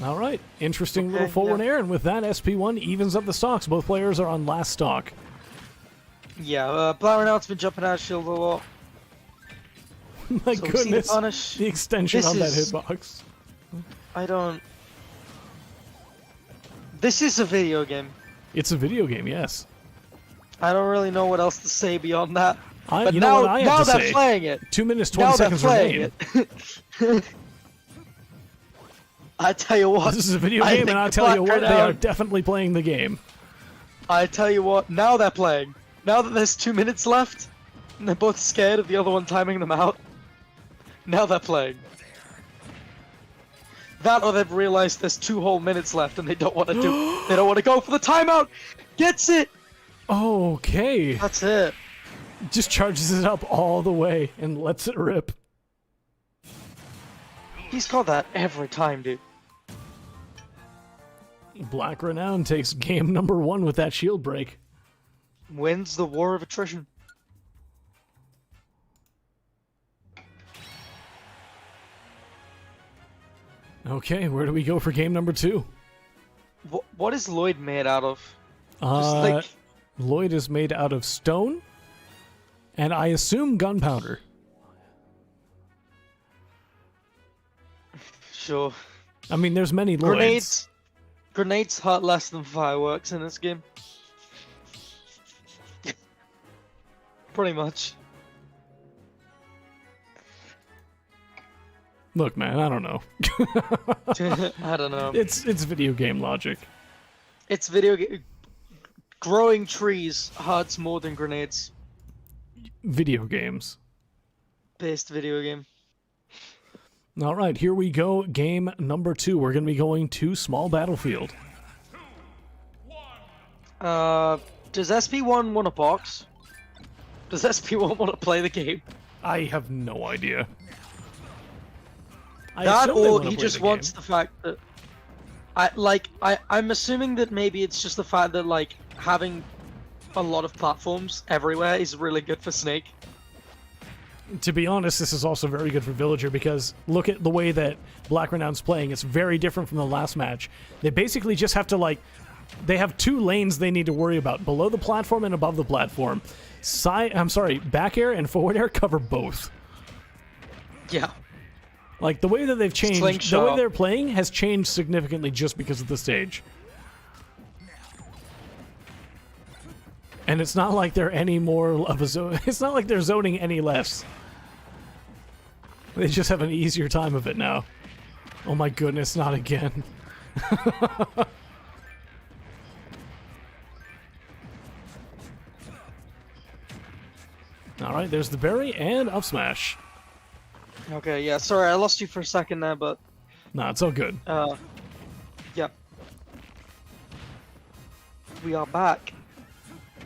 All right, interesting little Okay, forward yeah. air, and with that, SP1 evens up the stocks. Both players are on last stock. Yeah, Black Renown's been jumping out of shield a lot. My So we see the goodness, punish. the extension This on that is- hitbox. I don't... This is a video game. It's a video game, yes. I don't really know what else to say beyond that. But You now, know what I have now to they're say? playing it. 2 minutes, 20 Now they're seconds playing remain. it. I tell you what. This is a video I game, think and I'll the tell you Black what, they are Renown- definitely playing the game. I tell you what. Now they're playing. Now that there's 2 minutes left, and they're both scared of the other one timing them out. Now they're playing. That or they've realized there's 2 whole minutes left and they don't want to do. They don't want to go for the timeout. Gets it. Okay. That's it. Just charges it up all the way and lets it rip. He's got that every time, dude. Black Renown takes game number 1 with that shield break. Wins the war of attrition. Okay, where do we go for game number 2? What is Lloyd made out of? Uh, like- Lloyd is made out of stone, and I assume gunpowder. Sure. I mean, there's many Lloyds. Grenades hurt less than fireworks in this game. Pretty much. Look, man, I don't know. I don't know. It's video game logic. It's video game. Growing trees hurts more than grenades. Video games. Based video game. All right, here we go. Game number 2. We're going to be going to small battlefield. Does SP1 want a box? Does SP1 want to play the game? I have no idea. I That assume they or wanna he play just the wants game. the fact that I'm assuming that maybe it's just the fact that like having a lot of platforms everywhere is really good for Snake. To be honest, this is also very good for Villager because look at the way that Black Renown's playing. It's very different from the last match. They basically just have to, like, they have 2 lanes they need to worry about, below the platform and above the platform. Back air and forward air cover both. Yeah. Like, the way that they've changed, the way Slingshot. they're playing has changed significantly just because of the stage. And it's not like they're any more of a zone. It's not like they're zoning any less. They just have an easier time of it now. Oh my goodness, not again. Alright, there's the berry and up smash. Okay, yeah, sorry, I lost you for a second there, but Nah, it's all good. yeah. We are back.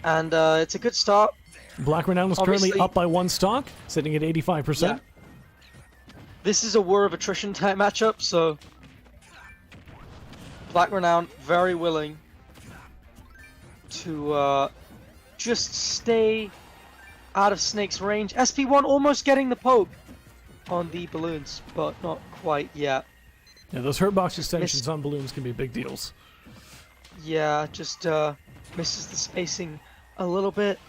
And it's a good start. Black Renown is currently Obviously- up by 1 stock, sitting at 85%. This is a war of attrition type matchup, so Black Renown very willing to just stay out of Snake's range. SP1 almost getting the poke on the balloons, but not quite yet. Yeah, those hurt box extensions on balloons can be big deals. Yeah, just misses the spacing a little bit.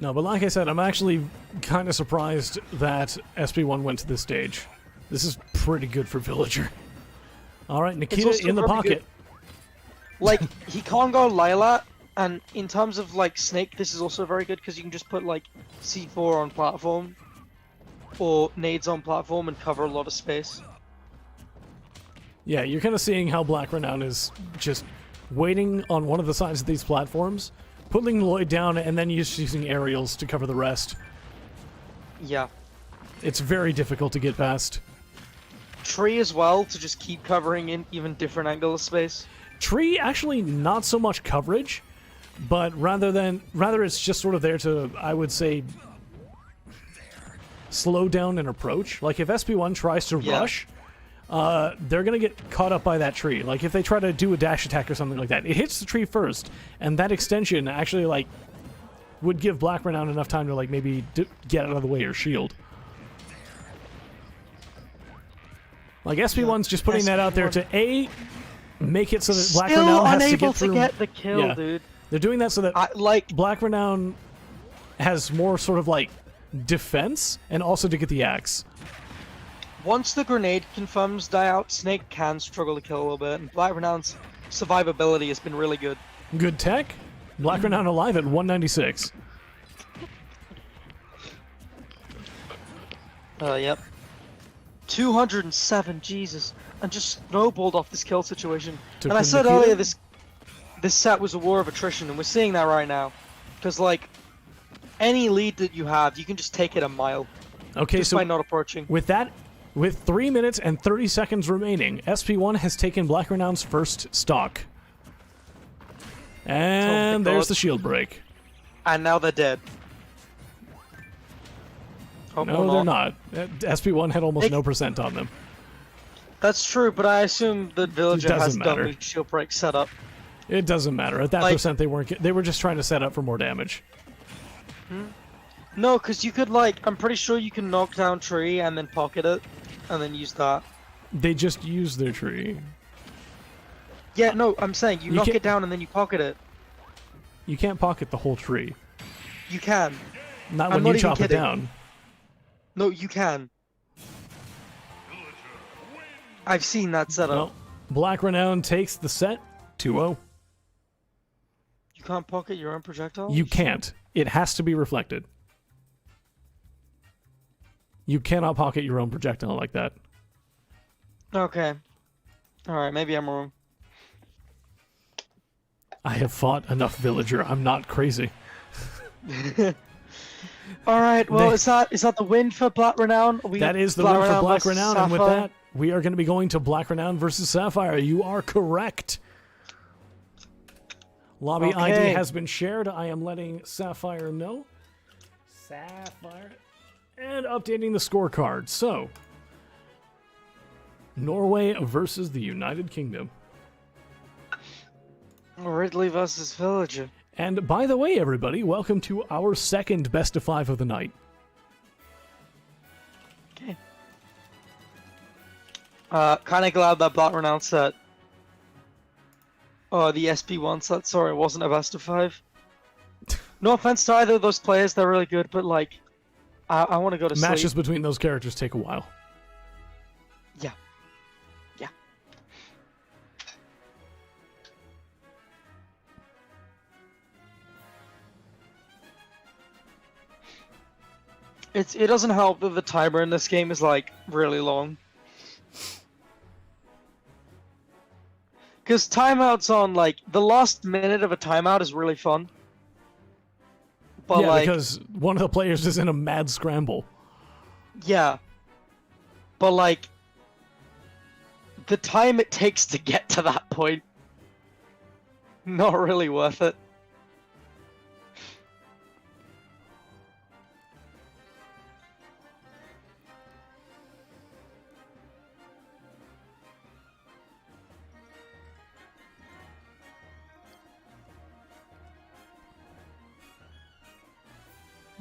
No, but like I said, I'm actually kind of surprised that SP1 went to this stage. This is pretty good for Villager. All right, Nikita also in the very pocket. Like, he can't go Lilat And in terms of like Snake, this is also very good because you can just put like C4 on platform or nades on platform and cover a lot of space. Yeah, you're kind of seeing how Black Renown is just waiting on one of the sides of these platforms, putting Lloyd down, and then using aerials to cover the rest. Yeah. It's very difficult to get past. Tree as well to just keep covering in even different angle of space. Tree, actually not so much coverage, but rather it's just sort of there to, I would say, slow down an approach. Like if SP1 tries to rush, they're gonna get caught up by that tree. Like if they try to do a dash attack or something like that, it hits the tree first, and that extension actually like would give Black Renown enough time to like maybe get out of the way or shield. Like SP1's just putting that out there to make it so that Black Renown has to get through. Still unable to get the kill, dude. They're doing that so that Black Renown has more sort of like defense and also to get the axe. Once the grenade confirms die out, Snake can struggle to kill a little bit, and Black Renown's survivability has been really good. Good tech. Black Renown alive at 196. Yep. 207, Jesus. And just snowballed off this kill situation. And I said earlier this set was a war of attrition, and we're seeing that right now. Because, like, any lead that you have, you can just take it a mile. Okay, just so by not approaching. With 3 minutes and 30 seconds remaining, SP1 has taken Black Renown's first stock. And there's the shield break. And now they're dead. No, they're not. SP1 had almost no percent on them. That's true, but I assume that Villager has done the shield break setup. It doesn't matter. At that percent, they were just trying to set up for more damage. No, because you could, like, I'm pretty sure you can knock down tree and then pocket it, and then use that. They just use their tree. Yeah, no, I'm saying you knock it down and then you pocket it. You can't pocket the whole tree. You can. Not when you chop it down. No, you can. I've seen that setup. Well, Black Renown takes the set 2-0. You can't pocket your own projectile? You can't. It has to be reflected. You cannot pocket your own projectile like that. Okay. Alright, maybe I'm wrong. I have fought enough Villager. I'm not crazy. Alright, well, is that the win for Black Renown? That is the win for Black Renown, and with that, we are going to be going to Black Renown versus Sapphire. You are correct. Lobby ID has been shared. I am letting Sapphire know. Sapphire. And updating the scorecard. So, Norway versus the United Kingdom. Ridley versus Villager. And by the way, everybody, welcome to our second best of 5 of the night. Okay. Kind of glad that Black Renown set. Oh, the SP1 set, sorry, it wasn't a best of 5. No offense to either of those players, they're really good, but like, I want to go to sleep. Matches between those characters take a while. Yeah. Yeah. It doesn't help that the timer in this game is like really long. Because timeouts on like the last minute of a timeout is really fun. But yeah, like, because one of the players is in a mad scramble. Yeah. But like, the time it takes to get to that point, not really worth it.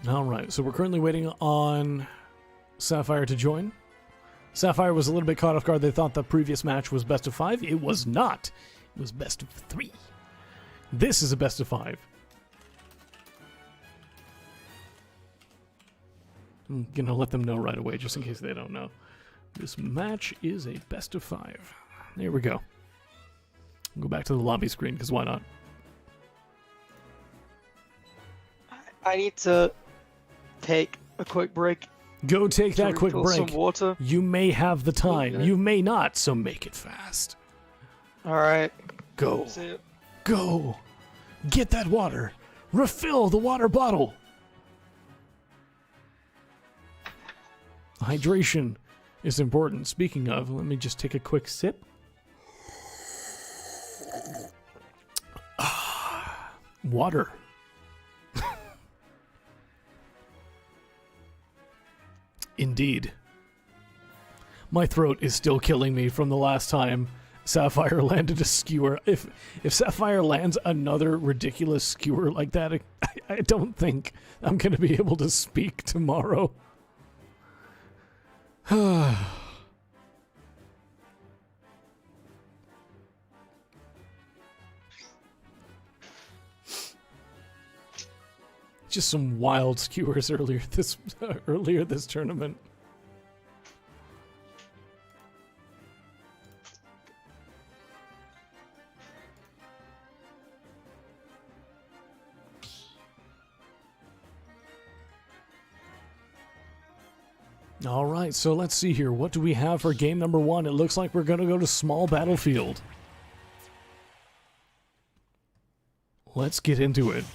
All right, so we're currently waiting on Sapphire to join. Sapphire was a little bit caught off guard. They thought the previous match was best of 5. It was not. It was best of 3. This is a best of 5. I'm going to let them know right away, just in case they don't know. This match is a best of 5. There we go. Go back to the lobby screen, because why not? I need to take a quick break. Go take to that quick refill break. Some water. You may have the time. Okay. You may not, so make it fast. All right. Go. See ya. Go. Get that water. Refill the water bottle. Hydration is important. Speaking of, let me just take a quick sip. Water. Indeed. My throat is still killing me from the last time Sapphire landed a skewer. If Sapphire lands another ridiculous skewer like that, I don't think I'm going to be able to speak tomorrow. Just some wild skewers earlier this tournament. All right, so let's see here. What do we have for game number 1? It looks like we're going to go to small battlefield. Let's get into it.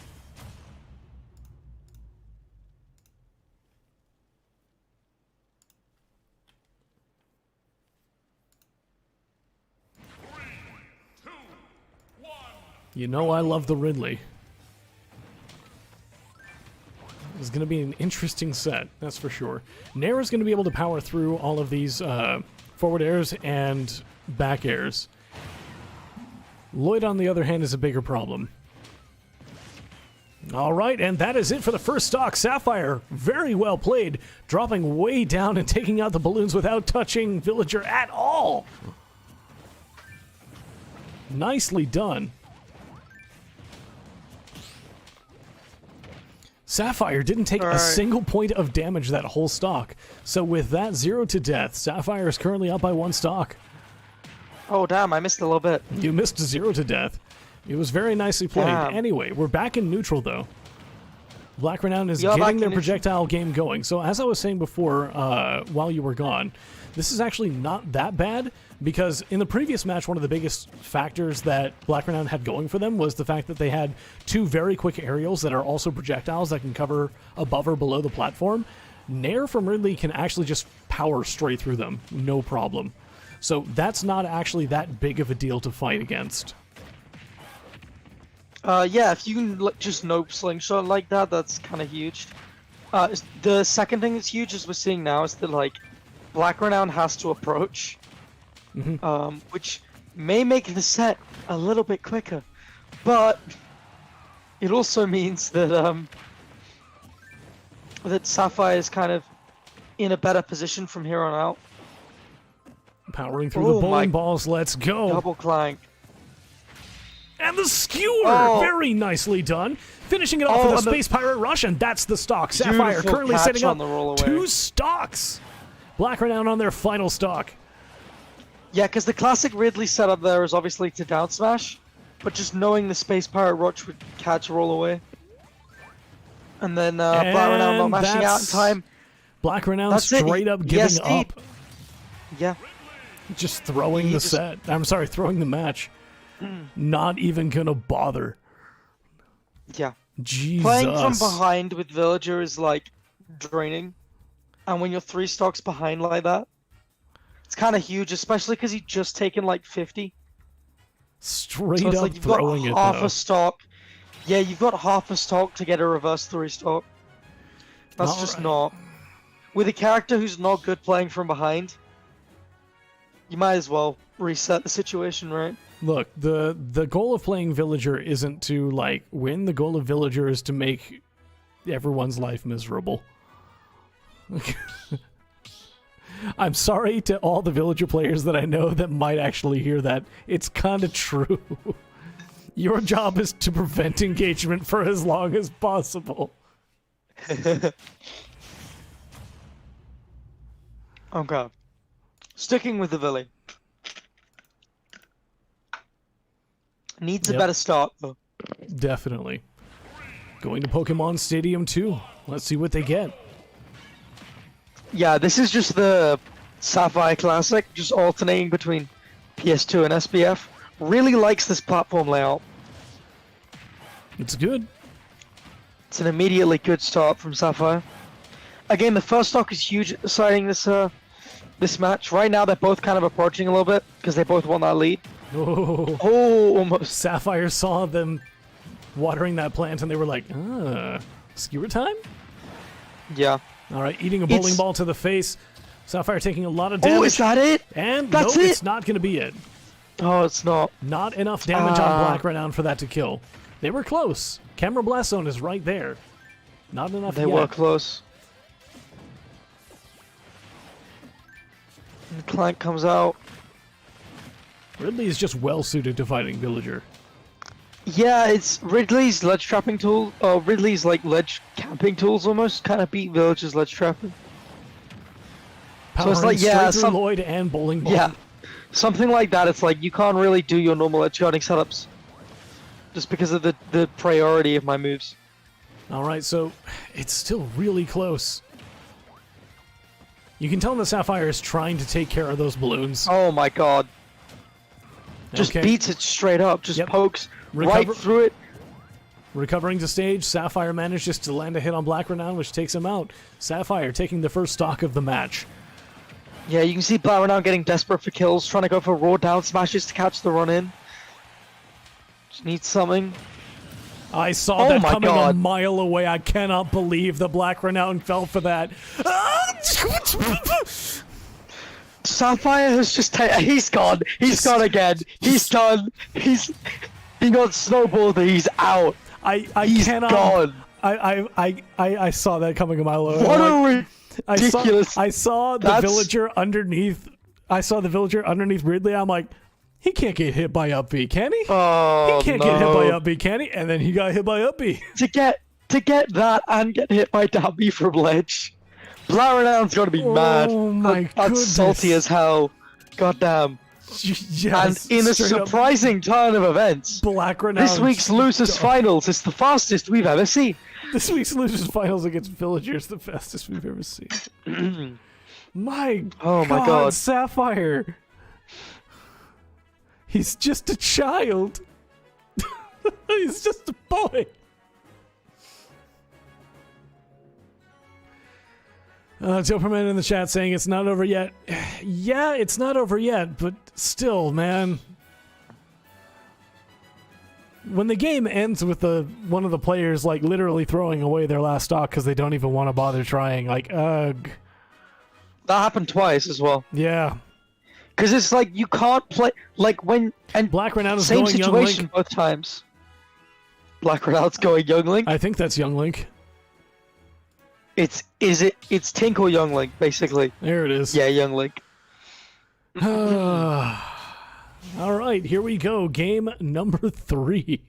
You know I love the Ridley. It's going to be an interesting set, that's for sure. Nair is going to be able to power through all of these forward airs and back airs. Lloyd, on the other hand, is a bigger problem. All right, and that is it for the first stock. Sapphire, very well played, dropping way down and taking out the balloons without touching Villager at all. Nicely done. Sapphire didn't take a single point of damage that whole stock. So with that 0 to death, Sapphire is currently up by 1 stock. Oh, damn, I missed a little bit. You missed 0 to death. It was very nicely played. Damn. Anyway, we're back in neutral, though. Black Renown is getting their projectile game going. So as I was saying before, while you were gone, this is actually not that bad, because in the previous match, one of the biggest factors that Black Renown had going for them was the fact that they had 2 very quick aerials that are also projectiles that can cover above or below the platform. Nair from Ridley can actually just power straight through them, no problem. So that's not actually that big of a deal to fight against. Yeah, if you can just nope slingshot like that, that's kind of huge. The second thing that's huge, as we're seeing now, is that like Black Renown has to approach, which may make the set a little bit quicker, but it also means that that Sapphire is kind of in a better position from here on out. Powering through the bowling balls, let's go. Double clank. And the skewer! Very nicely done. Finishing it off with a Space Pirate Rush, and that's the stock. Sapphire currently setting up 2 stocks. Black Renown on their final stock. Yeah, because the classic Ridley setup there is obviously to down smash, but just knowing the Space Pirate Rush would catch roll away. And then Black Renown not mashing out in time. Black Renown straight up giving up. Yeah. Just throwing the set. I'm sorry, throwing the match. Not even gonna bother. Yeah. Jesus. Playing from behind with Villager is like draining. And when you're 3 stocks behind like that, it's kind of huge, especially because he's just taken like 50. Straight so it's up like you've throwing got it, half though. a stock. Yeah, you've got half a stock to get a reverse 3 stock. That's just not. With a character who's not good playing from behind, you might as well reset the situation, right? Look, the goal of playing Villager isn't to, like, win. The goal of Villager is to make everyone's life miserable. I'm sorry to all the Villager players that I know that might actually hear that. It's kind of true. Your job is to prevent engagement for as long as possible. Okay. Sticking with the Villy. Needs a better start, though. Definitely. Going to Pokemon Stadium 2. Let's see what they get. Yeah, this is just the Sapphire Classic, just alternating between PS2 and SBF. Really likes this platform layout. It's good. It's an immediately good start from Sapphire. Again, the first stock is huge deciding this match. Right now, they're both kind of approaching a little bit because they both won that lead. Oh, Oh, almost. Sapphire saw them watering that plant and they were like, skewer time? Yeah. All right, eating a bowling It's- ball to the face. Sapphire taking a lot of damage. Oh, is that it? And That's nope, it? it's not going to be it. Oh, it's not. Not enough damage on Black Renown for that to kill. They were close. Camera Blast Zone is right there. Not enough They yet. were close. And Clank comes out. Ridley is just well suited to fighting Villager. Yeah, it's Ridley's ledge trapping tool. Ridley's like ledge camping tools almost kind of beat Villager's ledge trapping. Powering it's like, straight yeah, through Lloyd and bowling ball. Yeah, something like that. It's like you can't really do your normal edge guarding setups just because of the priority of my moves. All right, so it's still really close. You can tell the Sapphire is trying to take care of those balloons. Oh my god. Just Okay. beats it straight up, just Yep. pokes Recover- right through it. Recovering to stage, Sapphire manages to land a hit on Black Renown, which takes him out. Sapphire taking the first stock of the match. Yeah, you can see Black Renown getting desperate for kills, trying to go for raw down smashes to catch the run in. Just needs something. I saw Oh that my coming a God. mile away. I cannot believe the Black Renown fell for that. Sapphire has just he's gone. He's gone again. He's done. He got snowballed. He's out. He's cannot. gone. I saw that coming a mile away. What Like, a ridiculous. I saw the That's- villager underneath. I saw the villager underneath Ridley. I'm like, he can't get hit by up B, can he? Oh, He can't get hit by up B, can he? And then he got hit by up B. to get that and get hit by Dabby from ledge. Black Renown's gotta be mad. Oh my That's goodness. salty as hell. Goddamn. Yes, And in a straight up surprising turn of events, Black Renown. this week's losers finals is the fastest we've ever seen. This week's losers finals against Villagers, the fastest we've ever seen. My Oh my God. Sapphire. He's just a child. He's just a boy. Doperman in the chat saying it's not over yet. Yeah, it's not over yet, but still, man. When the game ends with one of the players like literally throwing away their last stock because they don't even want to bother trying, like, ugh. That happened twice as well. Yeah. Because it's like you can't play like when and Black Renown is same going Young situation Link. both times. Black Renown's going Young Link. I think that's Young Link. It's Tinkle Young Link basically. There it is. Yeah, Young Link. All right, here we go. Game number 3.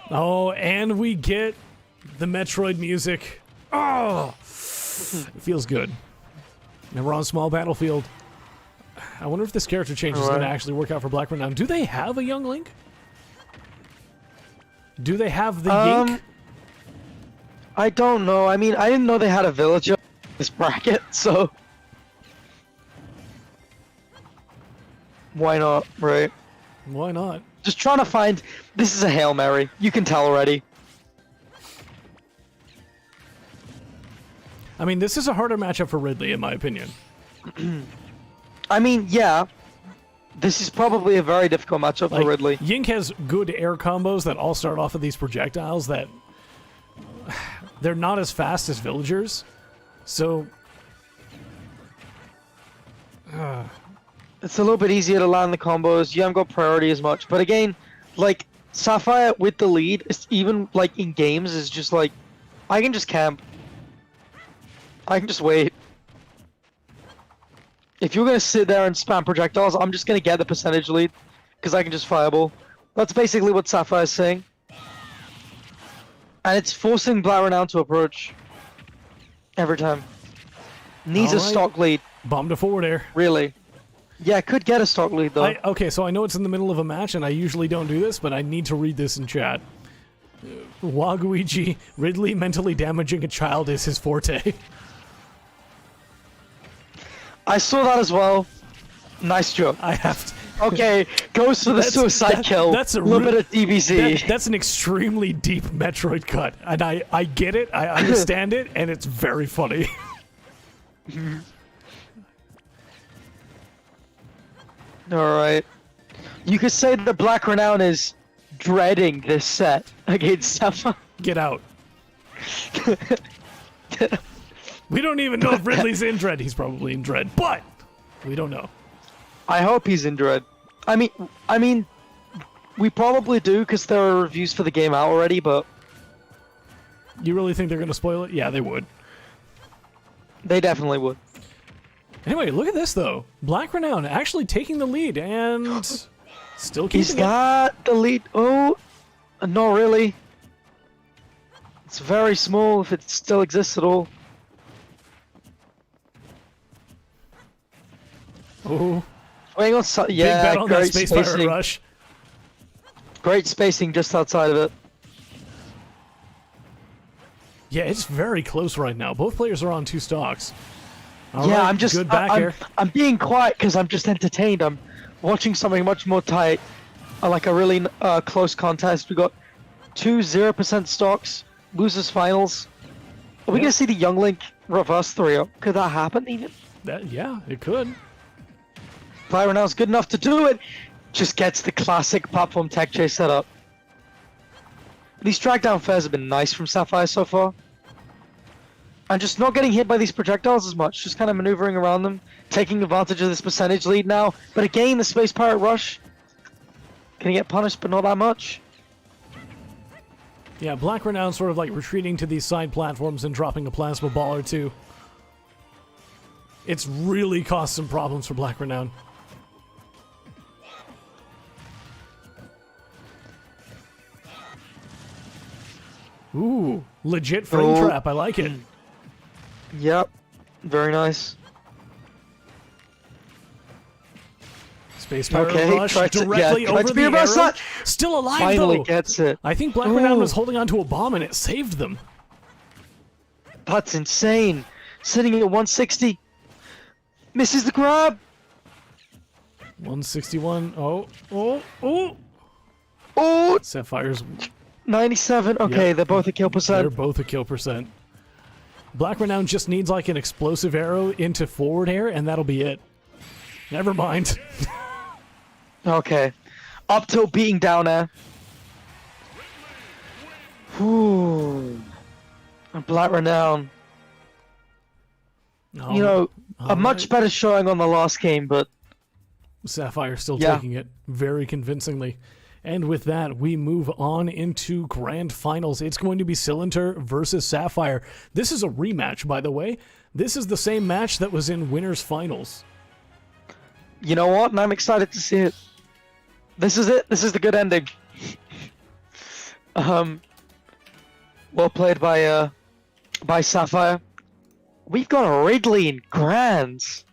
Oh, and we get the Metroid music. Oh, it feels good. And we're on small battlefield. I wonder if this character change is going to actually work out for Black Renown. Do they have a Young Link? Do they have the Yink? I don't know. I mean, I didn't know they had a villager in this bracket, so why not, right? Why not? Just trying to find. This is a Hail Mary. You can tell already. I mean, this is a harder matchup for Ridley, in my opinion. I mean, yeah. This is probably a very difficult matchup for Ridley. Yink has good air combos that all start off of these projectiles that they're not as fast as Villagers. So It's a little bit easier to land the combos. You haven't got priority as much. But again, like, Sapphire with the lead, it's even, like, in games, is just like, I can just camp. I can just wait. If you're going to sit there and spam projectiles, I'm just going to get the percentage lead, because I can just fireball. That's basically what Sapphire's saying. And it's forcing Black Renown to approach. Every time. Needs a Alright. stock lead. Bomb to forward air. Really? Yeah, could get a stock lead though. Okay, so I know it's in the middle of a match, and I usually don't do this, but I need to read this in chat. Waguigi, Ridley mentally damaging a child is his forte. I saw that as well. Nice joke. I have to... Okay, goes for the suicide kill. That's a little bit of DBZ. That's an extremely deep Metroid cut, and I get it, I understand it, and it's very funny. Alright. You could say that Black Renown is dreading this set against Sapphire. Get out. We don't even know if Ridley's in Dread. He's probably in Dread, but we don't know. I hope he's in Dread. I mean, we probably do because there are reviews for the game out already, but... You really think they're going to spoil it? Yeah, they would. They definitely would. Anyway, look at this, though. Black Renown actually taking the lead and still keeping He's got the lead. Oh, not really. It's very small if it still exists at all. Oh, Wait on, big yeah, bet on that great Space Pirate spacing. Rush. Great spacing just outside of it. Yeah, it's very close right now. Both players are on 2 stocks. All Yeah, right, I'm just good back air. I'm being quiet because I'm just entertained. I'm watching something much more tight, like a really close contest. We got 2 0% stocks, losers finals. Are we Yeah. gonna see the Young Link reverse 3-0? Could that happen even? Yeah, it could. Player now is good enough to do it. Just gets the classic platform tech chase set up. These drag down fares have been nice from Sapphire so far. And just not getting hit by these projectiles as much, just kind of maneuvering around them, taking advantage of this percentage lead now. But again, the Space Pirate Rush. Gonna get punished, but not that much. Yeah, Black Renown sort of like retreating to these side platforms and dropping a plasma ball or two. It's really caused some problems for Black Renown. Ooh, legit frame Oh. trap. I like it. Yep, very nice. Space Pirate Okay, Rush tried to- directly yeah, tried over to be the reverse arrow. that. Still alive Finally though. gets it. I think Black Renown Ooh. was holding onto a bomb and it saved them. That's insane. Sitting at 160. Misses the grab. 161. Oh. Oh, Sapphire's. 97. Okay, Yep. they're both a kill They're percent. both a kill percent. Black Renown just needs like an explosive arrow into forward air, and that'll be it. Never mind. Okay. Up till beating down air. Ooh. Black Renown. Oh, You know, a all much right. better showing on the last game, but Sapphire still Yeah. taking it very convincingly. And with that, we move on into grand finals. It's going to be Cylinder versus Sapphire. This is a rematch, by the way. This is the same match that was in winners finals. you know what? And I'm excited to see it. This is it. This is the good ending. Well played by Sapphire. We've got a Ridley in grands.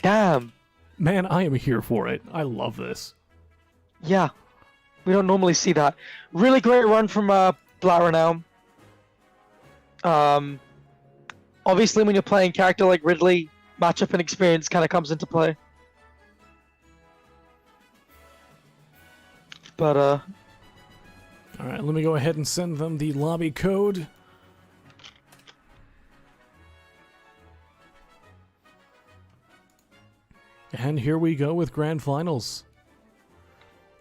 Damn. Man, I am here for it. I love this. Yeah. We don't normally see that. Really great run from Black Renown. Obviously, when you're playing a character like Ridley, matchup and experience kind of comes into play. But, All right, let me go ahead and send them the lobby code. And here we go with grand finals.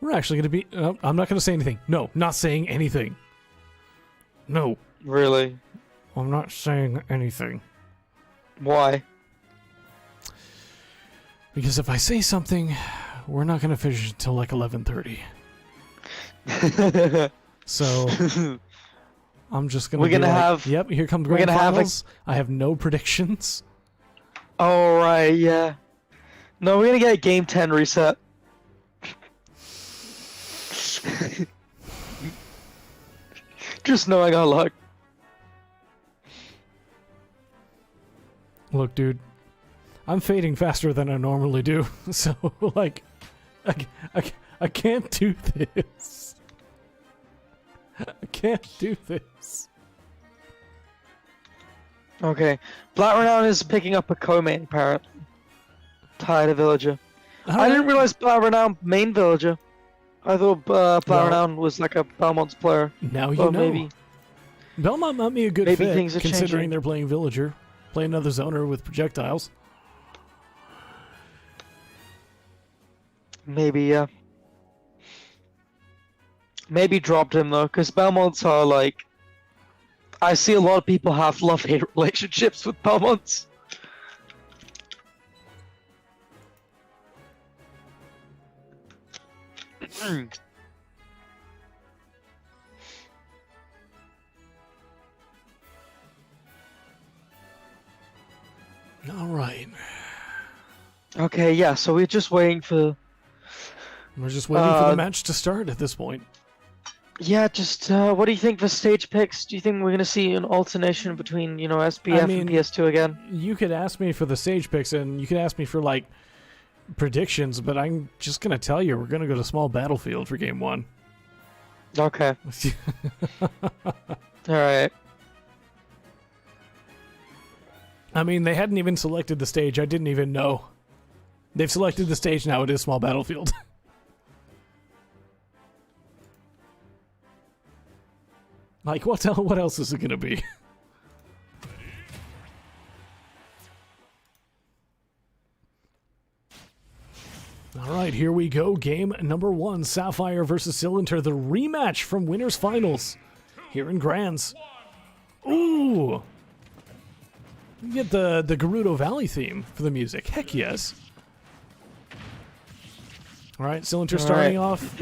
We're actually going to be... I'm not going to say anything. No, not saying anything. No, really? I'm not saying anything. Why? Because if I say something, we're not going to finish until like 11:30. So I'm just going to We're gonna have- Yep, here comes we're grand gonna have a- finals. I have no predictions. Oh, right, yeah. No, we're gonna get a game 10 reset. Just knowing our luck. Look, dude, I'm fading faster than I normally do, so like, I can't do this. I can't do this. Okay. Black Renown is picking up a co-main apparently. Tired of villager. I didn't realize Black Renown main villager. I thought Black Renown was like a Belmont's player. Now you Well, know. maybe. Belmont might be a good Maybe fit, things are considering changing. they're playing villager. Play another zoner with projectiles. Maybe, yeah. Maybe dropped him though, because Belmonts are like. I see a lot of people have love-hate relationships with Belmonts. All right. Okay, yeah, so we're just waiting for. We're just waiting for the match to start at this point. Yeah, just what do you think for stage picks? Do you think we're gonna see an alternation between, you know, SPF and PS2 again? You could ask me for the stage picks, and you could ask me for like predictions, but I'm just gonna tell you we're gonna go to small battlefield for game 1. Okay. Alright. I mean, they hadn't even selected the stage. I didn't even know. They've selected the stage now. It is small battlefield. Like, what else is it gonna be? Alright, here we go. Game number 1. Sapphire versus Cylinder. The rematch from Winners Finals. Here in Grands. Ooh! You get the Gerudo Valley theme for the music. Heck yes. Alright, Cylinder starting off...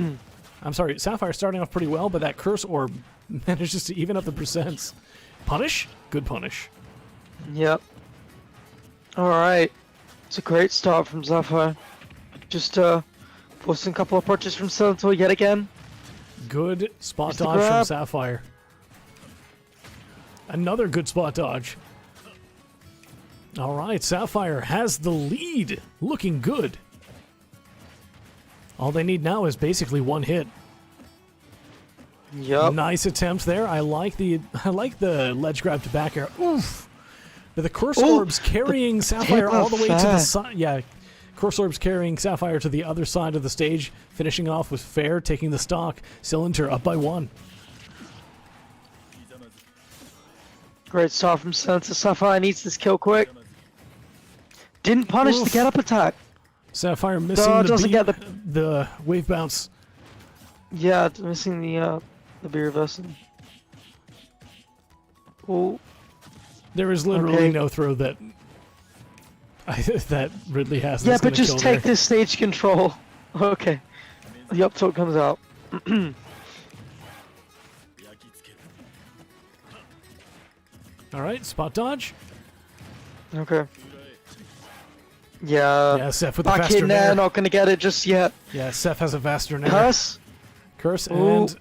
I'm sorry, Sapphire starting off pretty well, but that Curse Orb manages to even up the percents. Punish? Good punish. Yep. Alright. It's a great start from Sapphire. Just forcing a couple of approaches from Silento yet again. Good spot Here's the dodge from grab. Sapphire. Another good spot dodge. Alright, Sapphire has the lead. Looking good. All they need now is basically one hit. Yep. Nice attempt there. I like the ledge grab to back air. Oof. But the Curse Ooh, Orbs carrying Sapphire tip all the way to the fast. side. Yeah, Curse Orbs carrying Sapphire to the other side of the stage, finishing off with Fair taking the stock. Cylinder up by 1. Great start from Silento. Sapphire needs this kill quick. Didn't punish the Oof. get up attack. Sapphire missing No, the doesn't beat, get the wave bounce. Yeah, missing the B reversal. Oh, There is literally Okay. no throw that that Ridley has. yeah, that's but gonna just kill take there. this stage control. Okay. The up tilt comes out. All right, spot dodge. Okay. Yeah. Yeah, Seth with the Back faster in there, nair. not gonna get it just yet. Yeah, Seth has a faster nair. Curse. Curse Ooh. and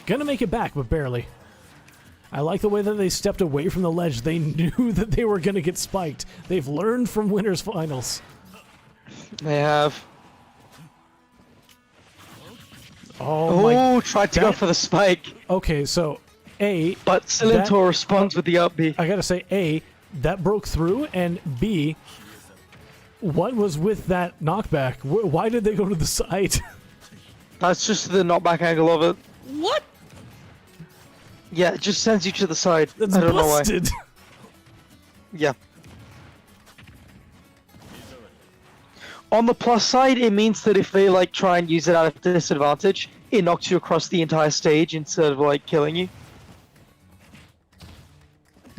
gonna make it back, but barely. I like the way that they stepped away from the ledge. They knew that they were gonna get spiked. They've learned from Winners Finals. They have. Oh my. Oh, tried to go that- for the spike, Okay, so A, but Silento responds with the up B. I gotta say, A, that broke through, and B, what was with that knockback? Why did they go to the side? That's just the knockback angle of it. What? Yeah, it just sends you to the side. That's I don't know why. busted. Yeah. On the plus side, it means that if they like try and use it at a disadvantage, it knocks you across the entire stage instead of like killing you.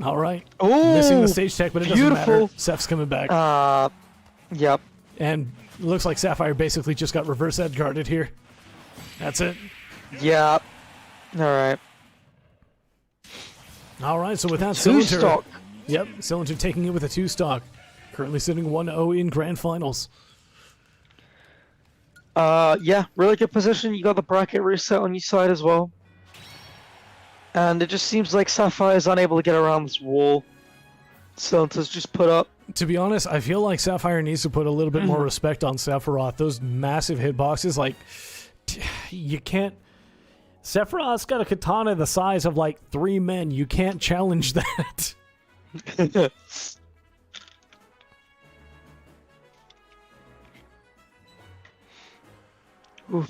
All right. Oh, Missing the stage tech, but it doesn't matter. beautiful. Seth's coming back. Yep. And it looks like Sapphire basically just got reverse edge guarded here. That's it. Yep. All right. All right, so with that, Two Cylinder. stock. Yep, Cylinder taking it with a 2 stock. Currently sitting 1-0 in grand finals. Yeah, really good position. You got the bracket reset on your side as well. And it just seems like Sapphire is unable to get around this wall. Silenters just put up. To be honest, I feel like Sapphire needs to put a little bit more respect on Sephiroth. Those massive hitboxes, like, you can't... Sephiroth's got a katana the size of, like, 3 men. You can't challenge that.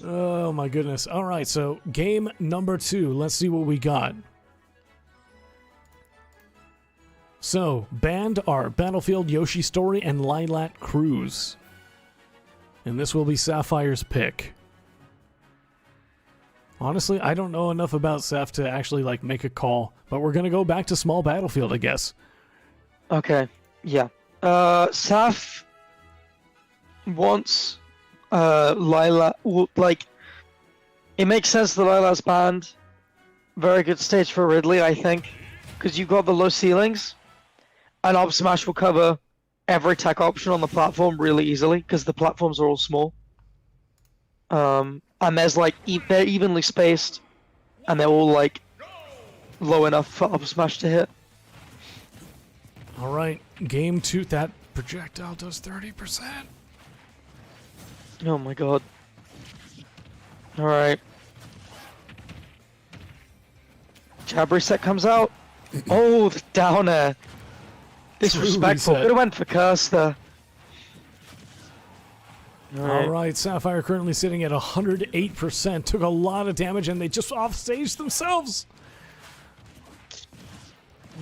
Oh, my goodness. All right, so game number 2. Let's see what we got. So, banned are Battlefield, Yoshi Story, and Lilac Cruise. And this will be Sapphire's pick. Honestly, I don't know enough about Saph to actually, like, make a call. But we're going to go back to Small Battlefield, I guess. Okay, yeah. Saph wants Lilac... Like, it makes sense that Lilac's banned. Very good stage for Ridley, I think. Because you've got the low ceilings. And Up Smash will cover every tech option on the platform really easily, because the platforms are all small. And there's like, they're evenly spaced, and they're all like, low enough for Up Smash to hit. Alright, game 2, that projectile does 30%. Oh my god. Alright. Jab reset comes out. Oh, the down air. Disrespectful. Could have went for curse there. Alright, Sapphire currently sitting at 108%. Took a lot of damage and they just offstaged themselves.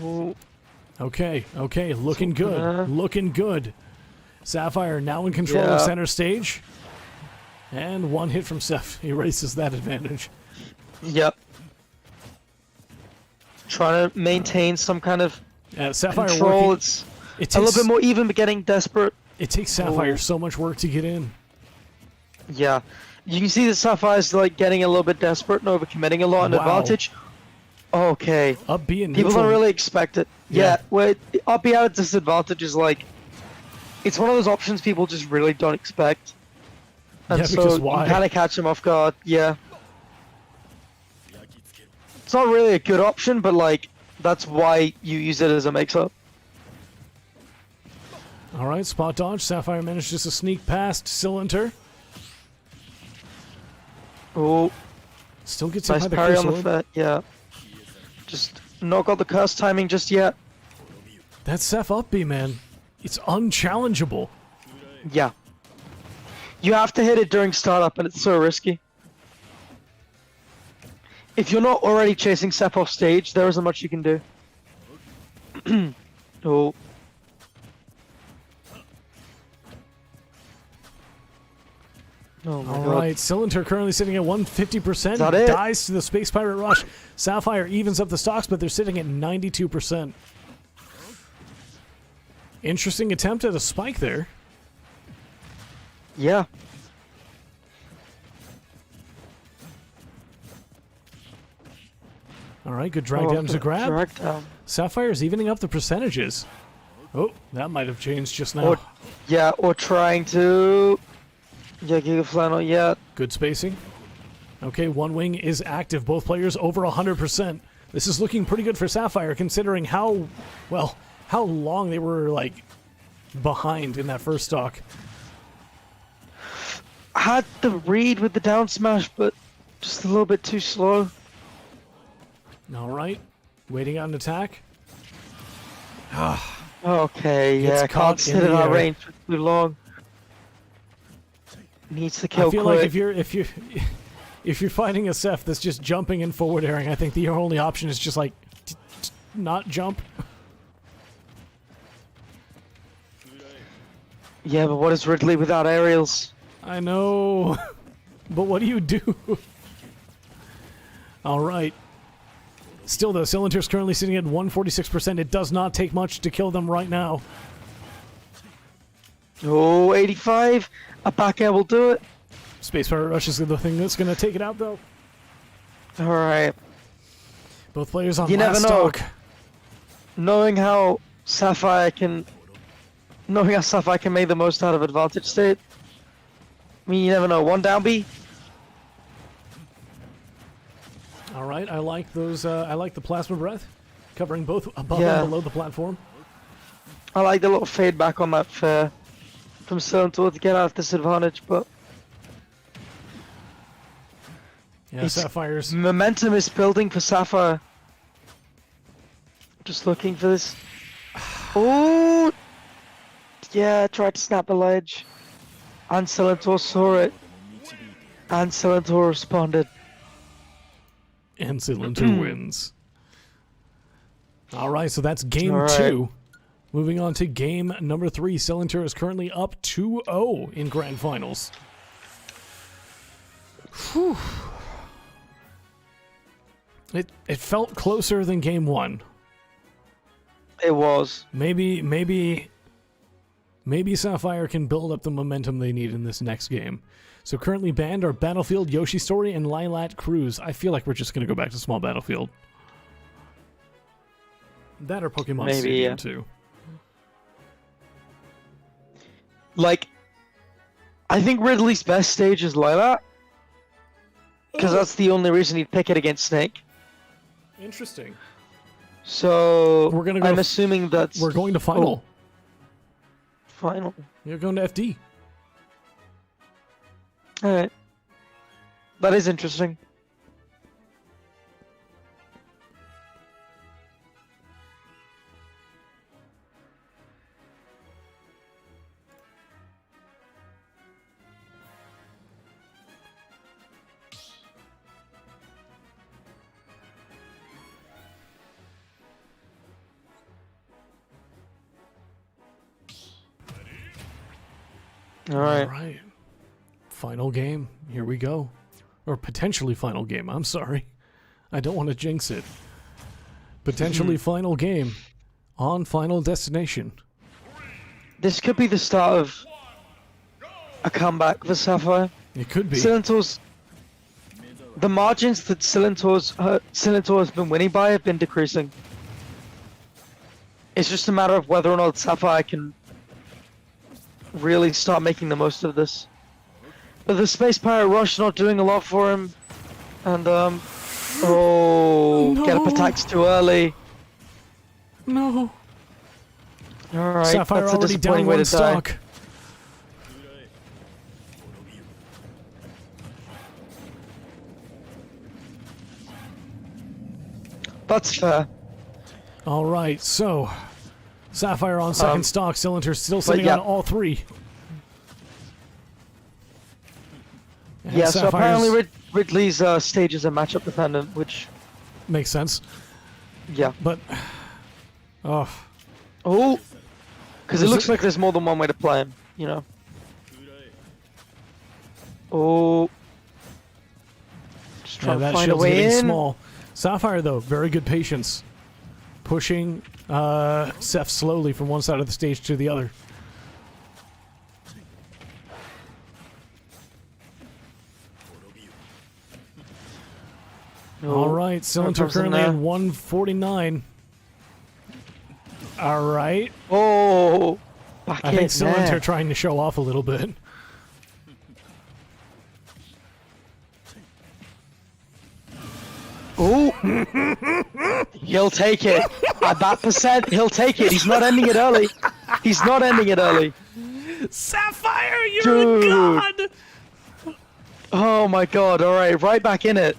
Ooh. Okay, looking good. Looking good. Sapphire now in control of center stage. And one hit from Seph erases that advantage. Yep. Trying to maintain some kind of Sapphire control. working. It's a little bit more even, but getting desperate. It takes Sapphire so much work to get in. Yeah. You can see that Sapphire's like getting a little bit desperate and overcommitting a lot in advantage. Okay. Up B and People neutral. don't really expect it. Yeah, where up B at a disadvantage is like, it's one of those options people just really don't expect. And Yeah, so because why? you kind of catch them off guard. Yeah. It's not really a good option, but like, that's why you use it as a mix-up. Alright, spot dodge. Sapphire manages to sneak past Cylinder. Oh, Still gets hit nice by the parry curse on the orb. fit. Yeah. Just not got the curse timing just yet. That's Seph up B, man. It's unchallengeable. Yeah. You have to hit it during startup, and it's so risky. If you're not already chasing Seph off stage, there isn't much you can do. Oh. Oh my god. Alright, Cylinder currently sitting at 150%. Is that it? Dies to the Space Pirate Rush. Sapphire evens up the stocks, but they're sitting at 92%. Interesting attempt at a spike there. Yeah. Alright, good drag down to grab. Drag down. Sapphire's evening up the percentages. Oh, that might have changed just now. Or, yeah, or trying to... Yeah, Giga Fly not yet. Good spacing. Okay, one wing is active. Both players over 100%. This is looking pretty good for Sapphire, considering how, well, how long they were, like, behind in that first stock. Had the read with the down smash, but just a little bit too slow. Alright, waiting on an attack. Okay, Gets yeah, caught can't sit in in the our air. range for too long. Needs to kill I feel quick. like if you're fighting a Seph that's just jumping and forward airing, I think the only option is just like not jump. Yeah, but what is Ridley without aerials? I know, but what do you do? All right. Still, though, Cylinder's currently sitting at 146%. It does not take much to kill them right now. Oh, 85. A back air will do it. Space Pirate Rush is the thing that's going to take it out, though. Alright. Both players on You never last know. stock. Knowing how Sapphire can make the most out of advantage state. I mean, you never know. One down B. All right, I like those. I like the plasma breath, covering both above Yeah. and below the platform. I like the little fade back on that fair from Centaur to get out of disadvantage, but Yeah, It's- Sapphire's. momentum is building for Sapphire. Just looking for this. Oh! Yeah, tried to snap the ledge. And Centaur saw it. And Centaur responded. And Cylinder wins. All right, so that's game All right. 2. Moving on to game number 3. Cylinder is currently up 2-0 in grand finals. Whew. It felt closer than game 1. It was. Maybe Sapphire can build up the momentum they need in this next game. So currently banned are Battlefield, Yoshi Story, and Lilat Cruise. I feel like we're just going to go back to Small Battlefield. That or Pokemon Maybe, Stadium yeah. too. Like, I think Ridley's best stage is Lilat. Because that's the only reason he'd pick it against Snake. Interesting. So, We're gonna go I'm f- assuming that's We're going to final. final. You're going to FD. Alright. That is interesting. Alright. All right. Final game. Here we go. Or potentially final game. I'm sorry. I don't want to jinx it. Potentially final game on Final Destination. This could be the start of a comeback for Sapphire. It could be. Centaur's... The margins that Centaur has been winning by have been decreasing. It's just a matter of whether or not Sapphire can really start making the most of this. But the Space Pirate Rush not doing a lot for him. And, oh, get up No. attacks too early. No. Alright, Sapphire that's a already disappointing down way one to die. stock. That's fair. All right, so Sapphire on second stock. Cylinder still sitting yeah. on all 3. And Yeah, so Sapphire's- apparently Ridley's stages are matchup dependent, which, makes sense. yeah. But oh, Oh! Because it Is looks it- like there's more than one way to play him, you know? Oh. Just yeah, trying to that find a shield's way getting in. small. Sapphire though, very good patience, pushing Seth slowly from one side of the stage to the other. No. All right, Cylinder comes in currently there. in 149. All right, Oh! Back I in think Cylinder there. trying to show off a little bit. Oh! He'll take it. At that percent, he'll take it. He's not ending it early. He's not ending it early. Sapphire, you're Dude. a god! Oh my god, alright, right back in it.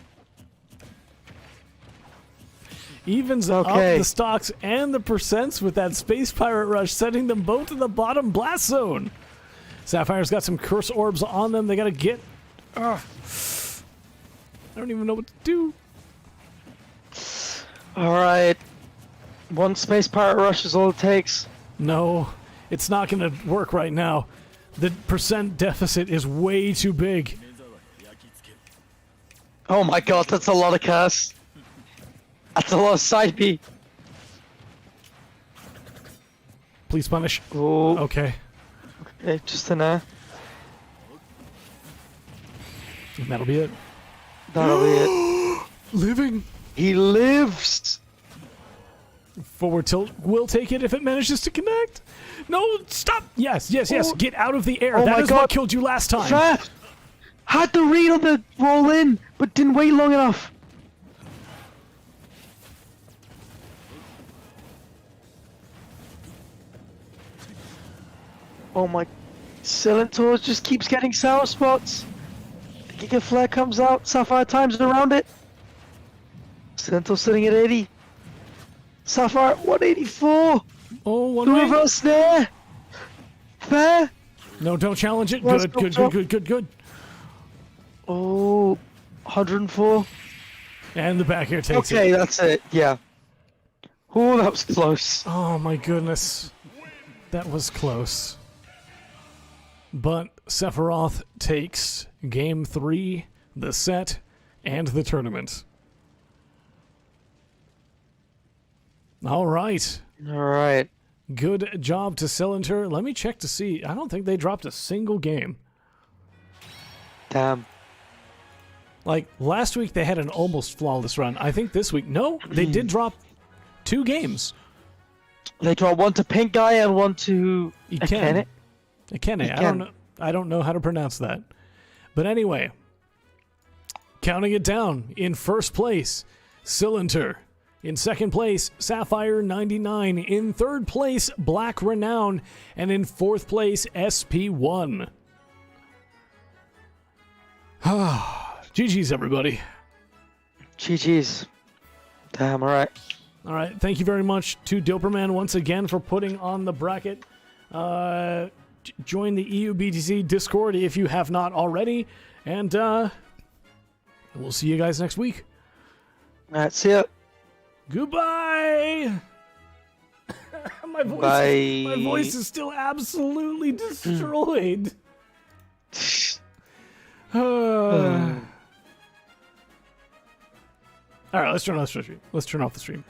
Evens Okay. up the stocks and the percents with that Space Pirate Rush, setting them both in the bottom blast zone. Sapphire's got some curse orbs on them. They gotta get. I don't even know what to do. Alright. One Space Pirate Rush is all it takes. No, it's not gonna work right now. The percent deficit is way too big. Oh my god, that's a lot of curse. That's a lot of side B. Please punish. Oh, Okay, okay, just in there. and that'll be it. That'll be it. Living. He lives! Forward tilt will take it if it manages to connect. No, stop. Yes, yes, yes. Oh. Get out of the air. Oh That my is what God. killed you last time. Fair! Had the read on the roll in, but didn't wait long enough. Oh my. Silentor just keeps getting sour spots. The Giga Flare comes out. Sapphire times around it. Silentor sitting at 80. Sapphire at 184. Oh, one The way. reverse snare. Fair. No, don't challenge it. Let's Good, go, good, Joe. good, good, good, good. Oh, 104. And the back air takes Okay, it. that's it. Yeah. Oh, that was close. Oh my goodness. That was close. But Sephiroth takes game 3, the set, and the tournament. All right. All right. Good job to Cylinder. Let me check to see. I don't think they dropped a single game. Damn. Like, last week they had an almost flawless run. I think this week, no, they did drop 2 games. They draw one to Pink Guy and one to Ikene. Ikene. I don't know how to pronounce that. But anyway, counting it down. In first place, Cylinder. In second place, Sapphire 99. In third place, Black Renown. And in fourth place, SP1. GG's, everybody. GG's. Damn, alright. All right. Thank you very much to Doperman once again for putting on the bracket. Join the EUBTC Discord if you have not already. And we'll see you guys next week. Alright, see ya. Goodbye. my voice is still absolutely destroyed. All right, let's turn off the stream.